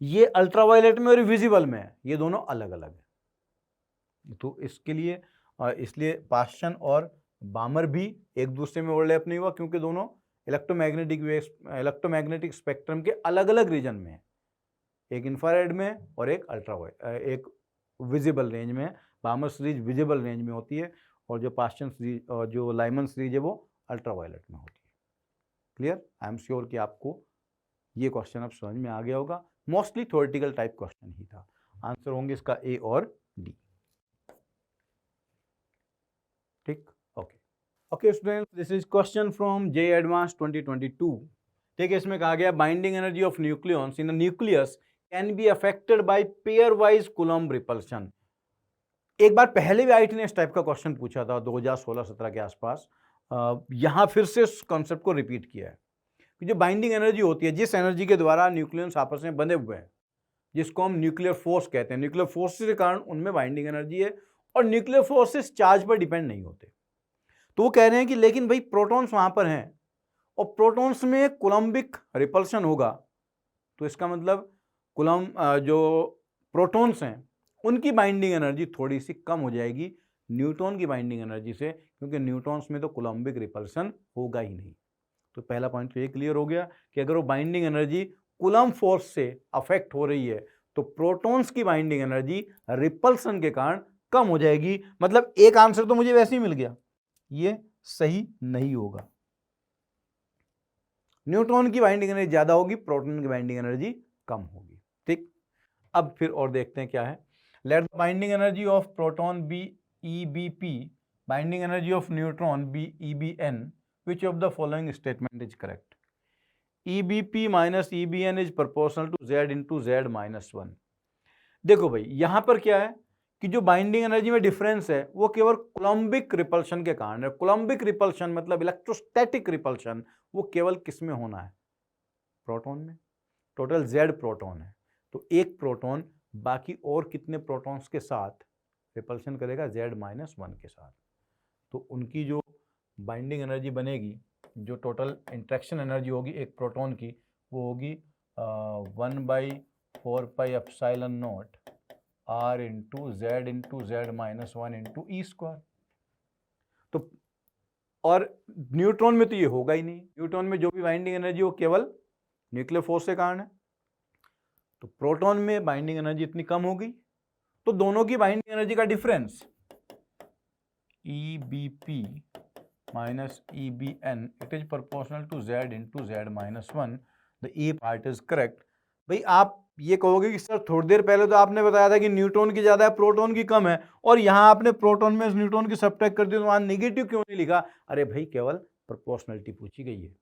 ये अल्ट्रावायलेट में और विजिबल में है, ये दोनों अलग अलग है। तो इसके लिए इसलिए पास्टन और बामर भी एक दूसरे में ओवरलैप नहीं हुआ, क्योंकि दोनों इलेक्ट्रोमैग्नेटिक स्पेक्ट्रम के अलग अलग रीजन में है, एक इंफ्रारेड में और एक एक विजिबल रेंज में। बामर सीरीज विजिबल रेंज में होती है और जो पास्टन सीरीज और जो लाइमन सीरीज है वो अल्ट्रावायलेट में होती है। क्लियर? आई एम श्योर कि आपको ये क्वेश्चन अब समझ में आ गया होगा। मोस्टली थ्योरेटिकल टाइप क्वेश्चन ही था। आंसर होंगे इसका ए और डी। ठीक, okay okay students, this is question from J advance 2022। ठीक है, इसमें कहा गया binding energy of nucleons in the nucleus can be affected by pair wise coulomb repulsion. एक बार पहले भी आईटी ने इस टाइप का क्वेश्चन पूछा था 2016-17 के आसपास। यहां फिर से इस कॉन्सेप्ट को रिपीट किया है कि जो बाइंडिंग एनर्जी होती है, जिस एनर्जी के द्वारा न्यूक्लियस आपस में बंधे हुए हैं, जिसको हम न्यूक्लियर फोर्स कहते हैं, न्यूक्लियर फोर्स के कारण उनमें बाइंडिंग एनर्जी है और न्यूक्लियर फोर्सेस चार्ज पर डिपेंड नहीं होते। तो वो कह रहे हैं कि लेकिन भाई प्रोटॉन्स वहां पर हैं और प्रोटॉन्स में कूलम्बिक रिपल्शन होगा, तो इसका मतलब जो प्रोटॉन्स हैं उनकी बाइंडिंग एनर्जी थोड़ी सी कम हो जाएगी न्यूट्रॉन की बाइंडिंग एनर्जी से, क्योंकि न्यूट्रॉन्स में तो कूलम्बिक रिपल्शन होगा ही नहीं। तो पहला पॉइंट तो ये क्लियर हो गया कि अगर वो बाइंडिंग एनर्जी कूलम्ब फोर्स से अफेक्ट हो रही है तो प्रोटॉन्स की बाइंडिंग एनर्जी रिपल्सन के कारण कम हो जाएगी। मतलब एक आंसर तो मुझे वैसे ही मिल गया, ये सही नहीं होगा। न्यूट्रॉन की बाइंडिंग एनर्जी ज्यादा होगी, प्रोटॉन की बाइंडिंग एनर्जी कम होगी। ठीक, अब फिर और देखते हैं क्या है। Let the binding energy of proton be EBP, binding energy of neutron be EBN, which of the following statement is correct? EBP minus EBN is proportional to Z into Z minus 1। देखो भाई यहां पर क्या है कि जो बाइंडिंग एनर्जी में डिफरेंस है वो केवल कूलम्बिक रिपल्शन के कारण है। कूलम्बिक रिपल्शन मतलब इलेक्ट्रोस्टैटिक रिपल्शन, वो केवल किस में होना है? प्रोटॉन में। टोटल Z प्रोटॉन है, तो एक प्रोटॉन बाकी और कितने प्रोटॉन्स के साथ रिपल्शन करेगा? Z माइनस 1 के साथ। तो उनकी जो बाइंडिंग एनर्जी बनेगी, जो टोटल इंट्रैक्शन एनर्जी होगी एक प्रोटॉन की, वो होगी 1/4πε0 R into Z minus 1 into ई स्क्वायर। तो और न्यूट्रॉन में तो ये होगा ही नहीं, न्यूट्रॉन में जो भी बाइंडिंग एनर्जी वो केवल न्यूक्लियर फोर्स के कारण है। तो प्रोटॉन में बाइंडिंग एनर्जी इतनी कम होगी, तो दोनों की बाइंडिंग एनर्जी का difference EBP minus EBN, it is proportional to Z into Z minus 1। The E part is correct। भाई आप ये कहोगे कि सर थोड़ी देर पहले तो आपने बताया था कि न्यूट्रॉन की ज्यादा है प्रोटॉन की कम है, और यहाँ आपने प्रोटॉन में न्यूट्रॉन की सब्ट्रैक्ट कर दी, तो वहां नेगेटिव क्यों नहीं लिखा? अरे भाई केवल प्रोपोर्शनलिटी पूछी गई है,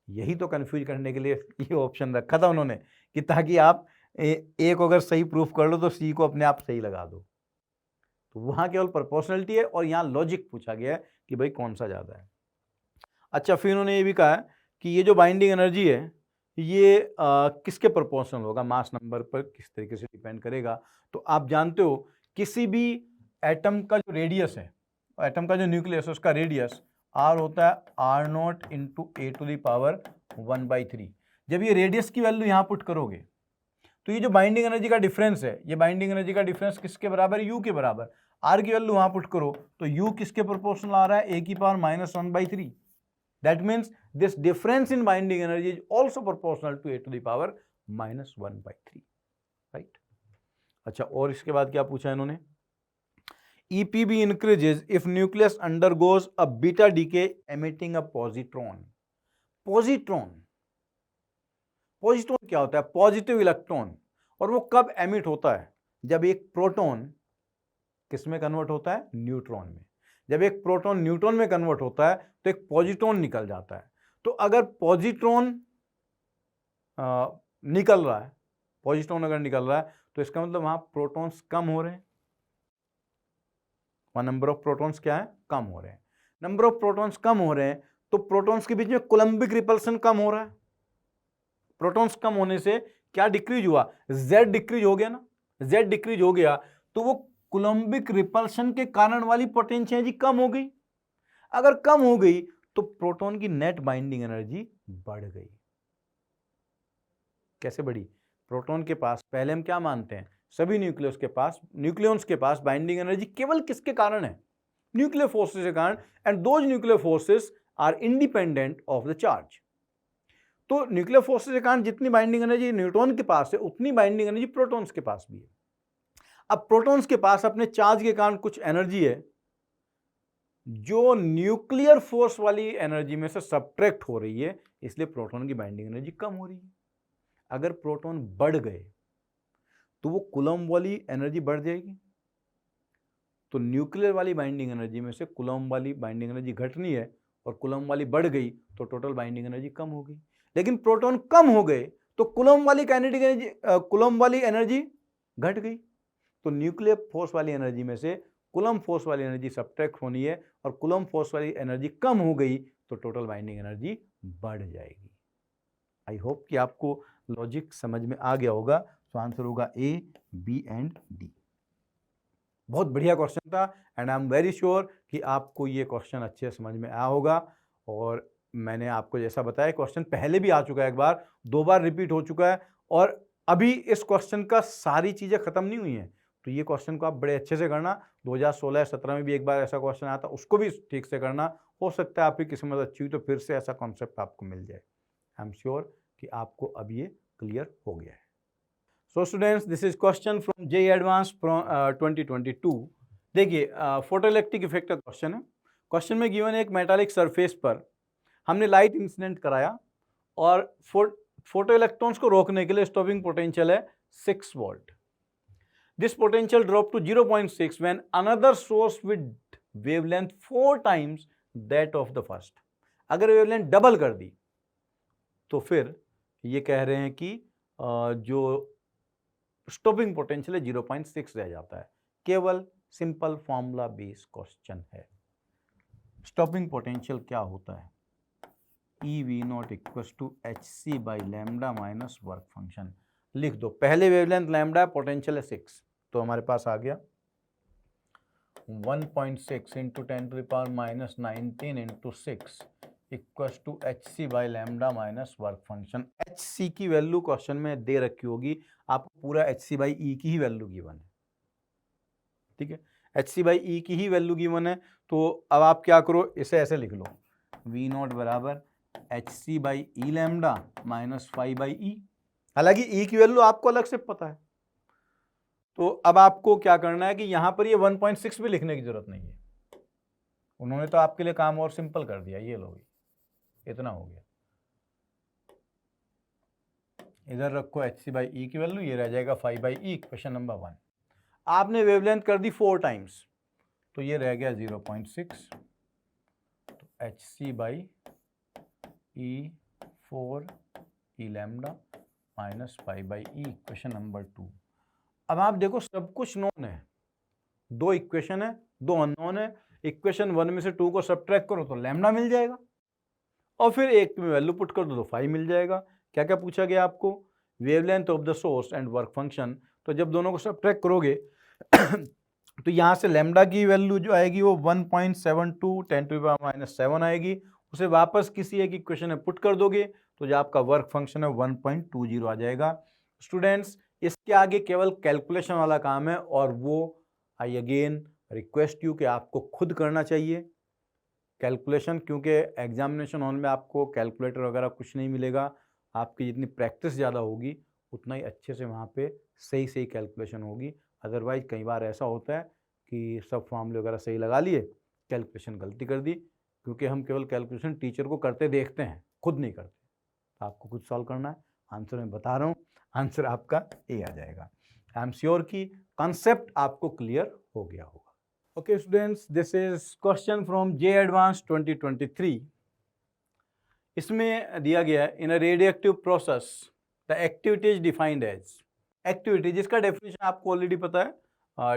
यही तो कंफ्यूज करने के लिए ये ऑप्शन रखा था उन्होंने, कि ताकि आप एक अगर सही प्रूफ कर लो तो सी को अपने आप सही लगा दो। तो वहां केवल प्रोपोर्शनलिटी है और यहाँ लॉजिक पूछा गया है कि भाई कौन सा ज्यादा है। अच्छा, फिर उन्होंने ये भी कहा कि ये जो बाइंडिंग एनर्जी है ये किसके प्रोपोर्शनल होगा? मास नंबर पर किस तरीके से डिपेंड करेगा। तो आप जानते हो किसी भी एटम का जो रेडियस है, एटम का जो न्यूक्लियस है उसका रेडियस R होता है R0 into A to the power 1/3। जब ये रेडियस की वैल्यू यहाँ पुट करोगे तो ये जो बाइंडिंग एनर्जी का डिफरेंस है, ये बाइंडिंग एनर्जी का डिफरेंस किसके बराबर है? U के बराबर। R की वैल्यू वहां पुट करो तो U किसके प्रोपोर्शनल आ रहा है? A की power -1/3। That means this difference in binding energy is also proportional to A to the power -1/3, right. अच्छा, और इसके बाद क्या पूछा इन्होंने? EPB increases if nucleus undergoes a beta decay emitting a positron। Positron क्या होता है? Positive electron. और वो कब एमिट होता है? जब एक प्रोटॉन किस में कन्वर्ट होता है? न्यूट्रॉन में। जब एक प्रोटॉन न्यूट्रॉन में कन्वर्ट होता है तो एक पॉजिट्रॉन निकल जाता है। तो अगर पॉजिट्रॉन निकल रहा है, पॉजिट्रॉन अगर निकल रहा है तो इसका मतलब वहां प्रोटॉन्स कम हो रहे हैं, वहां नंबर ऑफ प्रोटॉन्स क्या है? कम हो रहे हैं। नंबर ऑफ प्रोटॉन्स कम हो रहे हैं तो प्रोटॉन्स के बीच में कूलम्बिक रिपल्सन कम हो रहा है। प्रोटॉन्स कम होने से क्या डिक्रीज हुआ? Z डिक्रीज हो गया ना। Z डिक्रीज हो गया तो वो कूलम्बिक रिपल्शन के कारण वाली पोटेंशियल एनर्जी कम हो गई। अगर कम हो गई तो प्रोटॉन की नेट बाइंडिंग एनर्जी बढ़ गई। कैसे बढ़ी? प्रोटॉन के पास, पहले हम क्या मानते हैं, सभी न्यूक्लियॉन्स के पास बाइंडिंग एनर्जी केवल किसके कारण है? न्यूक्लियर फोर्सेस के कारण। And those nuclear forces are independent of the charge. तो न्यूक्लियर फोर्सेस के कारण जितनी बाइंडिंग एनर्जी न्यूट्रॉन के पास है उतनी बाइंडिंग एनर्जी प्रोटॉन्स के पास भी है। अब प्रोटॉन्स के पास अपने चार्ज के कारण कुछ एनर्जी है जो न्यूक्लियर फोर्स वाली एनर्जी में से सब्ट्रैक्ट हो रही है, इसलिए प्रोटॉन की बाइंडिंग एनर्जी कम हो रही है। अगर प्रोटॉन बढ़ गए तो वो कूलम्ब वाली एनर्जी बढ़ जाएगी। तो न्यूक्लियर वाली बाइंडिंग एनर्जी में से कूलम्ब वाली बाइंडिंग एनर्जी घटनी है और कूलम्ब वाली बढ़ गई तो टोटल बाइंडिंग एनर्जी कम हो गई। लेकिन प्रोटॉन कम हो गए तो कूलम्ब वाली एनर्जी घट गई। तो न्यूक्लियर फोर्स वाली एनर्जी में से कूलम्ब फोर्स वाली एनर्जी सब्ट्रैक्ट होनी है और कूलम्ब फोर्स वाली एनर्जी कम हो गई तो टोटल बाइंडिंग एनर्जी बढ़ जाएगी। आई होप कि आपको लॉजिक समझ में आ गया होगा। तो आंसर होगा A, B एंड D। बहुत बढ़िया क्वेश्चन था and I am very sure कि आपको ये क्वेश्चन अच्छे समझ में आया होगा। और मैंने आपको जैसा बताया क्वेश्चन पहले भी आ चुका है, एक बार 2 बार रिपीट हो चुका है और अभी इस क्वेश्चन का सारी चीज़ें खत्म नहीं हुई हैं। तो ये क्वेश्चन को आप बड़े अच्छे से करना। 2016-17 में भी एक बार ऐसा क्वेश्चन आया था, उसको भी ठीक से करना। हो सकता है आपकी किस्मत अच्छी हुई तो फिर से ऐसा कॉन्सेप्ट आपको मिल जाए। आई एम श्योर कि आपको अब ये क्लियर हो गया है। So students, this is question from JEE advance from 2022। देखिए, फोटोइलेक्ट्रिक इफेक्ट का क्वेश्चन है। क्वेश्चन में गिवन एक मेटालिक सरफेस पर हमने लाइट इंसिडेंट कराया और फोटो इलेक्ट्रॉन्स को रोकने के लिए स्टॉपिंग पोटेंशियल है 6 volt. This potential drop to 0.6 when another source with wavelength 4 times that of the first. अगर वेवलेंथ डबल कर दी तो फिर ये कह रहे हैं कि जो स्टॉपिंग पोटेंशियल है 0.6 रह जाता है। केवल सिंपल फॉर्मूला बेस्ड क्वेश्चन है। स्टॉपिंग पोटेंशियल क्या होता है? E V naught equal to H C by lambda minus work function. लिख दो, पहले वेवलेंथ लैम्डा, पोटेंशियल है 6, तो हमारे पास आ गया 1.6 into 10⁻⁻19 into 6 equal to H C by lambda minus work function. H C की वैल्यू क्वेश्चन में दे रखी होगी, आपको पूरा एच सी बाई ई की ही वैल्यू गिवन है। ठीक है, एच सी बाई ई की ही वैल्यू गिवन है। तो अब आप क्या करो, इसे ऐसे लिख लो, वी नॉट बराबर h C by e lambda minus 5 by e. हालांकि ई की वैल्यू आपको अलग से पता है। तो अब आपको क्या करना है कि यहां पर ये 1.6 भी लिखने की जरूरत नहीं है, उन्होंने तो आपके लिए काम और सिंपल कर दिया। ये लो, इतना हो गया। इधर रखो एच सी बाई ई की वैल्यू, ये रह जाएगा 5 बाई ई। क्वेश्चन नंबर 1, आपने वेवलेंथ कर दी 4 टाइम्स, तो ये रह गया 0.6, तो H C by E 4 E lambda minus 5 by E. Question number 2। अब आप देखो, सब कुछ नोन है, 2 इक्वेशन है, 2 अननोन है। इक्वेशन 1 में से 2 को सब्ट्रैक्ट करो तो लैम्डा मिल जाएगा, और फिर एक में वैल्यू पुट कर दो तो 5 मिल जाएगा। क्या क्या पूछा गया आपको? Wavelength of the source and work function. तो जब दोनों को सब्ट्रैक्ट करोगे तो यहां से लैम्डा की वैल्यू जो आएगी वो 1.72 10⁻⁻7 आएगी। उसे वापस किसी एक इक्वेशन में पुट कर दोगे तो जो आपका वर्क फंक्शन है 1.20 आ जाएगा। स्टूडेंट्स, इसके आगे केवल कैलकुलेशन वाला काम है, और वो आई अगेन रिक्वेस्ट यू कि आपको खुद करना चाहिए कैलकुलेशन, क्योंकि एग्जामिनेशन हॉल में आपको कैलकुलेटर वगैरह कुछ नहीं मिलेगा। आपकी जितनी प्रैक्टिस ज़्यादा होगी उतना ही अच्छे से वहाँ पे सही सही कैलकुलेशन होगी। अदरवाइज कई बार ऐसा होता है कि सब फॉर्मूले वगैरह सही लगा लिए, कैलकुलेशन गलती कर दी, क्योंकि हम केवल कैलकुलेशन टीचर को करते देखते हैं, खुद नहीं करते। तो आपको खुद सॉल्व करना है। आंसर मैं बता रहा हूँ, आंसर आपका ए आ जाएगा। आई एम श्योर कि कॉन्सेप्ट आपको क्लियर हो गया होगा। Okay students, this is question from JEE Advanced 2023. इसमें दिया गया है, in a radioactive process the activity is defined as. Activity जिसका डेफिनेशन आपको ऑलरेडी पता है,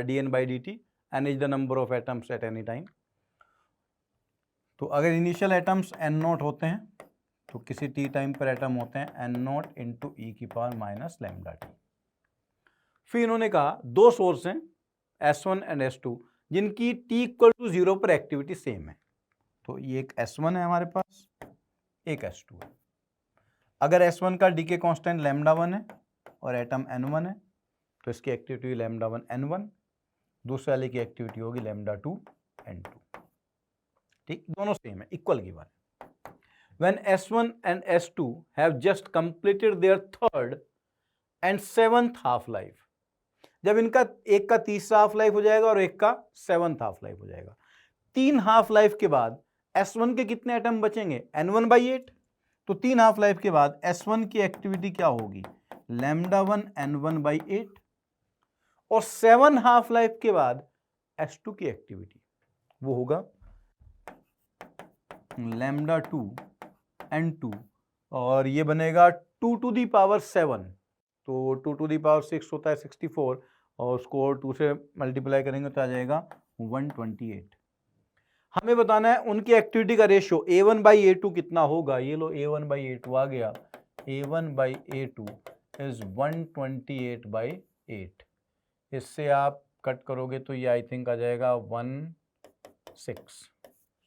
dN/dt, n is the number of atoms at any time. तो अगर इनिशियल एटम्स n0 होते हैं तो किसी t टाइम पर एटम होते हैं n0 इंटू ई की पावर माइनस लैम्डा टी। फिर इन्होंने कहा 2 सोर्स हैं S1 एंड S2 जिनकी t इक्वल टू 0 पर एक्टिविटी सेम है। तो ये एक S1 है हमारे पास, एक S2 है। अगर S1 का डीके कांस्टेंट लैम्डा 1 है और एटम N1 है तो इसकी एक्टिविटी लैम्डा 1 N1, दूसरे वाले की एक्टिविटी होगी लैम्डा 2 N2। ठीक, दोनों सेम है, इक्वल गिवन है। When S1 and S2 have just completed their third and seventh half life, जब इनका एक का तीसरा हाफ लाइफ हो जाएगा और एक का 7th हाफ लाइफ हो जाएगा, 3 हाफ लाइफ के बाद S1 के कितने एटम बचेंगे? N1/8। तो 3 हाफ लाइफ के बाद S1 की एक्टिविटी क्या होगी? Lambda 1 N1/8। और 7 हाफ लाइफ के बाद S2 की एक्टिविटी वो होगा लैम्डा 2 N2, और ये बनेगा 2 टू दी पावर 7। तो 2 टू दी पावर 6 होता है 64, और उसको 2 से मल्टीप्लाई करेंगे तो आ जाएगा 128। हमें बताना है उनकी एक्टिविटी का रेशियो A1/A2 कितना होगा। ये लो, A1/A2 आ गया। A1/A2 is 128/8। इससे आप कट करोगे तो ये आई थिंक आ जाएगा 16।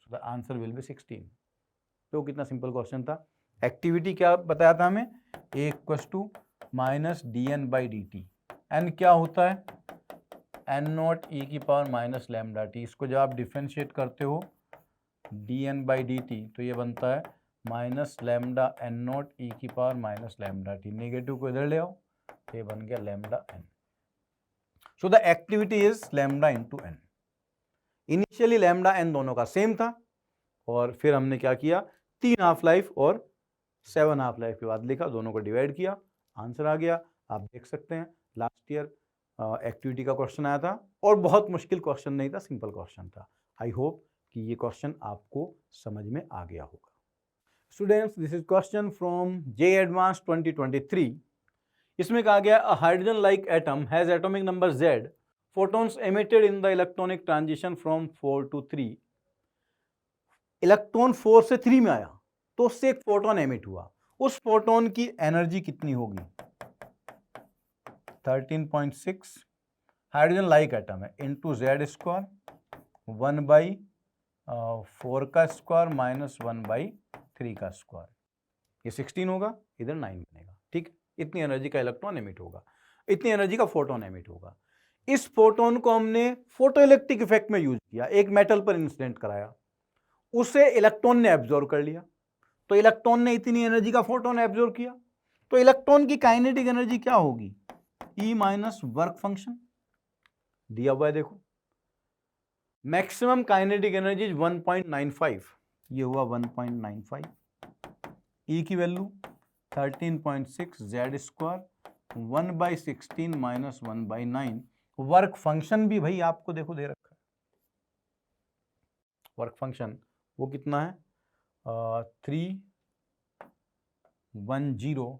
The answer will B 16। सकते हो कितना सिंपल क्वेश्चन था। एक्टिविटी क्या बताया था हमें, A equals to minus D N by D T. N क्या होता है, एन नॉट ई की पावर माइनस लैम्डा टी। इसको जब आप डिफ्रेंशिएट करते हो D N by D T तो ये बनता है minus lambda N naught E की power minus lambda T. Negative को इधर ले आओ, ये बन गया lambda N. So the activity is lambda into N. Initially lambda N दोनों का सेम था और फिर हमने क्या किया, 3 हाफ लाइफ और 7 हाफ लाइफ के बाद लिखा, दोनों को डिवाइड किया, आंसर आ गया। आप देख सकते हैं लास्ट ईयर एक्टिविटी का क्वेश्चन आया था और बहुत मुश्किल क्वेश्चन नहीं था, सिंपल क्वेश्चन था। आई होप कि ये क्वेश्चन आपको समझ में आ गया होगा। Students, this is question from J advance 2023। इसमें कहा गया a hydrogen like atom has atomic number Z, photons emitted in the electronic transition from 4 to 3। Electron 4 से 3 में आया तो उससे एक फोटोन एमिट हुआ, उस फोटोन की एनर्जी कितनी होगी, 13.6 हाइड्रोजन लाइक एटम है इंटू Z स्क्वायर 1/4 का स्क्वायर माइनस 1/3 का स्क्वायर, ये 16 होगा, इधर 9 बनेगा। ठीक, इतनी एनर्जी का इलेक्ट्रॉन एमिट होगा, इतनी एनर्जी का फोटोन एमिट होगा। इस फोटोन को हमने फोटोइलेक्ट्रिक इफेक्ट में यूज किया, एक मेटल पर इंसिडेंट कराया, उसे इलेक्ट्रॉन ने एब्जॉर्ब कर लिया, तो इलेक्ट्रॉन ने इतनी एनर्जी का फोटोन एब्जॉर्ब किया, तो इलेक्ट्रॉन की काइनेटिक एनर्जी क्या होगी, E माइनस वर्क फंक्शन दिया हुआ है, देखो मैक्सिमम काइनेटिक एनर्जी 1.95, ये हुआ 1.95, E की value 13.6 Z square 1/16 minus 1/9। Work function भी भाई आपको देखो दे रखा है, वर्क फंक्शन वो कितना है 310,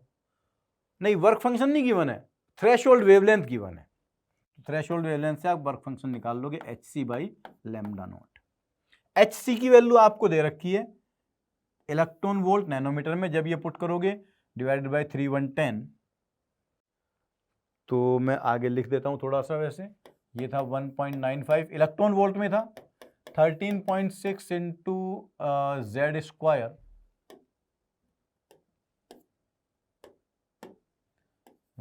नहीं वर्क फंक्शन नहीं गिवन है, थ्रेशोल्ड वेवलेंथ गिवन है। थ्रेशोल्ड वेवलेंथ से आप वर्क फंक्शन निकाल लोगे hc by lambda naught. hc की वैल्यू आपको दे रखी है इलेक्ट्रॉन वोल्ट नैनोमीटर में, जब ये पुट करोगे डिवाइडेड बाई 3110, तो मैं आगे लिख देता हूं थोड़ा सा, वैसे ये था 1.95 इलेक्ट्रॉन वोल्ट में था, 13.6 into Z square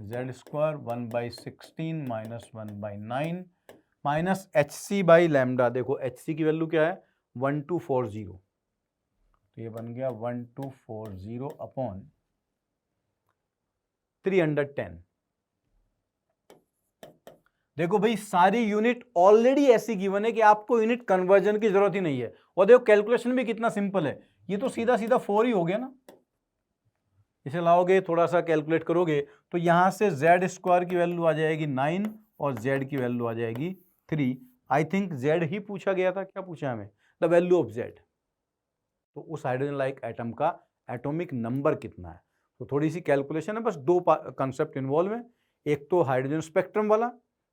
Z square 1/16 minus 1/9 minus hc by lambda. देखो hc की वैल्यू क्या है 1240, तो ये बन गया 1240 अपॉन 310। देखो भाई सारी यूनिट ऑलरेडी ऐसी गिवन है कि आपको यूनिट कन्वर्जन की जरूरत ही नहीं है, और देखो कैलकुलेशन भी कितना सिंपल है, ये तो सीधा सीधा 4 ही हो गया ना। इसे लाओगे थोड़ा सा कैलकुलेट करोगे तो यहां से Z स्क्वायर की वैल्यू आ जाएगी 9 और Z की वैल्यू आ जाएगी 3। आई थिंक Z ही पूछा गया था, क्या पूछा हमें, द वैल्यू ऑफ Z। तो उस हाइड्रोजन लाइक एटम का एटॉमिक नंबर कितना है, तो थोड़ी सी कैलकुलेशन है, बस दो कंसेप्ट इन्वॉल्व है। एक तो हाइड्रोजन स्पेक्ट्रम वाला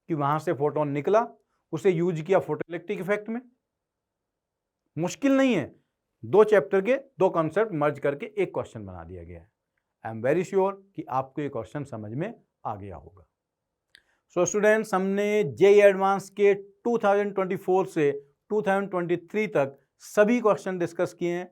कि वहां से फोटोन निकला, उसे यूज किया फोटोइलेक्ट्रिक इफेक्ट में, मुश्किल नहीं है, 2 चैप्टर के 2 कंसेप्ट मर्ज करके एक क्वेश्चन बना दिया गया है। आई एम वेरी श्योर कि आपको ये क्वेश्चन समझ में आ गया होगा। सो स्टूडेंट्स, हमने जेईई एडवांस के 2024 से 2023 तक सभी क्वेश्चन डिस्कस किए हैं,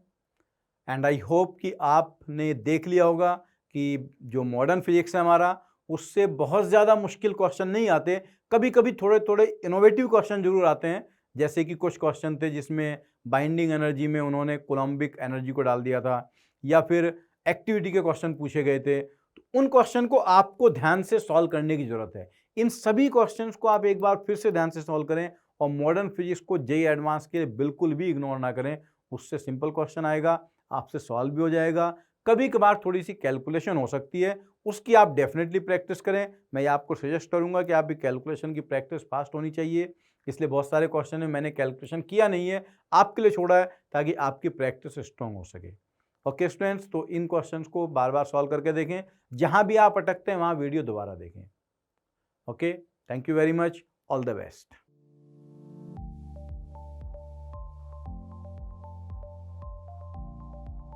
एंड आई होप कि आपने देख लिया होगा कि जो मॉडर्न फिजिक्स है हमारा, उससे बहुत ज़्यादा मुश्किल क्वेश्चन नहीं आते, कभी कभी थोड़े थोड़े इनोवेटिव क्वेश्चन जरूर आते हैं, जैसे कि कुछ क्वेश्चन थे जिसमें बाइंडिंग एनर्जी में उन्होंने कोलम्बिक एनर्जी को डाल दिया था, या फिर एक्टिविटी के क्वेश्चन पूछे गए थे, तो उन क्वेश्चन को आपको ध्यान से सॉल्व करने की जरूरत है। इन सभी क्वेश्चंस को आप एक बार फिर से ध्यान से सॉल्व करें, और मॉडर्न फिजिक्स को जेईई एडवांस के लिए बिल्कुल भी इग्नोर ना करें, उससे सिंपल क्वेश्चन आएगा, आपसे सॉल्व भी हो जाएगा। कभी कभार थोड़ी सी कैलकुलेशन हो सकती है, उसकी आप डेफिनेटली प्रैक्टिस करें। मैं आपको सजेस्ट करूंगा कि आप भी कैलकुलेशन की प्रैक्टिस फास्ट होनी चाहिए, इसलिए बहुत सारे क्वेश्चन में मैंने कैलकुलेशन किया नहीं है, आपके लिए छोड़ा है ताकि आपकी प्रैक्टिस स्ट्रांग हो सके। ओके स्टूडेंट्स, तो इन क्वेश्चंस को बार बार सॉल्व करके देखें, जहां भी आप अटकते हैं वहां वीडियो दोबारा देखें। Okay, thank you very much, all the best.